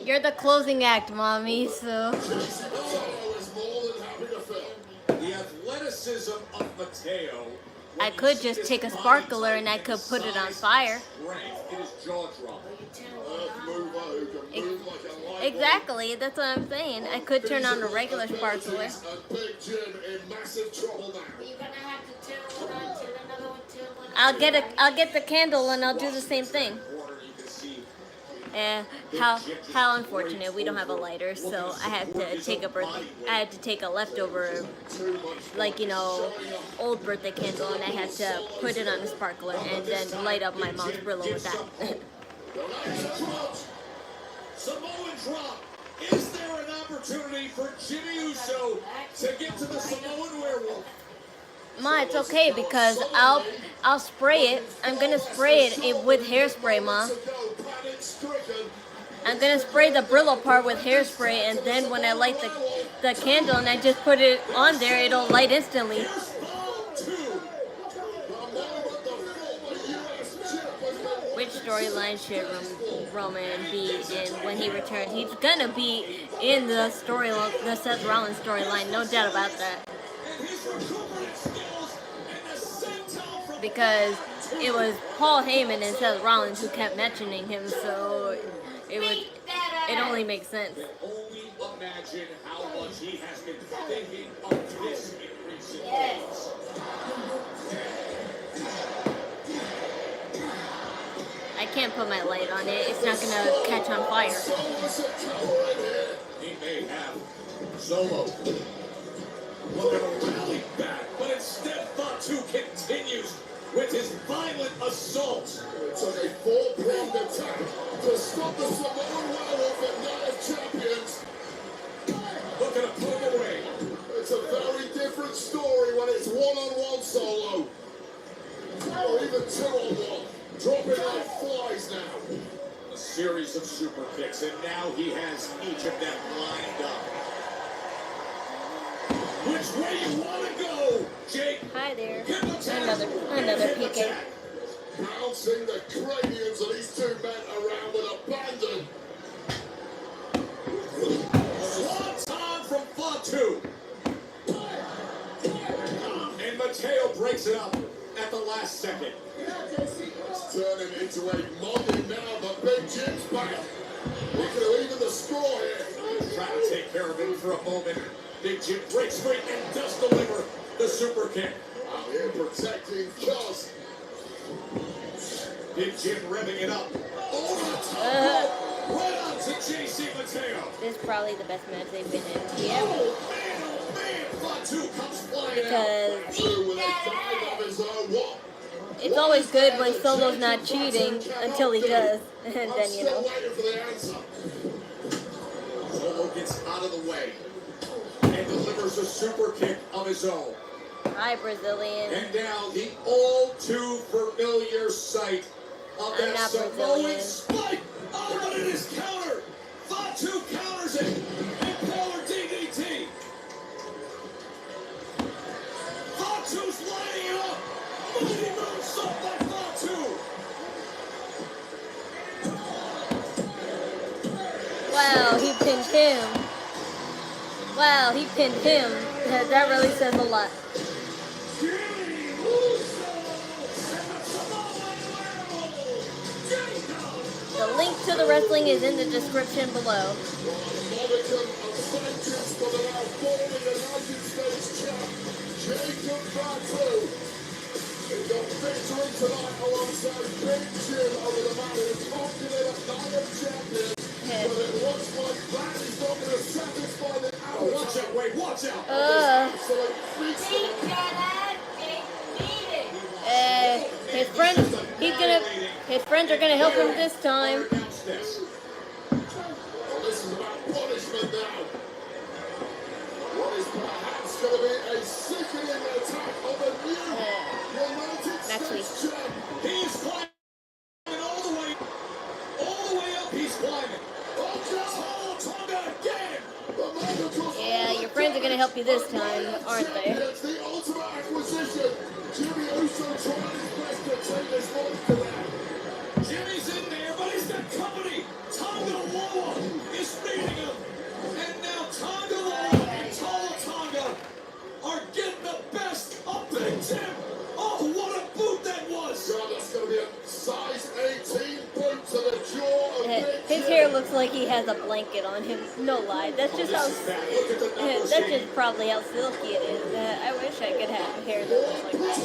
Speaker 1: You're the closing act, mommy. So.
Speaker 3: Solo is more than happy to fill.
Speaker 15: The athleticism of Mateo
Speaker 1: I could just take a sparkler and I could put it on fire.
Speaker 15: It is jaw dropping.
Speaker 1: Exactly, that's what I'm saying. I could turn on a regular sparkler.
Speaker 3: Big Jim in massive trouble now.
Speaker 4: You're gonna have to turn one on, turn another one, turn one on.
Speaker 1: I'll get the candle and I'll do the same thing. How unfortunate we don't have a lighter, so I had to take a leftover, like, you know, old birthday candle, and I had to put it on a sparkler and then light up my mom's Brillo with that.
Speaker 15: Samoan drop. Is there an opportunity for Jimmy Uso to get to the Samoan werewolf?
Speaker 1: Ma, it's okay because I'll spray it. I'm gonna spray it with hairspray, Ma. I'm gonna spray the Brillo part with hairspray, and then when I light the candle and I just put it on there, it'll light instantly. Which storyline should Roman be in when he returns? He's gonna be in the Seth Rollins storyline, no doubt about that. Because it was Paul Heyman and Seth Rollins who kept mentioning him, so it only makes sense.
Speaker 15: Only imagine how much he has been thinking of this in recent days.
Speaker 1: I can't put my light on it. It's not gonna catch on fire.
Speaker 15: He may have Solo looking to rally back, but instead Fatu continues with his violent assault.
Speaker 3: It took a four-pronged attack to stop the Samoan werewolf at Night of Champions.
Speaker 15: Looking to put him away.
Speaker 3: It's a very different story when it's one-on-one Solo. Or even two-on-one. Dropping like flies now.
Speaker 15: A series of super kicks, and now he has each of them lined up. Which way you want to go, Jake?
Speaker 1: Hi there. Another Pikay.
Speaker 3: Bouncing the craniums of these two men around with abandon.
Speaker 15: Swanton from Fatu. And Mateo breaks it up at the last second.
Speaker 3: It's turning into a modern now, but Big Jim's back. We could have even the score here.
Speaker 15: Trying to take care of him for a moment. Big Jim breaks free and does deliver the super kick.
Speaker 3: Out here protecting Cos.
Speaker 15: Big Jim revving it up. Over the top. Right on to JC Mateo.
Speaker 1: This is probably the best match they've been in. Yeah.
Speaker 15: Oh man, Fatu comes flying
Speaker 1: Because
Speaker 3: with a dive of his own. What?
Speaker 1: it's always good when Solo's not cheating until he does, and then, you know.
Speaker 3: Waiting for the answer.
Speaker 15: Solo gets out of the way and delivers a super kick of his own.
Speaker 1: Hi, Brazilian.
Speaker 15: And now the all too familiar sight of
Speaker 1: I'm
Speaker 15: that
Speaker 1: not
Speaker 15: Samoan
Speaker 1: Brazilian.
Speaker 15: spike. Oh, but it is countered. Fatu counters it. Impaler DDT. Fatu's lining it up. Mighty moonsault by Fatu.
Speaker 1: Wow, he pinned him. Wow, he pinned him. That really says a lot. The link to the wrestling is in the description below.
Speaker 3: He got victory tonight alongside Big Jim over the man who's confident at Night of Champions. But it looks like that is not going to satisfy the
Speaker 15: Oh, watch out, Wade, watch out.
Speaker 1: His friends are gonna help him this time.
Speaker 3: This is about punishment now. What is perhaps going to be a sickening attack of the new United States champ.
Speaker 15: He's climbing all the way up. He's climbing. Tonga again.
Speaker 1: Yeah, your friends are gonna help you this time, aren't they?
Speaker 3: It's the ultimate acquisition. Jimmy Uso trying his best to take this monster down.
Speaker 15: Jimmy's in there, but he's got company. Tonga Loa is beating him. And now Tonga Loa and Tonga are getting the best of Big Jim. Oh,
Speaker 1: has a blanket on him. No lie. That's just how. That's just probably how silky it is. I wish I could have hair that was like that.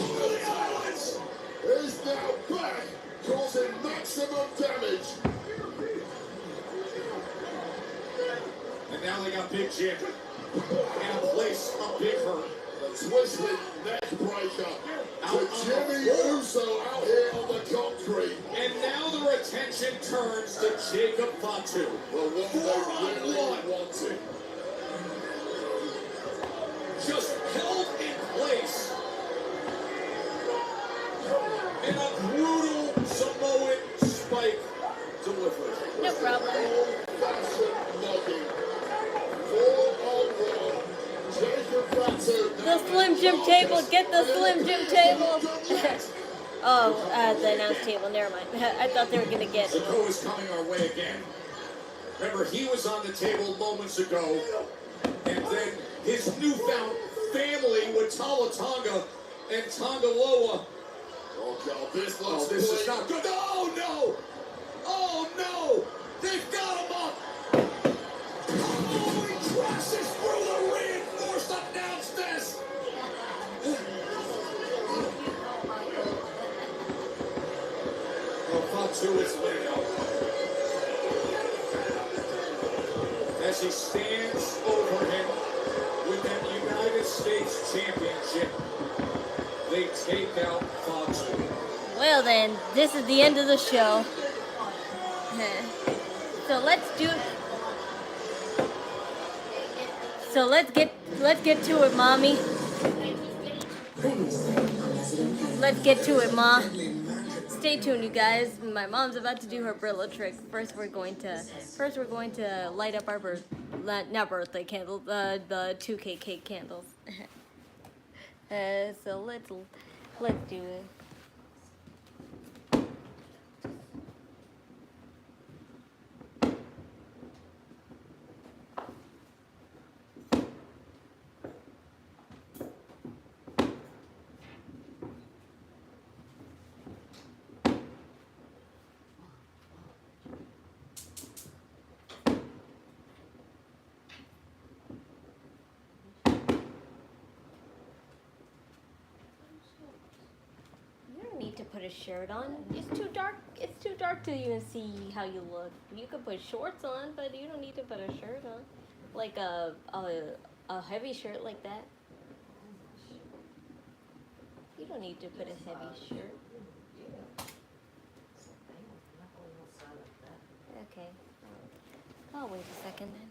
Speaker 3: Is now back, causing maximum damage.
Speaker 15: And now they got Big Jim in a place of Big Hurt.
Speaker 3: The twisted neck breaker to Jimmy Uso out here on the concrete.
Speaker 15: And now their attention turns to Jacob Fatu.
Speaker 3: Well, what they really wanted.
Speaker 15: Just held in place. And a brutal Samoan spike delivered.
Speaker 1: No problem.
Speaker 3: Old-fashioned knocking. 4-on-1. Jacob Fatu.
Speaker 1: The Slim Jim table. Get the Slim Jim table. Oh, the announce table. Never mind. I thought they were gonna get.
Speaker 15: Sako is coming our way again. Remember, he was on the table moments ago, and then his newfound family with Tonga and Tongaloa.
Speaker 3: Oh God, this looks
Speaker 15: This is not good. Oh no! Oh no! They've got him up! Oh, he crashes through the reinforced announce desk! Oh, Fatu is laying out. As he stands over him with that United States Championship, they take out Fatu.
Speaker 1: Well then, this is the end of the show. So let's get to it, mommy. Let's get to it, ma. Stay tuned, you guys. My mom's about to do her Brillo trick. First, we're going to light up our not birthday candles, the 2K cake candles. So let's do it. To put a shirt on. It's too dark. It's too dark to even see how you look. You can put shorts on, but you don't need to put a shirt on, like a heavy shirt like that. You don't need to put a heavy shirt. Okay. I'll wait a second then.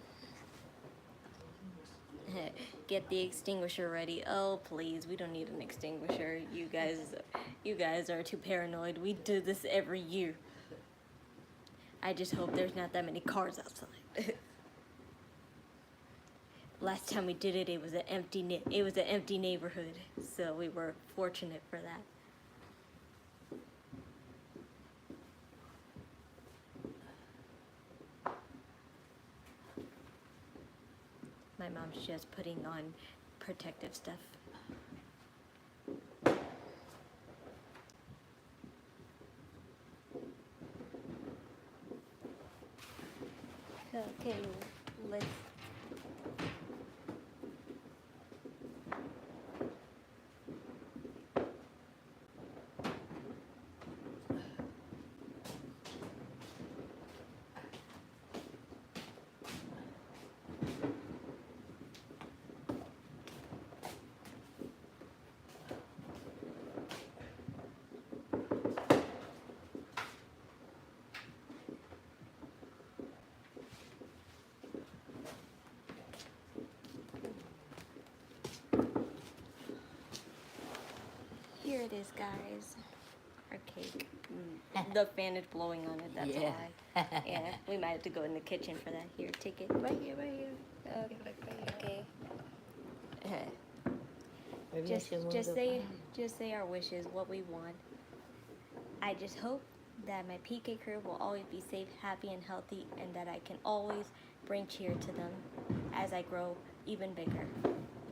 Speaker 1: Get the extinguisher ready. Oh please, we don't need an extinguisher. You guys are too paranoid. We do this every year. I just hope there's not that many cars outside. Last time we did it, it was an empty neighborhood, so we were fortunate for that. My mom's just putting on protective stuff. Okay, let's... Here it is, guys. Our cake. The fan is blowing on it, that's why. Yeah, we might have to go in the kitchen for that. Here, take it. Right here. Okay. Just say our wishes, what we want. I just hope that my PK crew will always be safe, happy, and healthy, and that I can always bring cheer to them as I grow even bigger.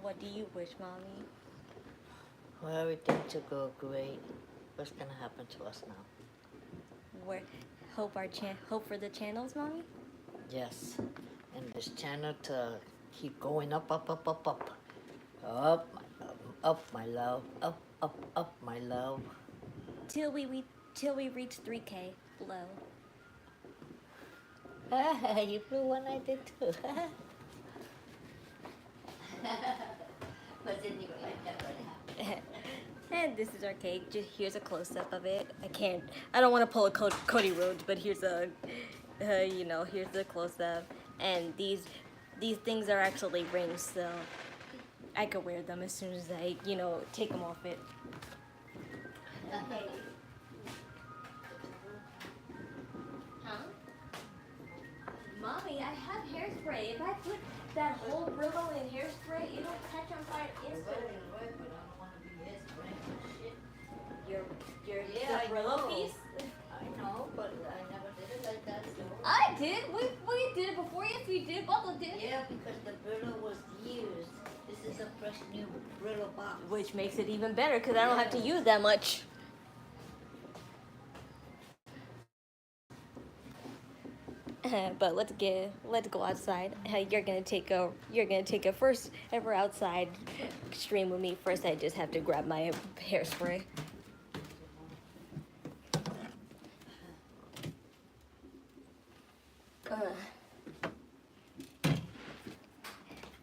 Speaker 1: What do you wish, Mommy?
Speaker 7: For everything to go great. What's gonna happen to us now?
Speaker 1: Hope for the channels, Mommy?
Speaker 7: Yes. And this channel to keep going up, up, up, up, up. Up, my love. Up, my love.
Speaker 1: Till we reach 3K below.
Speaker 7: You flew one I did too.
Speaker 4: But didn't even like that one.
Speaker 1: And this is our cake. Just here's a close-up of it. I don't want to pull a Cody Rhodes, but here's a, here's the close-up. And these things are actually rings, so I could wear them as soon as I, take them off it. Okay. Huh? Mommy, I have hairspray. If I put that whole Brillo in hairspray, it'll catch on fire instantly. Your
Speaker 7: Yeah,
Speaker 1: the Brillo piece?
Speaker 7: I know, but I never did it like that. So.
Speaker 1: I did. We did it before. Yes, we did. Bubble did.
Speaker 7: Yeah, because the Brillo was used. This is a fresh new Brillo box.
Speaker 1: Which makes it even better because I don't have to use that much. But let's go outside. You're gonna take a first ever outside stream with me. First, I just have to grab my hairspray.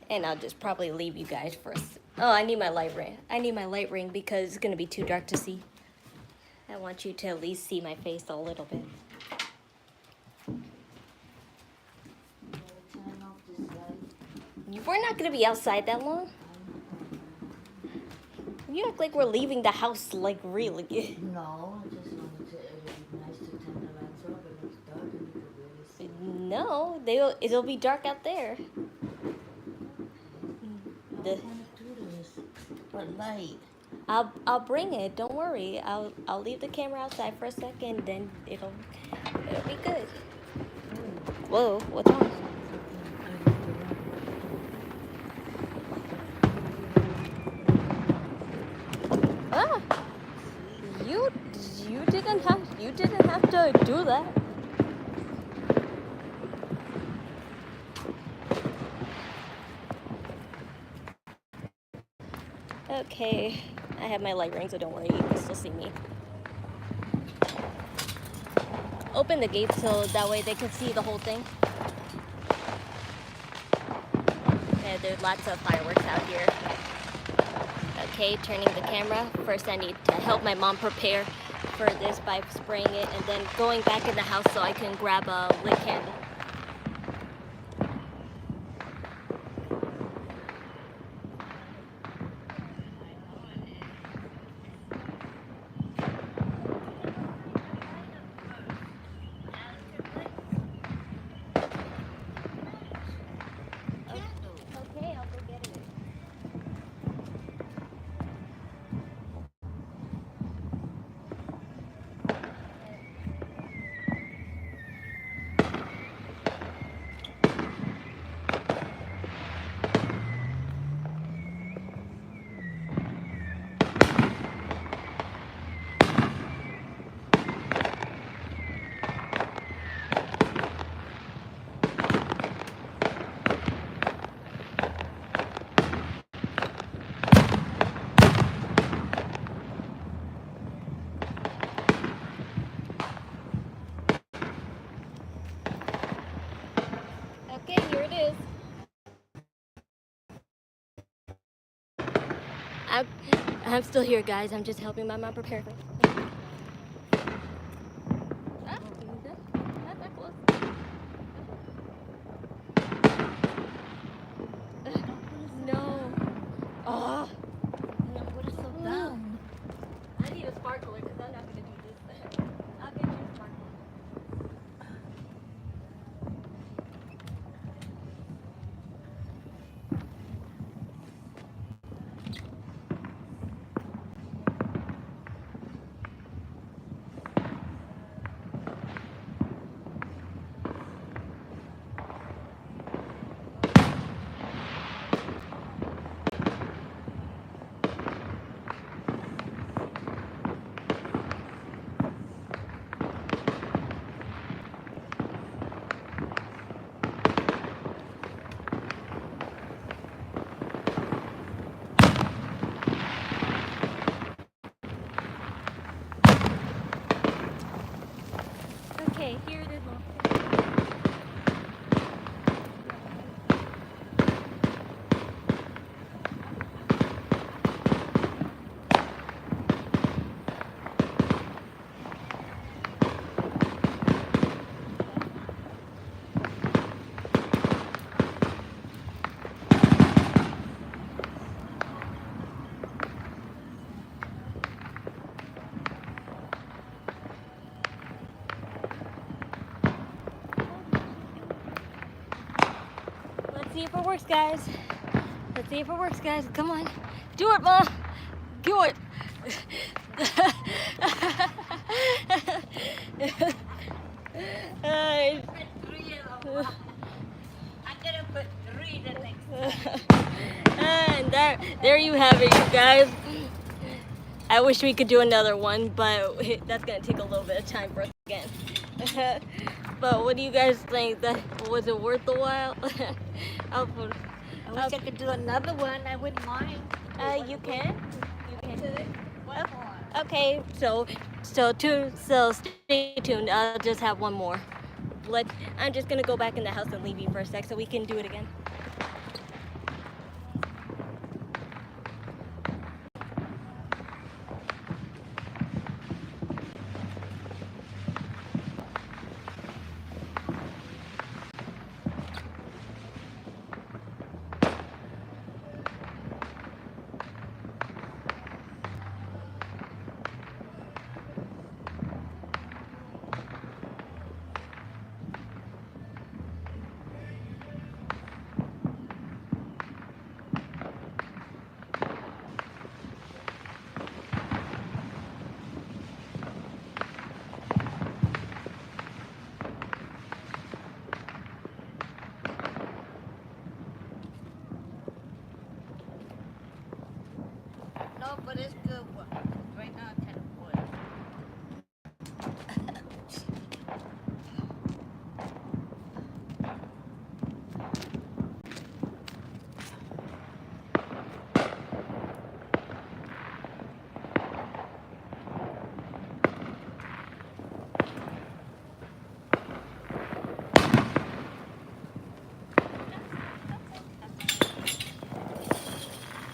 Speaker 1: And I'll just probably leave you guys first. Oh, I need my light ring. I need my light ring because it's gonna be too dark to see. I want you to at least see my face a little bit. We're not gonna be outside that long. You act like we're leaving the house, like really.
Speaker 7: No, I just wanted to. It would be nice to turn the lights off and it's dark and you could really see.
Speaker 1: No, it'll be dark out there.
Speaker 7: But light.
Speaker 1: I'll bring it. Don't worry. I'll leave the camera outside for a second. Then it'll be good. Whoa, what's wrong? Ah, you didn't have to do that. Okay, I have my light ring, so don't worry, you can still see me. Open the gate so that way they can see the whole thing. Yeah, there's lots of fireworks out here. Okay, turning the camera. First I need to help my mom prepare for this by spraying it and then going back in the house so I can grab a lit candle. Okay, here it is. I'm still here, guys. I'm just helping my mom prepare. Ah, not that close. No. Oh.
Speaker 7: No, what is so dumb?
Speaker 1: I need a sparkler because I'm not going to do this. I'll get you a sparkler. see if it works, guys. Let's see if it works, guys. Come on. Do it, Mom. Do it.
Speaker 7: I'm gonna put 3 the next time.
Speaker 1: And there you have it, you guys. I wish we could do another one, but that's gonna take a little bit of time for us again. But what do you guys think? Was it worth the while?
Speaker 7: I wish I could do another one. I wouldn't mind.
Speaker 1: You can. You can.
Speaker 7: One more.
Speaker 1: Okay, so stay tuned. I'll just have one more. I'm just gonna go back in the house and leave you for a sec so we can do it again.
Speaker 7: No, but it's good one. Right now, I'm kind of bored.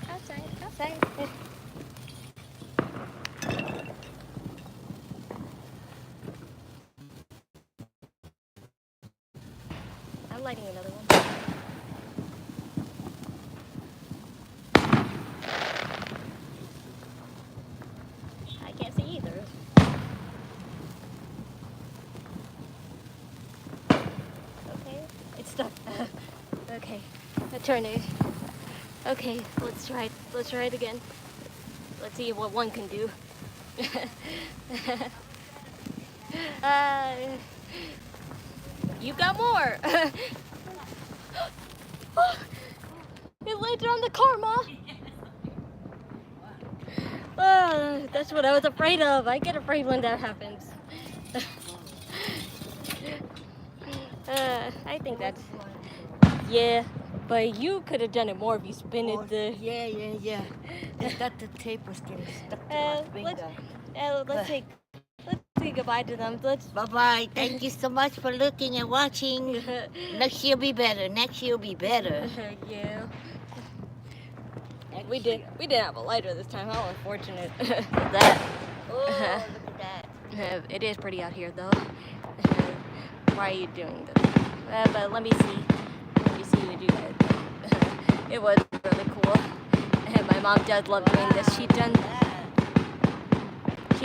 Speaker 1: Outside. I'm lighting another one. I can't see either. Okay, it's stuck. Okay, I turn it. Okay, let's try it again. Let's see what one can do. You got more. It landed on the car, Mom. That's what I was afraid of. I get afraid when that happens. I think that's... Yeah, but you could have done it more if you spin it.
Speaker 7: Yeah. It's got the tape was getting stuck to my finger.
Speaker 1: Let's say goodbye to them.
Speaker 7: Bye-bye. Thank you so much for looking and watching. Next year be better. Yeah.
Speaker 1: We didn't have a lighter this time. How unfortunate. That.
Speaker 7: Oh, look at that.
Speaker 1: It is pretty out here, though. Why are you doing this? But let me see what you guys think. It was really cool. And my mom does love doing this. She's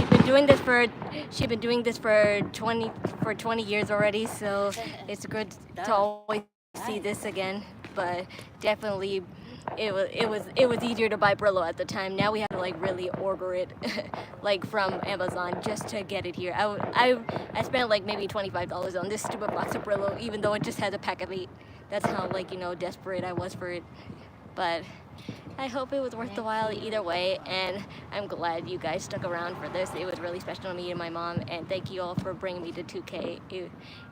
Speaker 1: been doing this for 20 years already. So it's good to always see this again. But definitely. It was easier to buy Brillo at the time. Now we have to like really order it like from Amazon just to get it here. I spent like maybe $25 on this stupid box of Brillo, even though it just has a pack of 8. That's how like desperate I was for it. But I hope it was worth the while either way, and I'm glad you guys stuck around for this. It was really special to me and my mom, and thank you all for bringing me to 2K.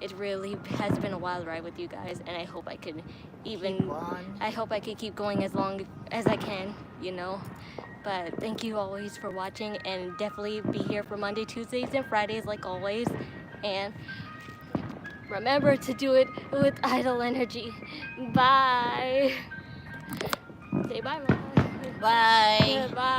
Speaker 1: It really has been a wild ride with you guys, and I hope I could keep going as long as I can, But thank you always for watching, and definitely be here for Monday, Tuesdays, and Fridays like always. And remember to do it with idle energy. Bye. Say bye, Mom.
Speaker 7: Bye.
Speaker 1: Bye.